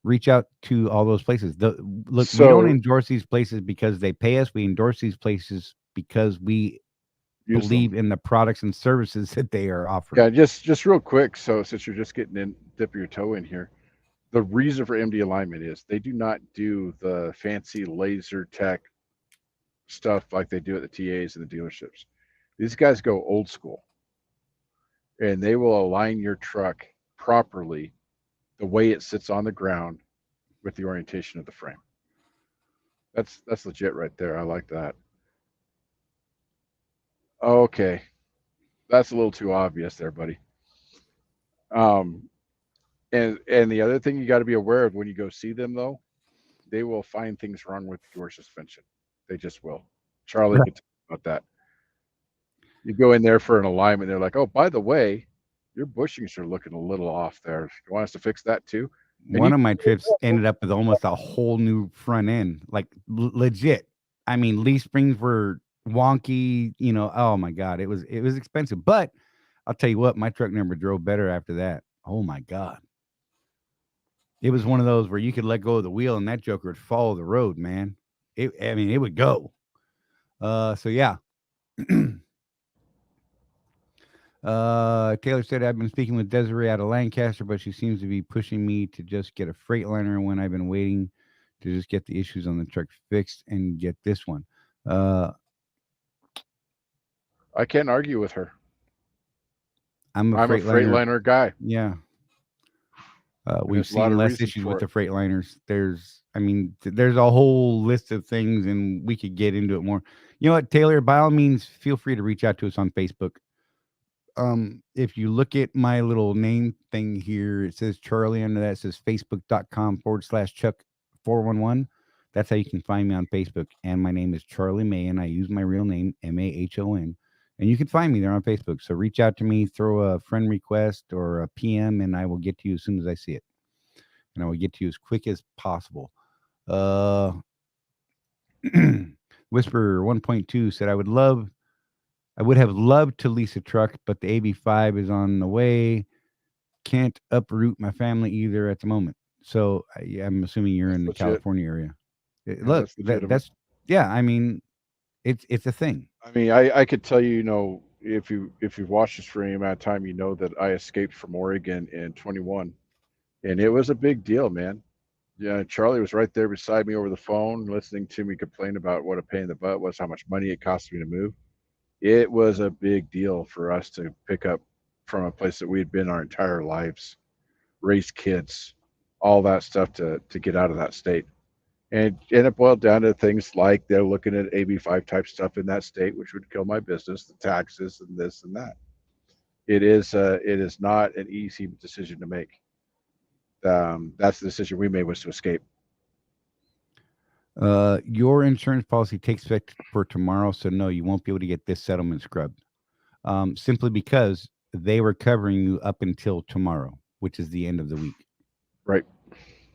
reach out to all those places. Look, we don't So endorse these places because they pay us. We endorse these places because we use them. believe in the products and services that they are offering. Yeah, just real quick. So since you're just getting in, dipping your toe in here, the reason for MD alignment is they do not do the fancy laser tech stuff like they do at the TAs and the dealerships. These guys go old school, and they will align your truck properly the way it sits on the ground with the orientation of the frame. That's legit right there. I like that. Okay, that's a little too obvious there, buddy. Um, and the other thing you got to be aware of when you go see them though, they will find things wrong with your suspension. They just will. Charley Right. could talk about that. You go in there for an alignment, they're like, "Oh, by the way, your bushings are looking a little off there. You want us to fix that too?" And you, One of my trips ended up with almost a whole new front end, like legit. I mean, leaf springs were wonky. Oh my god, it was expensive. But I'll tell you what, my truck never drove better after that. Oh my god, it was one of those where you could let go of the wheel and that joker would follow the road, man. I mean, it would go. So yeah. Taylor said, I've been speaking with Desiree out of Lancaster, but she seems to be pushing me to just get a Freightliner when I've been waiting to just get the issues on the truck fixed and get this one. Uh, I can't argue with her. I'm a I'm a Freightliner. Freightliner guy, Yeah. and We've there's a lot seen of less reasons issues with for the it. Freightliners. There's a whole list of things, and we could get into it more. You know what, Taylor? By all means, feel free to reach out to us on Facebook. If you look at my little name thing here, it says Charley. Under that it says facebook.com/Chuck411. That's how you can find me on Facebook. And my name is Charley Mahon. I use my real name, Mahon. And you can find me there on Facebook. So reach out to me, throw a friend request or a PM, and I will get to you as soon as I see it. And I will get to you as quick as possible. Uh Whisperer 1.2 said I would have loved to lease a truck, but the AB5 is on the way. Can't uproot my family either at the moment. So I'm assuming you're in That's the legit. California area. Yeah, Look, that's legitimate. yeah. I mean, it's a thing, I mean, I could tell you, if you've watched this for any amount of time, you know that I escaped from Oregon in 21, and it was a big deal, man. Yeah, Charley was right there beside me over the phone, listening to me complain about what a pain in the butt was, how much money it cost me to move. It was a big deal for us to pick up from a place that we had been our entire lives, raise kids, all that stuff to get out of that state. And it boiled down to things like they're looking at AB5 type stuff in that state, which would kill my business, the taxes and this and that. It is not an easy decision to make. That's the decision we made, was to escape. your insurance policy takes effect for tomorrow. So no, you won't be able to get this settlement scrubbed. Simply because they were covering you up until tomorrow, which is the end of the week. Right.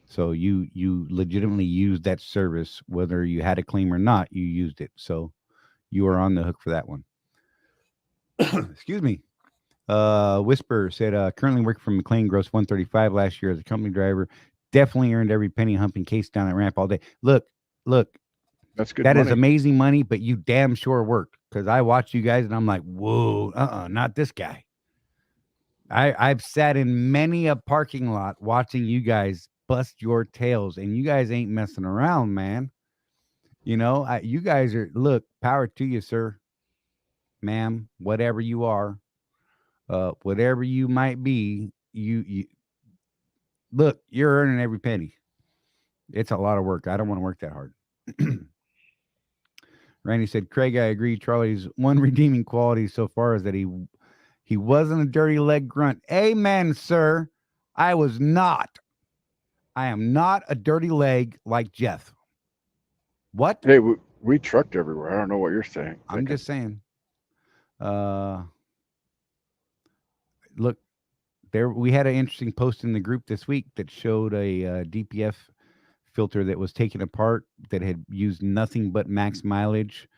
So you legitimately used that service, whether you had a claim or not. You used it, so you are on the hook for that one. Excuse me. Whisper said, currently working for McLean, gross 135 last year as a company driver. Definitely earned every penny humping case down that ramp all day. Look, That's good that is money. amazing money, but you damn sure worked, because I watch you guys and I'm like, whoa, not this guy. I've sat in many a parking lot watching you guys bust your tails, and you guys ain't messing around, man. You guys are, look, power to you, sir, ma'am, whatever you are, whatever you might be. You look, you're earning every penny. It's a lot of work. I don't want to work that hard. Randy said, Craig, I agree. Charlie's one redeeming quality so far is that he wasn't a dirty leg grunt. Amen, sir. I was not. I am not a dirty leg like Jeff. What? Hey, we trucked everywhere. I don't know what you're saying. I'm just saying. Uh, Look, there we had an interesting post in the group this week that showed a DPF filter that was taken apart that had used nothing but max mileage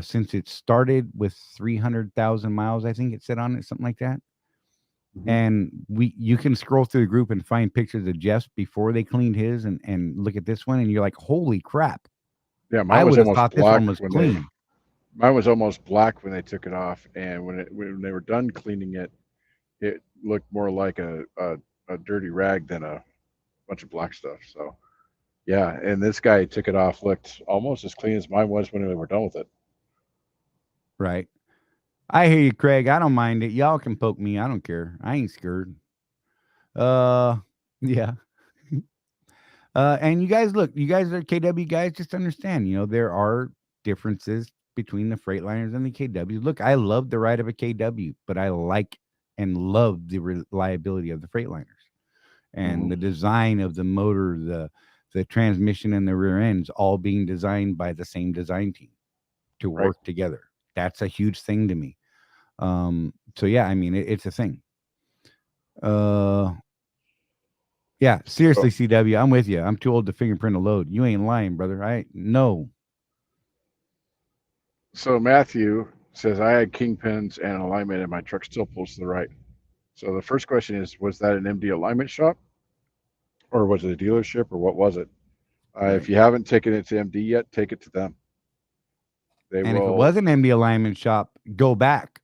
since it started with 300,000 miles. I think it said on it, something like that. Mm-hmm. And you can scroll through the group and find pictures of Jeff's before they cleaned his, and look at this one, and you're like, holy crap. Yeah, I would have thought this one was clean. mine was almost black when they took it off, and when they were done cleaning it, it looked more like a dirty rag than a bunch of black stuff. So yeah, and this guy took it off, looked almost as clean as mine was when we were done with it. Right. I hear you, Craig. I don't mind it. Y'all can poke me. I don't care. I ain't scared. Yeah. And you guys, look, you guys are KW guys, just understand, there are differences between the Freightliners and the KWs. Look, I love the ride of a KW, but I like and love the reliability of the Freightliners and Mm-hmm. the design of the motor, the transmission and the rear ends all being designed by the same design team to Right. work together. That's a huge thing to me. So yeah, I mean, it's a thing. Yeah, seriously, CW, I'm with you. I'm too old to fingerprint a load. You ain't lying, brother. No. So Matthew says I had kingpins and alignment, and my truck still pulls to the right. So the first question is, was that an MD alignment shop, or was it a dealership, or what was it? Right. If you haven't taken it to MD yet, take it to them. They And will. if it was an MD alignment shop, go back.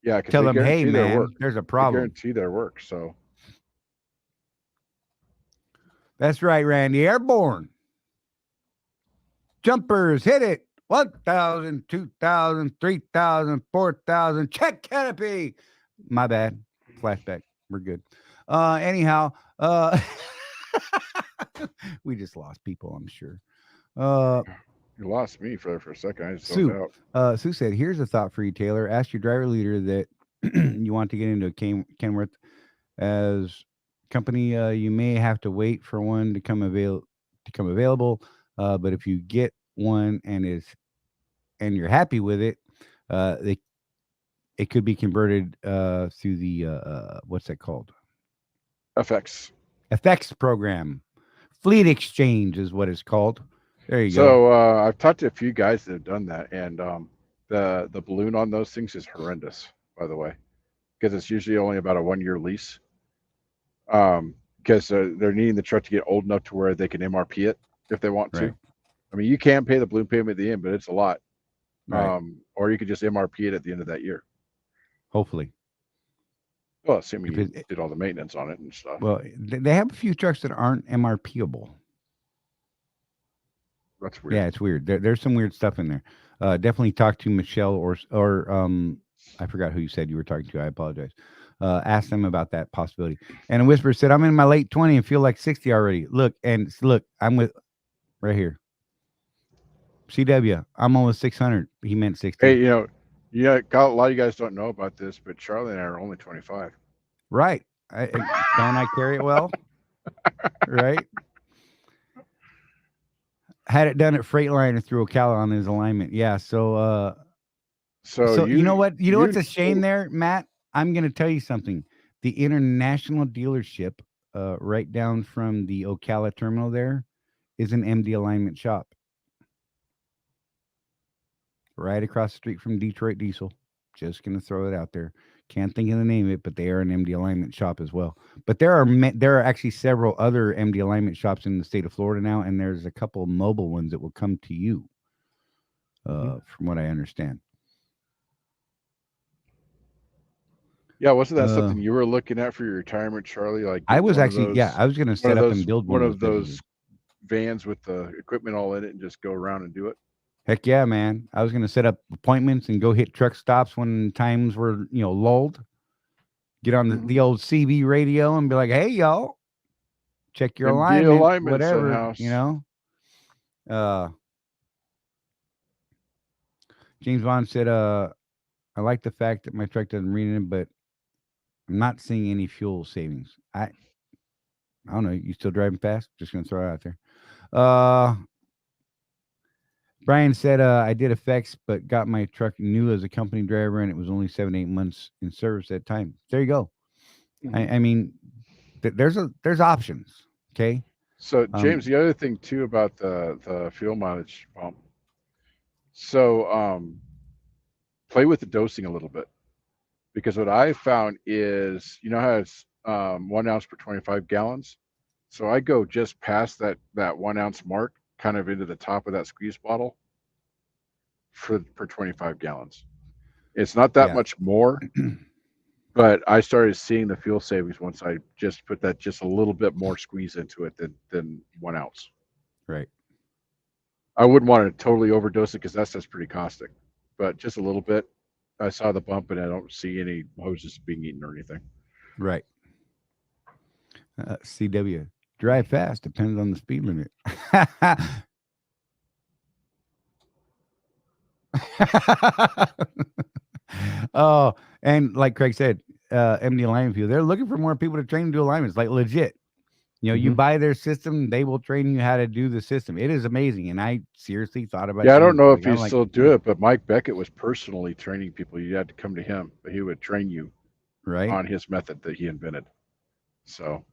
Yeah, because Tell they them, hey, guarantee their man, work. there's a They problem. guarantee their work. So That's right, Randy. Airborne. Jumpers, hit it. 1,000, 2,000, 3,000, 4,000. Check canopy. My bad. Flashback. We're good. Anyhow, we just lost people, I'm sure. you lost me for a second. I just Sue, zoned out. Sue said, here's a thought for you, Taylor. Ask your driver leader that you want to get into a Kenworth as company. You may have to wait for one to come available. But if you get one and you're happy with it, it could be converted through the what's that called? FX program. Fleet exchange is what it's called. There you go. So I've talked to a few guys that have done that, and the balloon on those things is horrendous, by the way, because it's usually only about a 1-year lease. Because they're needing the truck to get old enough to where they can MRP it if they want to. I mean, you can pay the balloon payment at the end, but it's a lot. Right. Or you could just MRP it at the end of that year. Hopefully. Well, assuming you did all the maintenance on it and stuff. Well, they have a few trucks that aren't MRPable. That's weird. Yeah, it's weird. There's some weird stuff in there. Definitely talk to Michelle or I forgot who you said you were talking to. I apologize. Ask them about that possibility. And a whisper said, I'm in my late 20 and feel like 60 already. Look, I'm with right here. CW, I'm almost 600. He meant 60. Hey, a lot of you guys don't know about this, but Charley and I are only 25. Right. Don't I carry it well? Right. Had it done at Freightliner through Ocala on his alignment. Yeah. So you know what? You know what's a shame there, Matt? I'm going to tell you something. The international dealership, right down from the Ocala terminal there, is an MD alignment shop. Right across the street from Detroit Diesel. Just going to throw it out there. Can't think of the name of it, but they are an MD alignment shop as well. But there are actually several other MD alignment shops in the state of Florida now, and there's a couple of mobile ones that will come to you, from what I understand. Yeah, wasn't that something you were looking at for your retirement, Charley? Like I was actually, I was going to set up and build one of those vans with the equipment all in it and just go around and do it. Heck yeah, man. I was going to set up appointments and go hit truck stops when times were, lulled. Get on the old CB radio and be like, hey, y'all, check your alignment, whatever, James Bond said, I like the fact that my truck doesn't read it, but I'm not seeing any fuel savings. I don't know. You still driving fast? Just going to throw it out there. Brian said, I did effects, but got my truck new as a company driver, and it was only 7-8 months in service at that time. There you go. I mean, there's options. Okay. So James, the other thing too about the fuel mileage pump. So play with the dosing a little bit, because what I found is, how it's 1 ounce per 25 gallons. So I go just past that 1 ounce mark, kind of into the top of that squeeze bottle per 25 gallons. It's not that much more, but I started seeing the fuel savings once I just put that just a little bit more squeeze into it than 1 ounce. Right. I wouldn't want to totally overdose it, because that's pretty caustic, but just a little bit. I saw the bump, and I don't see any hoses being eaten or anything. Right. CW, drive fast, depends on the speed limit. Oh, and like Craig said, MD alignment fuel, they're looking for more people to train to do alignments, like legit. You know, you Mhm. buy their system, they will train you how to do the system. It is amazing, and I seriously thought about Yeah, I don't getting. know if Like, he I'm like, still do it, but Mike Beckett was personally training people. You had to come to him, but he would train you right? on his method that he invented. So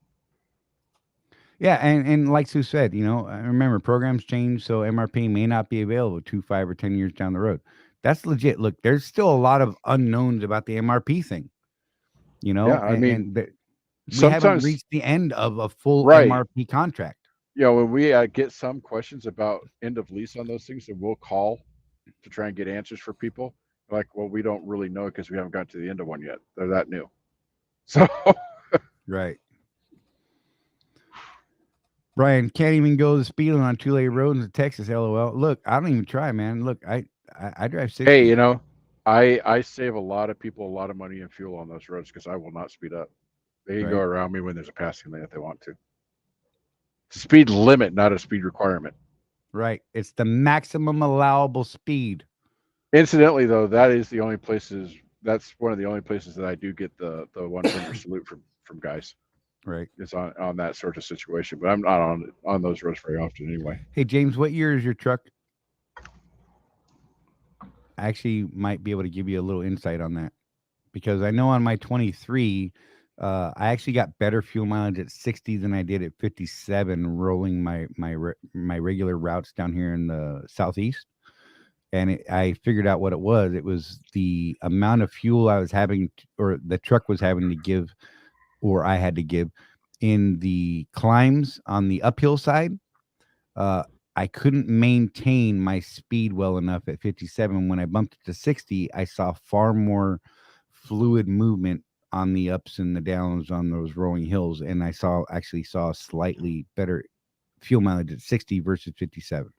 Yeah, and like Sue said, I remember programs change, so MRP may not be available 5 or 10 years down the road. That's legit. Look, there's still a lot of unknowns about the MRP thing, yeah, I mean, and we haven't sometimes reached the end of a full right. MRP contract. When we get some questions about end of lease on those things, and we'll call to try and get answers for people. Like, well, we don't really know because we haven't got to the end of one yet. They're that new. So Right. Brian can't even go the speed limit on two-lane roads in Texas. LOL. Look, I don't even try, man. Look, I drive hey, 60. I save a lot of people a lot of money and fuel on those roads because I will not speed up. They can go Right. around me when there's a passing lane if they want to. Speed limit, not a speed requirement. Right. It's the maximum allowable speed. Incidentally, though, that is the only places. That's one of the only places that I do get the one finger salute from guys. Right. Is on that sort of situation, but I'm not on those roads very often anyway. Hey, James, what year is your truck? I actually might be able to give you a little insight on that because I know on my 23, I actually got better fuel mileage at 60 than I did at 57 rolling my regular routes down here in the southeast. And I figured out what it was. It was the amount of fuel I was having, or the truck was having to give, or I had to give in the climbs on the uphill side. Uh, I couldn't maintain my speed well enough at 57. When I bumped it to 60, I saw far more fluid movement on the ups and the downs on those rolling hills, and I actually saw slightly better fuel mileage at 60 versus 57.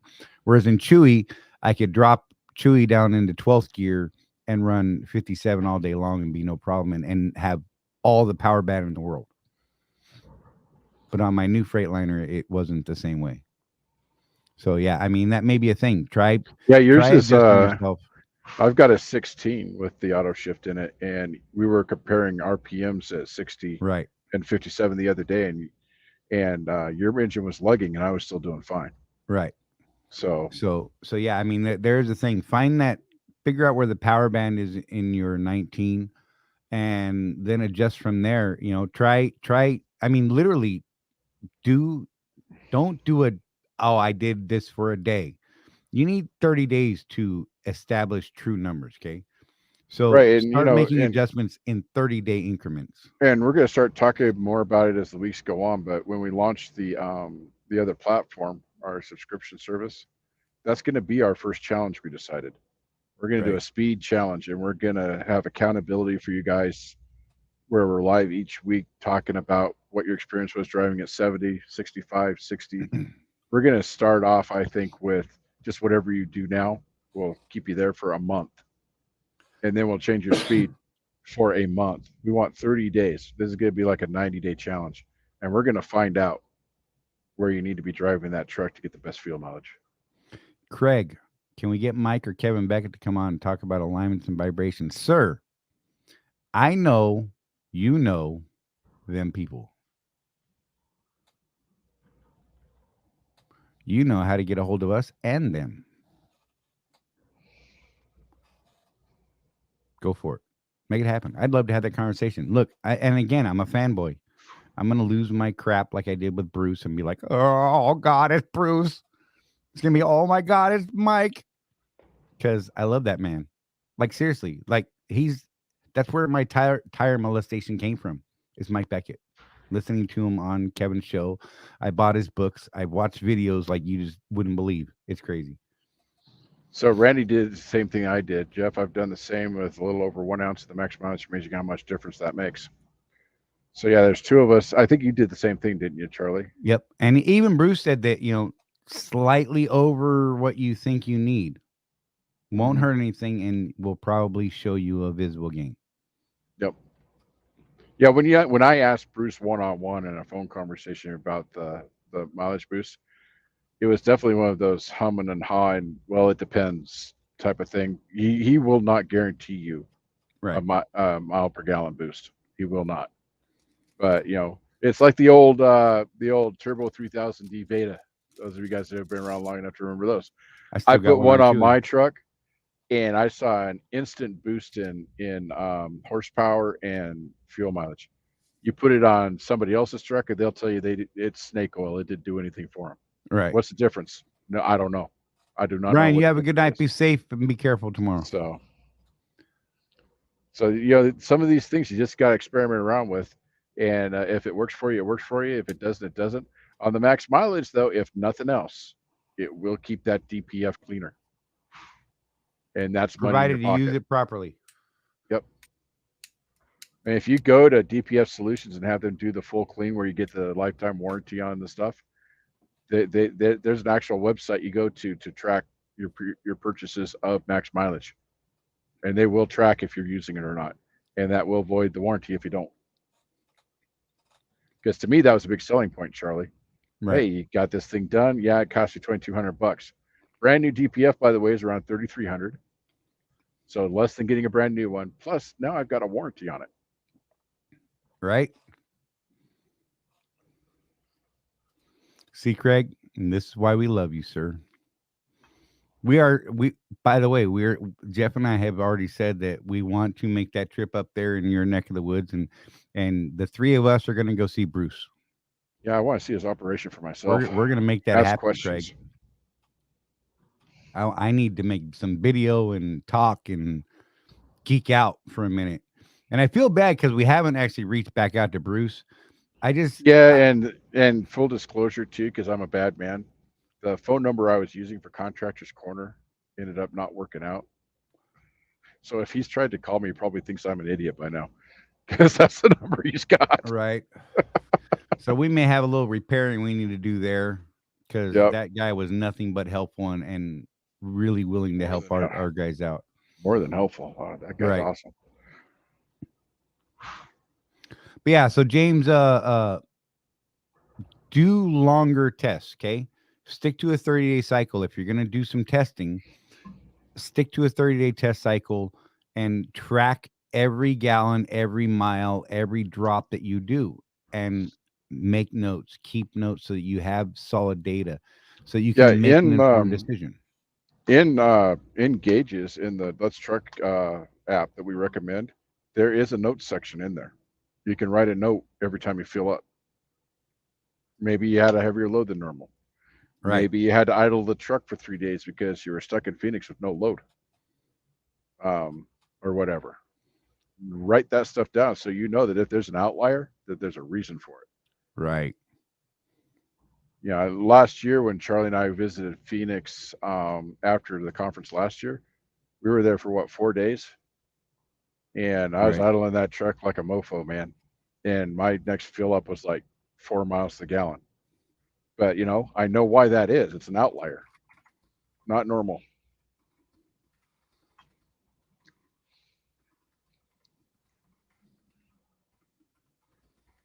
Whereas in Chewy, I could drop Chewy down into 12th gear and run 57 all day long and be no problem and have all the power band in the world. But on my new Freightliner, it wasn't the same way. So yeah, I mean that may be a thing. Try Yeah, yours try is. adjusting yourself. I've got a 16 with the auto shift in it, and we were comparing RPMs at 60 Right, and 57 the other day, and your engine was lugging, and I was still doing fine. right. So So yeah, I mean there's a thing. Find that, figure out where the power band is in your 19, and then adjust from there. Try. I mean, literally, do don't do a. Oh, I did this for a day. You need 30 days to establish true numbers. Okay, so right, and start making adjustments in 30-day increments. and we're going to start talking more about it as the weeks go on. But when we launch the other platform, our subscription service, that's going to be our first challenge. We decided we're going to do Right. a speed challenge, and we're going to have accountability for you guys where we're live each week talking about what your experience was driving at 70, 65, 60. We're going to start off, I think, with just whatever you do now. We'll keep you there for a month, and then we'll change your speed for a month. We want 30 days. This is going to be like a 90-day challenge, and we're going to find out where you need to be driving that truck to get the best fuel mileage. Craig, can we get Mike or Kevin Beckett to come on and talk about alignments and vibrations? Sir, I know you know them people. You know how to get a hold of us and them. Go for it. Make it happen. I'd love to have that conversation. Look, and again, I'm a fanboy. I'm going to lose my crap like I did with Bruce and be like, oh, God, it's Bruce. It's going to be, oh, my God, it's Mike. Because I love that man. Like, seriously, like, that's where my tire molestation came from, is Mike Beckett. Listening to him on Kevin's show. I bought his books. I've watched videos like you just wouldn't believe. It's crazy. So Randy did the same thing I did. Jeff, I've done the same with a little over 1 ounce of the max mileage, amazing how much difference that makes. So yeah, there's two of us. I think you did the same thing, didn't you, Charlie? Yep. And even Bruce said that, slightly over what you think you need won't Mm-hmm. hurt anything and will probably show you a visible gain. Yep. Yeah, when I asked Bruce one on one in a phone conversation about the mileage boost, it was definitely one of those humming and hawing. Well, it depends type of thing. He will not guarantee you Right. a mile per gallon boost. He will not. But It's like the old Turbo 3000D Beta. Those of you guys that have been around long enough to remember those. I I still got put one one on on Chile. my truck, and I saw an instant boost in horsepower and fuel mileage. You put it on somebody else's truck, and they'll tell you it's snake oil. It didn't do anything for them. Right. What's the difference? No, I don't know. I do not know Brian, what you the have a good night. difference Be is. safe and be careful tomorrow. So you know, some of these things you just got to experiment around with, and if it works for you, it works for you. If it doesn't, it doesn't. On the max mileage, though, if nothing else, it will keep that DPF cleaner, and that's money in your Provided you use pocket. it properly. Yep. And if you go to DPF Solutions and have them do the full clean, where you get the lifetime warranty on the stuff, there's an actual website you go to track your purchases of max mileage, and they will track if you're using it or not, and that will void the warranty if you don't. Because to me, that was a big selling point, Charlie. Right. Hey, you got this thing done. Yeah, it cost you $2,200. Brand new DPF, by the way, is around $3,300. So less than getting a brand new one. Plus, now I've got a warranty on it. Right. See, Craig, and this is why we love you, sir. By the way, Jeff and I have already said that we want to make that trip up there in your neck of the woods, and the three of us are going to go see Bruce. Yeah, I want to see his operation for myself. We're going to make that Ask happen, questions. Craig. I need to make some video and talk and geek out for a minute. And I feel bad because we haven't actually reached back out to Bruce. And full disclosure too, because I'm a bad man. The phone number I was using for Contractor's Corner ended up not working out. So if he's tried to call me, he probably thinks I'm an idiot by now, because that's the number he's got. Right. So we may have a little repairing we need to do there, because that guy was nothing but helpful and really willing to help our guys out. More than helpful. That guy's awesome. But yeah, so James, do longer tests, okay? Stick to a 30-day cycle. If you're going to do some testing, stick to a 30-day test cycle and track every gallon, every mile, every drop that you do, and make notes, keep notes so that you have solid data so you can make an informed decision. In Gauges, in the Let's Truck app that we recommend, there is a notes section in there. You can write a note every time you fill up. Maybe you had a heavier load than normal. Right. Maybe you had to idle the truck for 3 days because you were stuck in Phoenix with no load, or whatever. Write that stuff down so you know that if there's an outlier, that there's a reason for it. Right. Yeah. Last year when Charlie and I visited Phoenix after the conference last year, we were there for 4 days, and I was idling that truck like a mofo, man. And my next fill up was like 4 miles to the gallon. But you know, I know why that is. It's an outlier, not normal.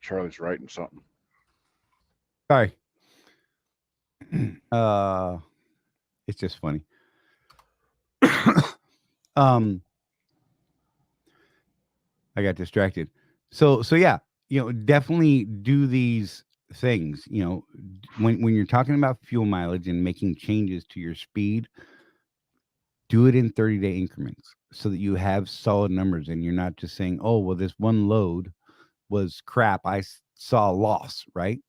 Charlie's writing something. Sorry. It's just funny. I got distracted. So yeah, you know, definitely do these things. You know, when you're talking about fuel mileage and making changes to your speed, do it in 30-day increments so that you have solid numbers and you're not just saying, oh, well, this one load was crap. I saw a loss, right?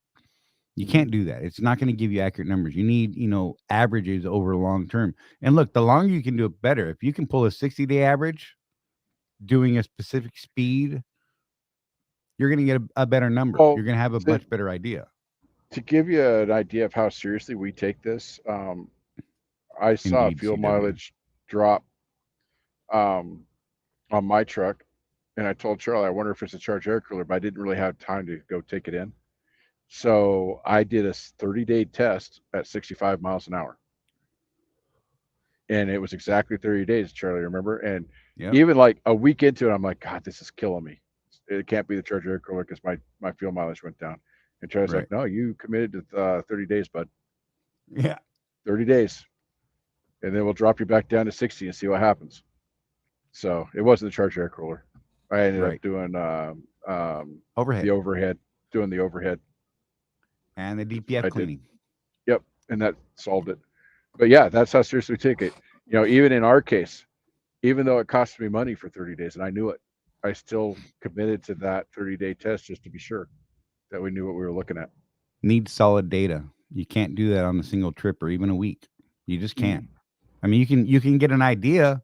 You can't do that. It's not going to give you accurate numbers. You need, you know, averages over long term. And look, the longer you can do it, better. If you can pull a 60-day average doing a specific speed, you're going to get a better number. Well, you're going to have a much better idea. To give you an idea of how seriously we take this, I saw fuel mileage drop on my truck, and I told Charlie, I wonder if it's a charged air cooler, but I didn't really have time to go take it in. So I did a 30-day test at 65 miles an hour. And it was exactly 30 days, Charlie, remember? And even like a week into it, I'm like, God, this is killing me. It can't be the charged air cooler because my fuel mileage went down. And Charlie's like, no, you committed to 30 days, bud. Yeah. 30 days. And then we'll drop you back down to 60 and see what happens. So it wasn't the charged air cooler. I ended up doing overhead. The overhead. doing the overhead. And the DPF I cleaning. did. Yep, and that solved it. But yeah, that's how seriously we take it. Even in our case, even though it cost me money for 30 days, and I knew it, I still committed to that 30-day test just to be sure that we knew what we were looking at. Need solid data. You can't do that on a single trip or even a week. You just can't. I mean, you can get an idea,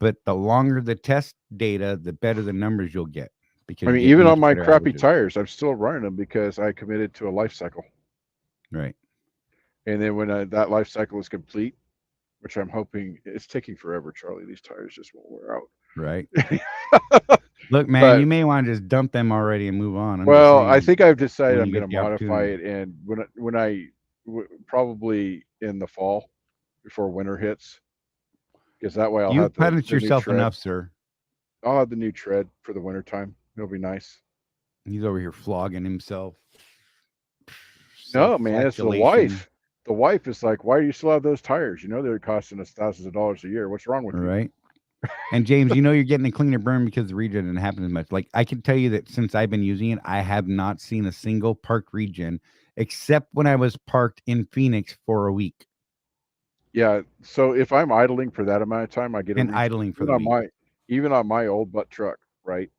but the longer the test data, the better the numbers you'll get, because I you mean, get even on much my better crappy averages. tires, I'm still running them because I committed to a life cycle. Right. And then when that life cycle is complete, which I'm hoping it's taking forever, Charlie, these tires just won't wear out. Right. Look, man, But you may want to just dump them already and move on. I'm just well, I saying, think I've decided when I'm you going get to the modify opportunity. it, and probably in the fall before winter hits, because that way I'll You've have the punished new yourself tread. enough, sir. I'll have the new tread for the wintertime. It'll be nice. He's over here flogging himself. No, man, it's the Self-flatulation. wife. The wife is like, "Why do you still have those tires? You know they're costing us thousands of dollars a year. What's wrong with you?" Right. And James, you're getting a cleaner burn because the regen didn't happen as much. Like, I can tell you that since I've been using it, I have not seen a single parked regen, except when I was parked in Phoenix for a week Yeah. So if I'm idling for that amount of time, I get a and regen. idling for the week. Even on my old butt truck, right?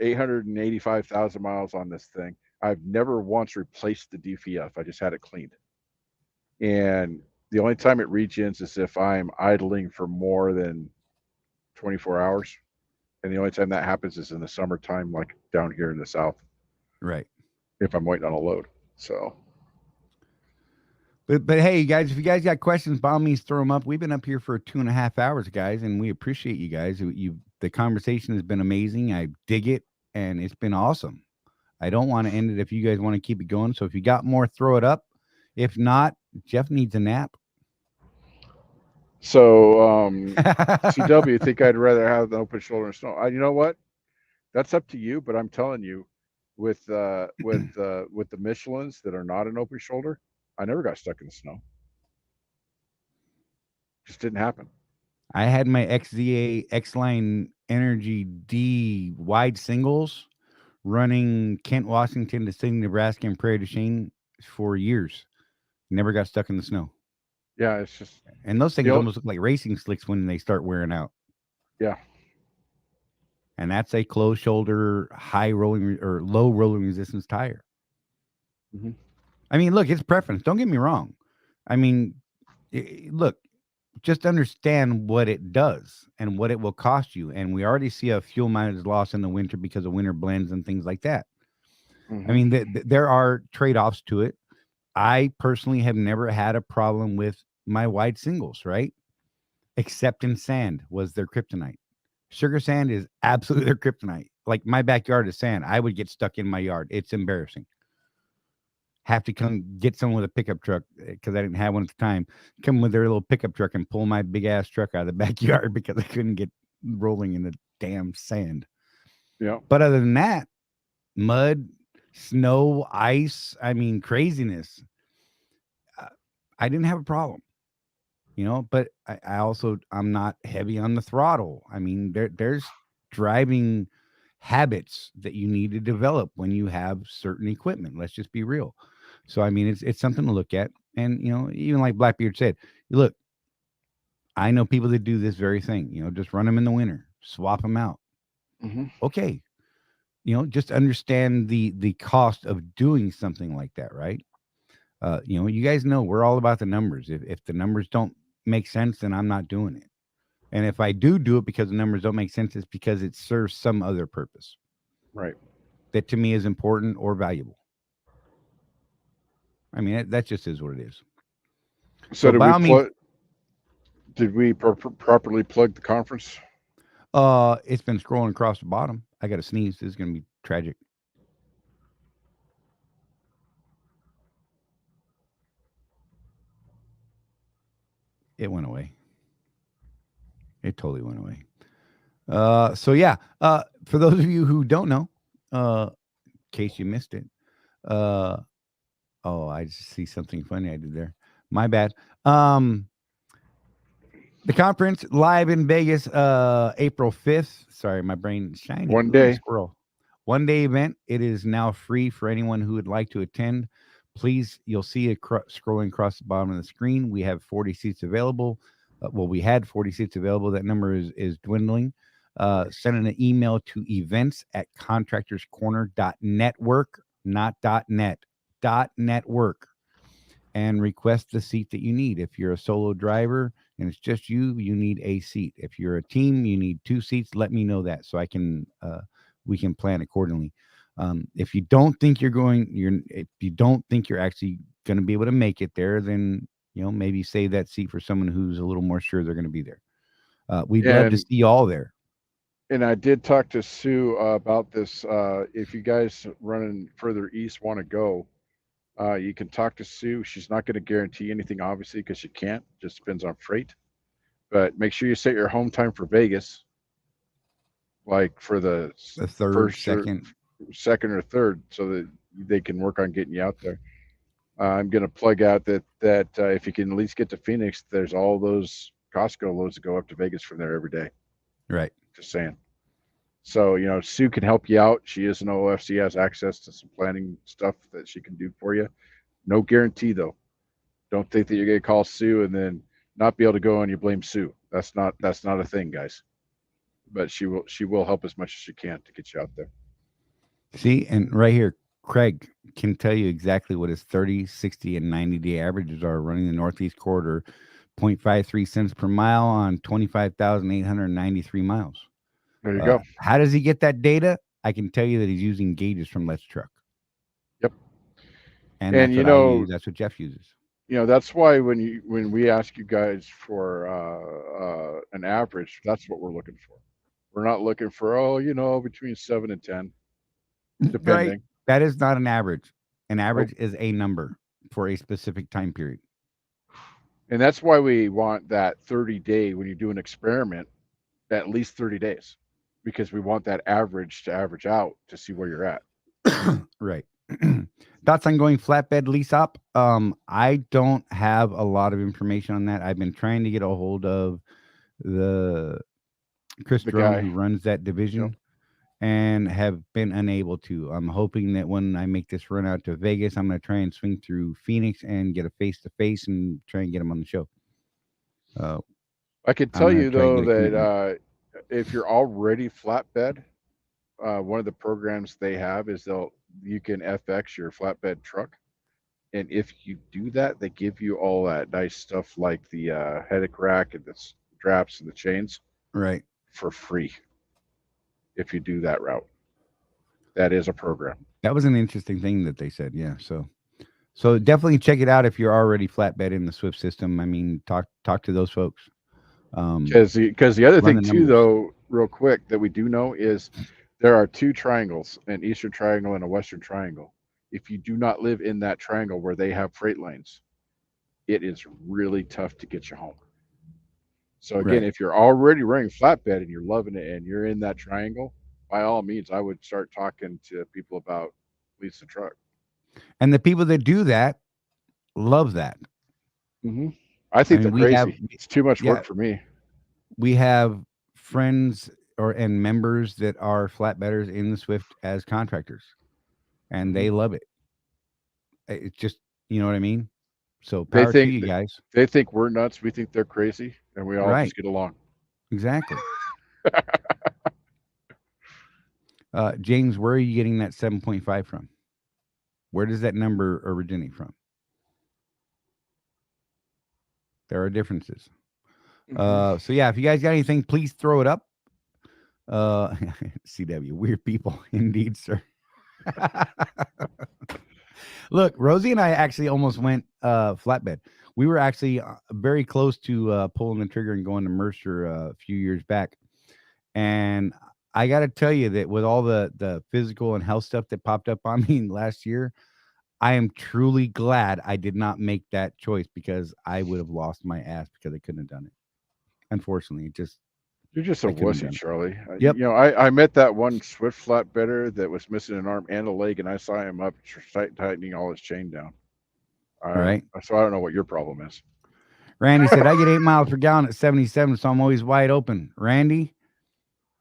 885,000 miles on this thing. I've never once replaced the DPF. I just had it cleaned. And the only time it regens is if I'm idling for more than 24 hours. And the only time that happens is in the summertime, like down here in the South, Right. if I'm waiting on a load. So, But hey, guys, if you guys got questions, by all means, throw them up. We've been up here for 2.5 hours, guys, and we appreciate you guys. The conversation has been amazing. I dig it, and it's been awesome. I don't want to end it if you guys want to keep it going. So if you got more, throw it up. If not, Jeff needs a nap. CW, think I'd rather have the open shoulder and snow. You know what? That's up to you, but I'm telling you, with the Michelins that are not an open shoulder, I never got stuck in the snow. Just didn't happen. I had my XZA X-Line Energy D wide singles running Kent, Washington to Sidney, Nebraska, and Prairie du Chien for years. Never got stuck in the snow. Yeah, it's just, and those things almost look like racing slicks when they start wearing out. Yeah. And that's a closed shoulder, high rolling or low rolling resistance tire. Mm-hmm. I mean, look, it's preference. Don't get me wrong. I mean, look, just understand what it does and what it will cost you. And we already see a fuel mileage loss in the winter because of winter blends and things like that. Mm-hmm. I mean, there are trade-offs to it. I personally have never had a problem with my wide singles, right? Except in sand was their kryptonite. Sugar sand is absolutely their kryptonite. Like, my backyard is sand. I would get stuck in my yard. It's embarrassing. Have to come get someone with a pickup truck because I didn't have one at the time. Come with their little pickup truck and pull my big ass truck out of the backyard because I couldn't get rolling in the damn sand. Yeah. But other than that, mud, snow, ice, I mean, craziness. I didn't have a problem, but I also, I'm not heavy on the throttle. I mean, there's driving habits that you need to develop when you have certain equipment. Let's just be real. So, I mean, it's something to look at. And, even like Blackbeard said, look, I know people that do this very thing, just run them in the winter, swap them out. Mm-hmm. Okay. Just understand the cost of doing something like that, right? You guys know we're all about the numbers. If the numbers don't make sense, then I'm not doing it. And if I do it because the numbers don't make sense, it's because it serves some other purpose. Right. That to me is important or valuable. I mean, that just is what it is. So did we properly plug the conference? It's been scrolling across the bottom. I got to sneeze. This is going to be tragic. It went away. It totally went away. So yeah, for those of you who don't know, in case you missed it, oh, I just see something funny I did there. My bad. The conference live in Vegas, April 5th. Sorry, my brain is shining. One day. Squirrel. 1-day event. It is now free for anyone who would like to attend. Please, you'll see it scrolling across the bottom of the screen. We have 40 seats available. Well, we had 40 seats available. That number is dwindling. Send an email to events@contractorscorner.network, not .net, .network, and request the seat that you need. If you're a solo driver and it's just you, you need a seat. If you're a team, you need 2 seats. Let me know that so I can we can plan accordingly. If you don't think if you don't think you're actually going to be able to make it there, then maybe save that seat for someone who's a little more sure they're going to be there. We'd love to And see you all there. and I did talk to Sue about this. If you guys running further east want to go, you can talk to Sue. She's not going to guarantee anything, obviously, because she can't. Just depends on freight. But make sure you set your home time for Vegas, like for the The third, first or second. second or third, so that they can work on getting you out there. I'm going to plug out that if you can at least get to Phoenix, there's all those Costco loads that go up to Vegas from there every day. Right. Just saying. So, Sue can help you out. She is an OFC, has access to some planning stuff that she can do for you. No guarantee, though. Don't think that you're going to call Sue and then not be able to go and you blame Sue. That's not a thing, guys. But she will help as much as she can to get you out there. See, and right here, Craig can tell you exactly what his 30, 60, and 90-day averages are running the Northeast Corridor, 0.53 cents per mile on 25,893 miles. There you go. How does he get that data? I can tell you that he's using gauges from Let's Truck. Yep. And that's what I use. That's what Jeff uses. That's why when we ask you guys for an average, that's what we're looking for. We're not looking for between 7 and 10, depending. Right. That is not an average. An average is a number for a specific time period. And that's why we want that 30-day when you do an experiment, at least 30 days, because we want that average to average out to see where you're at. Right. Thoughts on going flatbed lease up? I don't have a lot of information on that. I've been trying to get a hold of the Chris Drone who runs that division and have been unable to. I'm hoping that when I make this run out to Vegas, I'm going to try and swing through Phoenix and get a face-to-face and try and get them on the show. I could tell you, though, that if you're already flatbed, one of the programs they have is you can FX your flatbed truck. And if you do that, they give you all that nice stuff like the headache rack and the straps and the chains. Right. For free. If you do that route. That is a program. That was an interesting thing that they said. Yeah. So definitely check it out if you're already flatbed in the Swift system. I mean, talk to those folks. Because the other thing too, though, real quick, that we do know is there are 2 triangles, an Eastern Triangle and a Western Triangle. If you do not live in that triangle where they have freight lanes, it is really tough to get you home. So again, if you're already running flatbed and you're loving it and you're in that triangle, by all means, I would start talking to people about lease a truck. And the people that do that love that. Mm-hmm. I think they're crazy. It's too much work for me. We have friends and members that are flatbedders in the Swift as contractors, and they love it. It's just, you know what I mean? So power to you guys. They think we're nuts. We think they're crazy, and we all just get along. Exactly. James, where are you getting that 7.5 from? Where does that number originate from? There are differences. So yeah, if you guys got anything, please throw it up. CW, weird people indeed, sir. Look, Rosie and I actually almost went flatbed. We were actually very close to pulling the trigger and going to Mercer a few years back. And I got to tell you that with all the physical and health stuff that popped up on me last year, I am truly glad I did not make that choice, because I would have lost my ass because I couldn't have done it. Unfortunately, you're just a wussy, Charlie. Yep. I met that one Swift flatbedder that was missing an arm and a leg, and I saw him up tightening all his chain down. All right. So I don't know what your problem is. Randy said, I get 8 miles per gallon at 77, so I'm always wide open. Randy,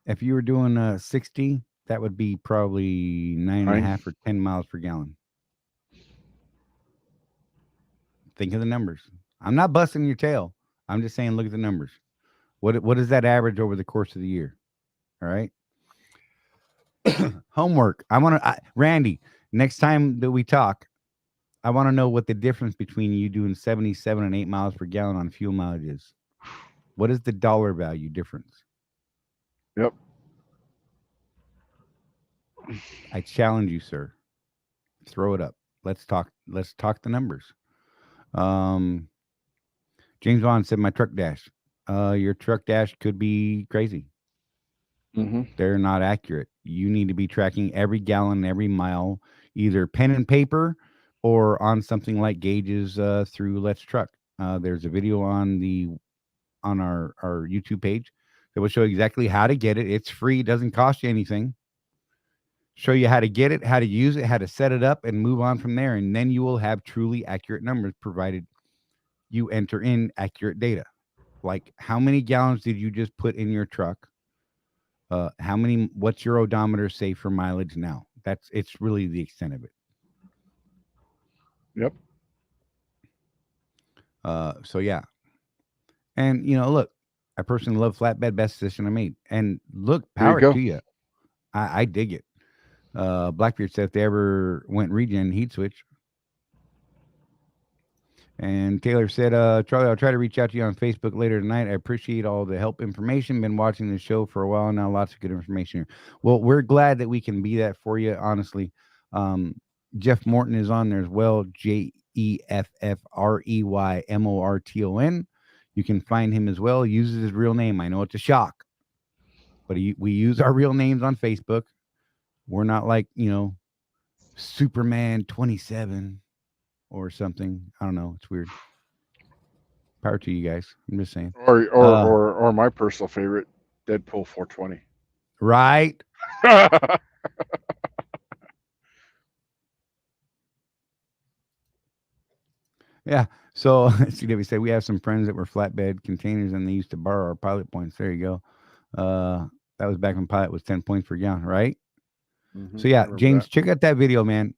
if you were doing 60, that would be probably 9.5 or 10 miles per gallon. Think of the numbers. I'm not busting your tail. I'm just saying, look at the numbers. What is that average over the course of the year? All right. Homework. Randy. Next time that we talk, I want to know what the difference between you doing 77 and 8 miles per gallon on fuel mileage is. What is the dollar value difference? Yep. I challenge you, sir. Throw it up. Let's talk. Let's talk the numbers. Um, James Vaughn said my truck dash. Your truck dash could be crazy. Mm-hmm. They're not accurate. You need to be tracking every gallon, every mile, either pen and paper or on something like gauges through Let's Truck. There's a video on our YouTube page that will show exactly how to get it. It's free. It doesn't cost you anything. Show you how to get it, how to use it, how to set it up, and move on from there. And then you will have truly accurate numbers, provided you enter in accurate data. Like, how many gallons did you just put in your truck? What's your odometer say for mileage now? It's really the extent of it. Yep. So yeah. And look, I personally love flatbed, best decision I made. And look, There you power go. to you. I dig it. Blackbeard said if they ever went regen, he'd switch. And Taylor said, Charlie, I'll try to reach out to you on Facebook later tonight. I appreciate all the help information. Been watching the show for a while now. Lots of good information here. Well, we're glad that we can be that for you, honestly. Jeff Morton is on there as well. JEFFREYMORTON. You can find him as well. He uses his real name. I know it's a shock, but we use our real names on Facebook. We're not like, Superman 27 or something. I don't know. It's weird. Power to you guys. I'm just saying. Or my personal favorite, Deadpool 420. Right. Yeah. So CW said we have some friends that were flatbed containers and they used to borrow our pilot points. There you go. That was back when pilot was 10 points per gallon, right? Mm-hmm. So yeah, James, check out that video, man.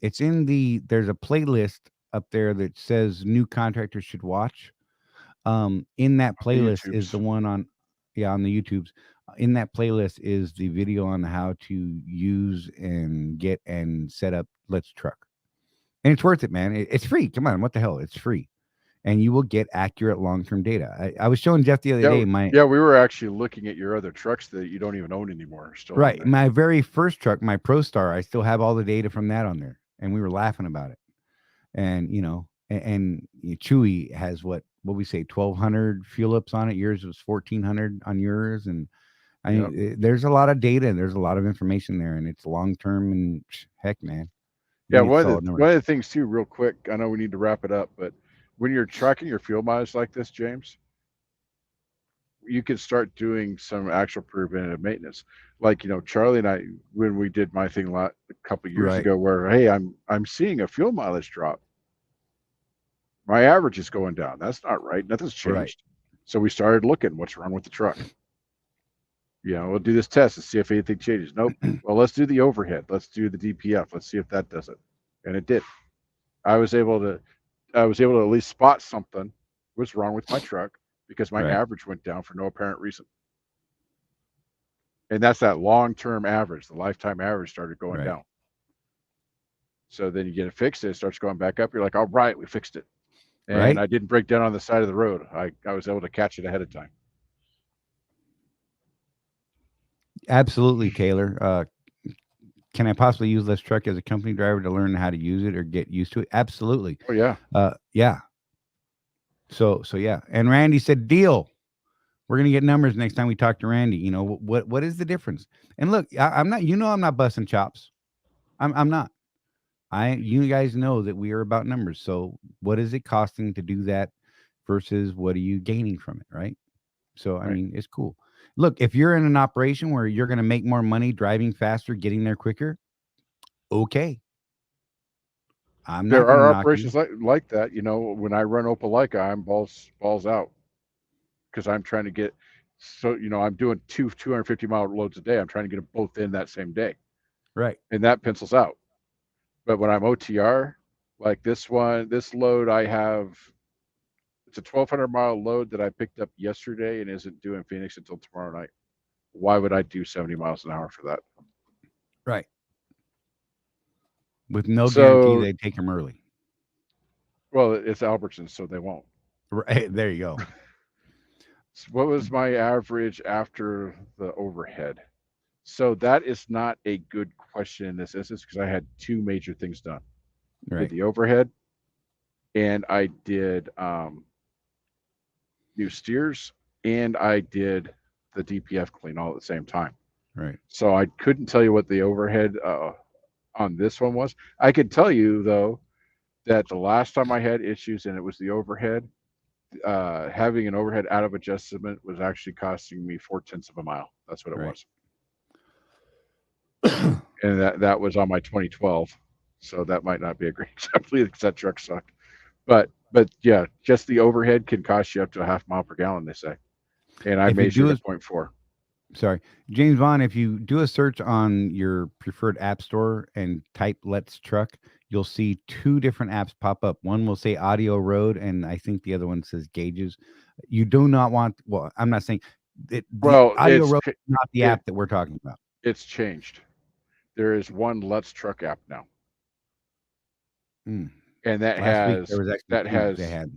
It's there's a playlist up there that says new contractors should watch. In that playlist is the one on the YouTubes. In that playlist is the video on how to use and get and set up Let's Truck. And it's worth it, man. It's free. Come on, what the hell? It's free. And you will get accurate long-term data. I was showing Jeff the other day. We were actually looking at your other trucks that you don't even own anymore. Still right. My very first truck, my ProStar, I still have all the data from that on there. And we were laughing about it. And, and Chewy has what we say, 1,200 fuel ups on it. Yours was 1,400 on yours. And there's a lot of data and there's a lot of information there. And it's long-term and heck, man. Yeah, one of the things too, real quick, I know we need to wrap it up, but when you're tracking your fuel mileage like this, James, you can start doing some actual preventative maintenance. Like, Charlie and I, when we did my thing a couple of years ago, where hey, I'm seeing a fuel mileage drop. My average is going down. That's not right. Nothing's changed. Right. So we started looking, what's wrong with the truck? We'll do this test and see if anything changes. Nope. Well, let's do the overhead. Let's do the DPF. Let's see if that does it. And it did. I was able to at least spot something was wrong with my truck because my average went down for no apparent reason. And that's that long-term average. The lifetime average started going down. So then you get it fixed. It starts going back up. You're like, all right, we fixed it. And I didn't break down on the side of the road. I was able to catch it ahead of time. Absolutely, Taylor. Can I possibly use Let's Truck as a company driver to learn how to use it or get used to it? Absolutely. Oh yeah. Yeah. So yeah. And Randy said, deal. We're gonna get numbers next time we talk to Randy. What is the difference? And look, I'm not. I'm not busting chops. I'm not. You guys know that we are about numbers. So what is it costing to do that versus what are you gaining from it, right? So I mean, it's cool. Look, if you're in an operation where you're going to make more money driving faster, getting there quicker, okay. There are operations like that. When I run Opelika, I'm balls out because I'm trying to get So, I'm doing 250-mile loads a day. I'm trying to get them both in that same day. Right. And that pencils out. But when I'm OTR, like this load I have, it's a 1,200-mile load that I picked up yesterday and isn't due in Phoenix until tomorrow night. Why would I do 70 miles an hour for that? Right. With no guarantee So, they take them early. well, it's Albertsons, so they won't. Right. There you go. So what was my average after the overhead? So that is not a good question in this instance because I had two major things done. I did Right. the overhead and I did new steers and I did the DPF clean all at the same time. Right. So I couldn't tell you what the overhead on this one was. I could tell you though that the last time I had issues and it was the overhead, having an overhead out of adjustment was actually costing me 0.4 of a mile. That's what it Right. was. And that was on my 2012. So that might not be a great example because that truck sucked. But yeah, just the overhead can cost you up to a half mile per gallon, they say. And I If you measured do at 0.4. Sorry, James Vaughn, if you do a search on your preferred app store and type Let's Truck, you'll see two different apps pop up. One will say Audio Road, and I think the other one says Gauges. You do not want, well, I'm not saying the Well, Audio Road is not the app that we're talking about. It's changed. There is one Let's Truck app now. Mm. And that Last week has there was actually that two has they had.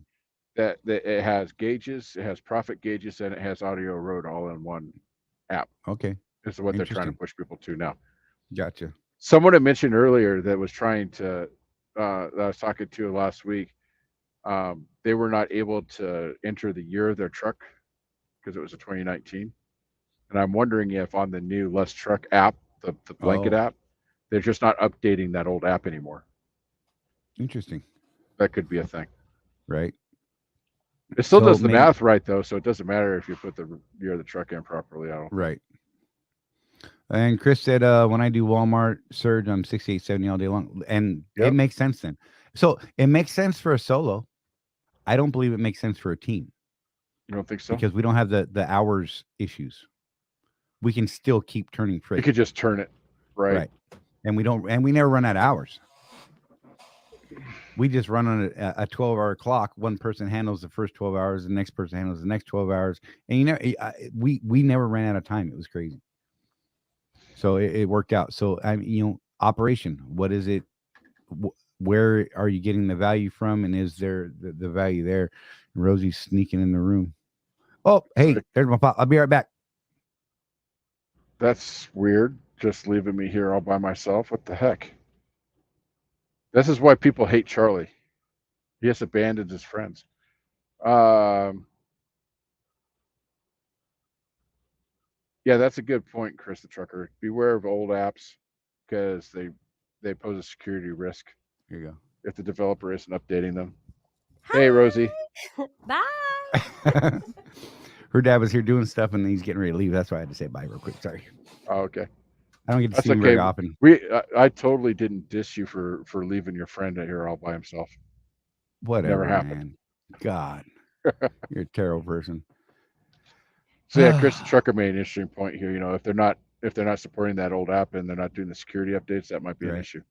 that it has gauges, it has profit gauges, and it has Audio Road all in one app. Okay. This is what they're trying to push people to now. Gotcha. Someone had mentioned earlier that was trying to that I was talking to last week. They were not able to enter the year of their truck because it was a 2019. And I'm wondering if on the new Let's Truck app, the blanket app, they're just not updating that old app anymore. Interesting. That could be a thing. Right. It still does the math right though, so it doesn't matter if you put the year of the truck in properly. I don't. Right. And Chris said, when I do Walmart surge, I'm 68, 70 all day long. And it makes sense then. So it makes sense for a solo. I don't believe it makes sense for a team. You don't think so? Because we don't have the hours issues. We can still keep turning freight. You could just turn it. Right. And we never run out of hours. We just run on a 12-hour clock. One person handles the first 12 hours, the next person handles the next 12 hours. And we never ran out of time. It was crazy. So it worked out. So operation, what is it? Where are you getting the value from? And is there the value there? Rosie's sneaking in the room. Oh, hey, there's my pop. I'll be right back. That's weird. Just leaving me here all by myself. What the heck? This is why people hate Charley. He has abandoned his friends. Yeah, that's a good point, Chris the Trucker. Beware of old apps because they pose a security risk. Here you go. If the developer isn't updating them. Hi. Hey, Rosie. Bye. Her dad was here doing stuff, and he's getting ready to leave. That's why I had to say bye real quick. Sorry. Oh, okay. I don't get to see him very often. I totally didn't diss you for leaving your friend here all by himself. Whatever, Never happened. Man. God, you're a terrible person. So yeah, Chris the Trucker made an interesting point here. If they're not supporting that old app and they're not doing the security updates, that might be an issue.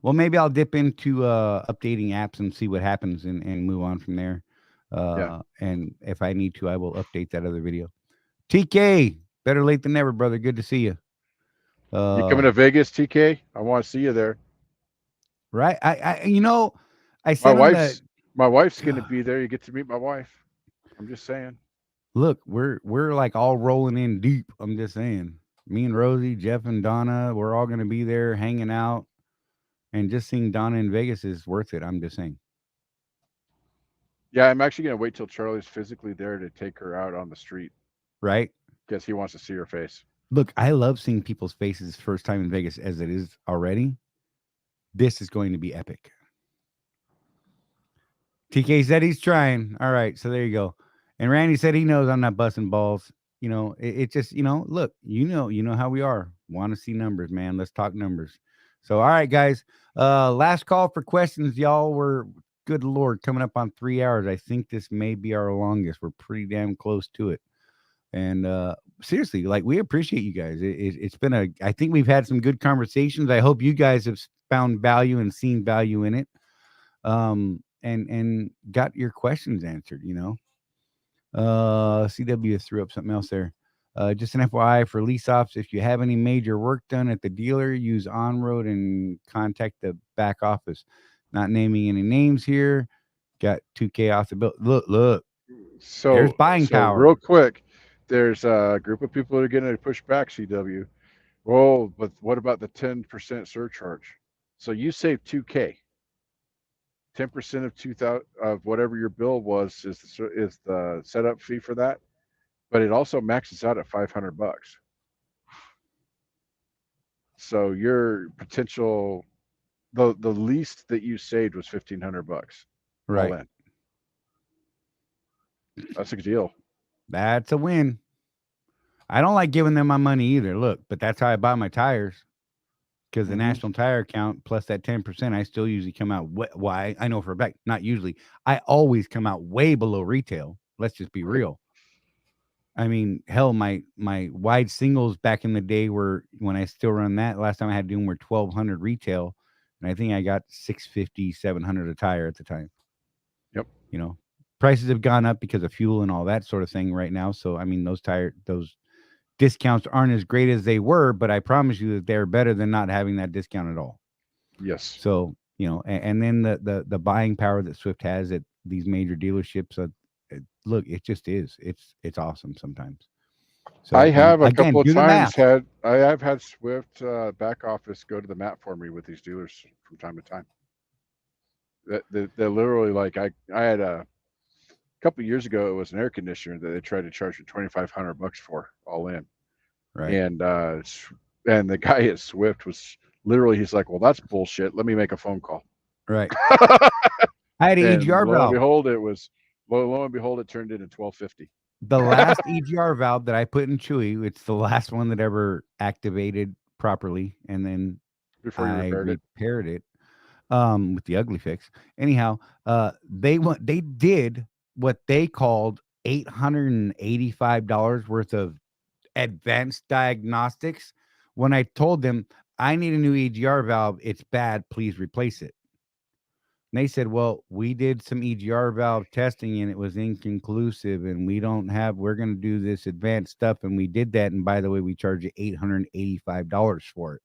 Well, maybe I'll dip into updating apps and see what happens and move on from there. And if I need to, I will update that other video. TK, better late than never, brother. Good to see you. You coming to Vegas, TK? I want to see you there. Right. I said my wife's going to be there. You get to meet my wife. I'm just saying. Look, we're like all rolling in deep. I'm just saying. Me and Rosie, Jeff and Donna, we're all going to be there hanging out. And just seeing Donna in Vegas is worth it. I'm just saying. Yeah, I'm actually going to wait till Charlie's physically there to take her out on the street. Right. Because he wants to see her face. Look, I love seeing people's faces first time in Vegas as it is already. This is going to be epic. TK said he's trying. All right, so there you go. And Randy said he knows I'm not busting balls. It just, look, you know how we are. Want to see numbers, man. Let's talk numbers. So, all right, guys. Last call for questions, y'all. We're, good Lord, coming up on 3 hours. I think this may be our longest. We're pretty damn close to it. And seriously, like we appreciate you guys. It's been I think we've had some good conversations. I hope you guys have found value and seen value in it. And got your questions answered, CW threw up something else there. Just an FYI for lease ops, if you have any major work done at the dealer, use on-road and contact the back office. Not naming any names here. Got 2K off the bill. Look. There's buying power. Real quick, there's a group of people that are getting to push back, CW. Well, but what about the 10% surcharge? So you save 2K. 10% of 2,000 of whatever your bill was is the setup fee for that, but it also maxes out at $500. So your potential, the least that you saved was $1,500. Right. All in. That's a good deal. That's a win. I don't like giving them my money either. Look, but that's how I buy my tires. Because the national tire account plus that 10%, I still usually come out. Why? I know for a fact, not usually. I always come out way below retail. Let's just be real. I mean, hell, my wide singles back in the day were, when I still run that, last time I had to do them were 1,200 retail. And I think I got 650, 700 a tire at the time. Yep. Prices have gone up because of fuel and all that sort of thing right now. So, I mean, those discounts aren't as great as they were, but I promise you that they're better than not having that discount at all. Yes. So, and then the buying power that Swift has at these major dealerships, look, it just is. It's awesome sometimes. So I have a again, couple of times I have had Swift back office go to the mat for me with these dealers from time to time. They're literally like, I had a couple of years ago, it was an air conditioner that they tried to charge me $2,500 for all in. Right. And the guy at Swift was literally, he's like, well, that's bullshit. Let me make a phone call. Right. I had an EGR valve. Lo and behold, it turned into $1,250. The last EGR valve that I put in Chewy, it's the last one that ever activated properly, and then before you repaired it with the ugly fix. Anyhow, they did what they called $885 worth of advanced diagnostics. When I told them I need a new EGR valve, it's bad, please replace it. And they said, well, we did some EGR valve testing and it was inconclusive, and we're going to do this advanced stuff. And we did that. And by the way, we charge you $885 for it.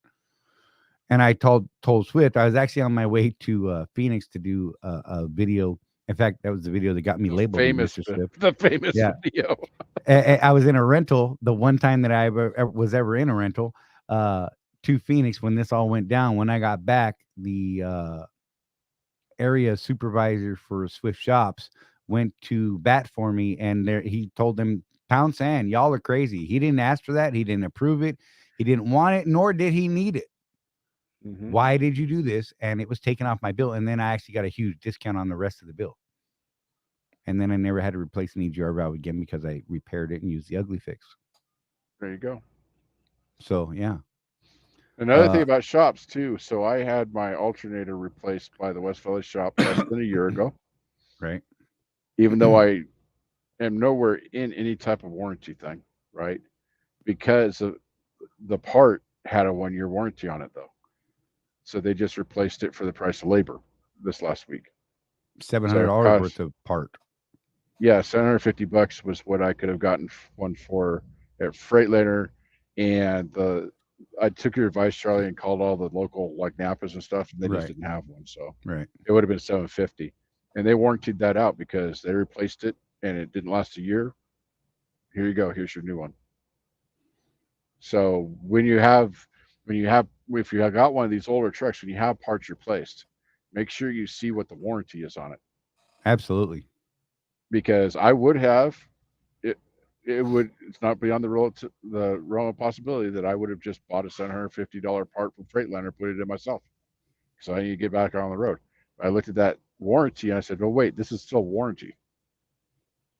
And I told Swift, I was actually on my way to Phoenix to do a video. In fact, that was the video that got me labeled Mr. Swift. The famous video. I was in a rental the one time that I was ever in a rental to Phoenix when this all went down. When I got back, the area supervisor for Swift shops went to bat for me, and he told them, pound sand, y'all are crazy. He didn't ask for that. He didn't approve it. He didn't want it, nor did he need it. Why did you do this? And it was taken off my bill. And then I actually got a huge discount on the rest of the bill. And then I never had to replace an EGR valve again because I repaired it and used the ugly fix. There you go. So, yeah. Another thing about shops, too. So I had my alternator replaced by the West Valley shop less than a year ago. Right. Even though I am nowhere in any type of warranty thing, right? Because the part had a 1-year warranty on it, though. So they just replaced it for the price of labor this last week. $700 worth of part. Yeah, $750 was what I could have gotten one for at Freightliner. And I took your advice, Charlie, and called all the local like Napas and stuff, and they just didn't have one. So it would have been $750. And they warrantied that out because they replaced it and it didn't last a year. Here you go. Here's your new one. So if you have got one of these older trucks, when you have parts replaced, make sure you see what the warranty is on it. Absolutely. Because I would have, it's not beyond the realm of possibility that I would have just bought a $750 part from Freightliner, put it in myself. So I need to get back on the road. I looked at that warranty and I said, oh, wait, this is still warranty.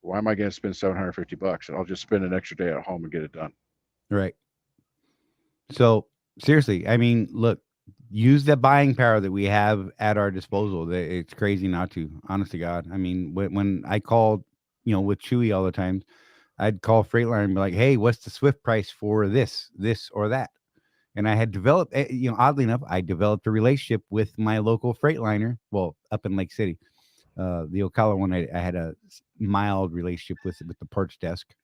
Why am I going to spend $750? And I'll just spend an extra day at home and get it done. Right. So seriously, I mean, look, use the buying power that we have at our disposal. It's crazy not to, honest to God. I mean, when I called, with Chewy all the time, I'd call Freightliner and be like, "Hey, what's the Swift price for this, or that?" And I had developed, oddly enough, I developed a relationship with my local Freightliner. Well, up in Lake City, the Ocala one, I had a mild relationship with the parts desk.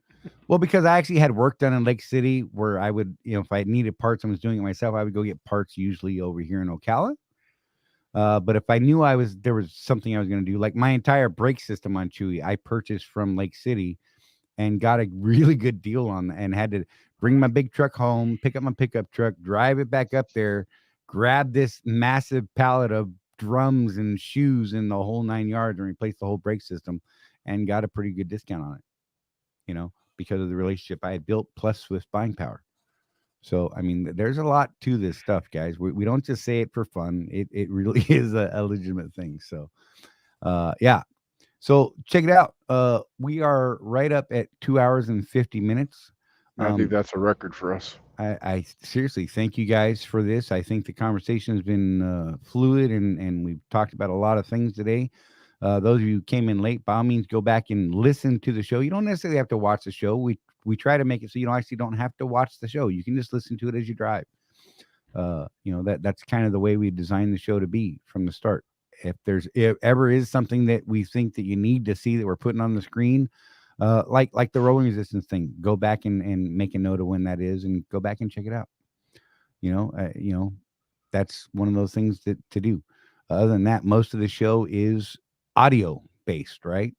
Well, because I actually had work done in Lake City where I would, if I needed parts and was doing it myself, I would go get parts usually over here in Ocala. But if I knew there was something I was going to do, like my entire brake system on Chewy, I purchased from Lake City and got a really good deal on, and had to bring my big truck home, pick up my pickup truck, drive it back up there, grab this massive pallet of drums and shoes and the whole 9 yards and replace the whole brake system, and got a pretty good discount on it, because of the relationship I had built plus Swift buying power. So, I mean, there's a lot to this stuff, guys. We don't just say it for fun. It really is a legitimate thing. So, yeah. So check it out. We are right up at 2 hours and 50 minutes. I think that's a record for us. I seriously thank you guys for this. I think the conversation has been fluid, and we've talked about a lot of things today. Those of you who came in late, by all means, go back and listen to the show. You don't necessarily have to watch the show. We try to make it so you actually don't have to watch the show. You can just listen to it as you drive. That's kind of the way we designed the show to be from the start. If ever is something that we think that you need to see that we're putting on the screen, like the rolling resistance thing, go back and make a note of when that is, and go back and check it out. That's one of those things to do. Other than that, most of the show is audio based, right?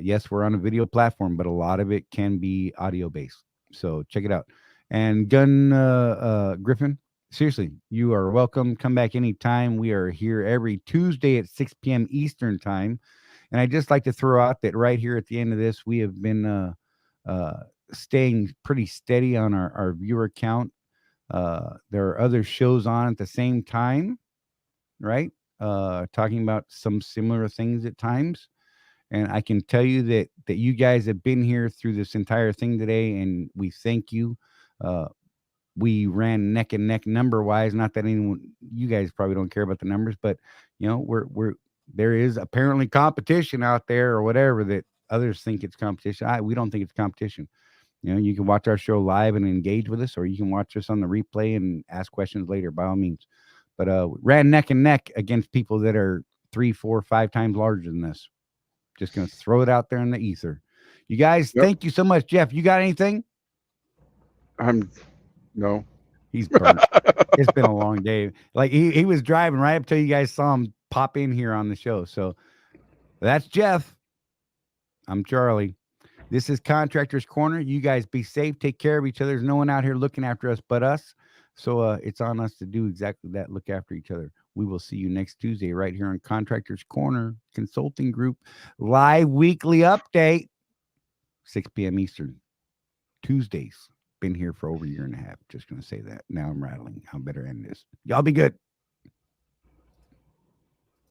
Yes, we're on a video platform, but a lot of it can be audio based. So check it out. And Griffin, seriously, you are welcome. Come back anytime. We are here every Tuesday at 6 p.m. Eastern time. And I'd just like to throw out that right here at the end of this, we have been staying pretty steady on our viewer count. There are other shows on at the same time, right? Talking about some similar things at times. And I can tell you that you guys have been here through this entire thing today, and we thank you. We ran neck and neck number wise. Not that you guys probably don't care about the numbers, but there is apparently competition out there or whatever that others think it's competition. We don't think it's competition. You can watch our show live and engage with us, or you can watch us on the replay and ask questions later, by all means. But ran neck and neck against people that are 3, 4, 5 times larger than this. Just going to throw it out there in the ether. You guys, Thank you so much. Jeff, you got anything? No. He's burnt. It's been a long day. Like he was driving right up till you guys saw him pop in here on the show. So that's Jeff. I'm Charlie. This is Contractor's Corner. You guys be safe. Take care of each other. There's no one out here looking after us but us. So it's on us to do exactly that. Look after each other. We will see you next Tuesday right here on Contractor's Corner Consulting Group live weekly update, 6 p.m. Eastern, Tuesdays. Been here for over a year and a half. Just going to say that. Now I'm rattling. I better end this. Y'all be good.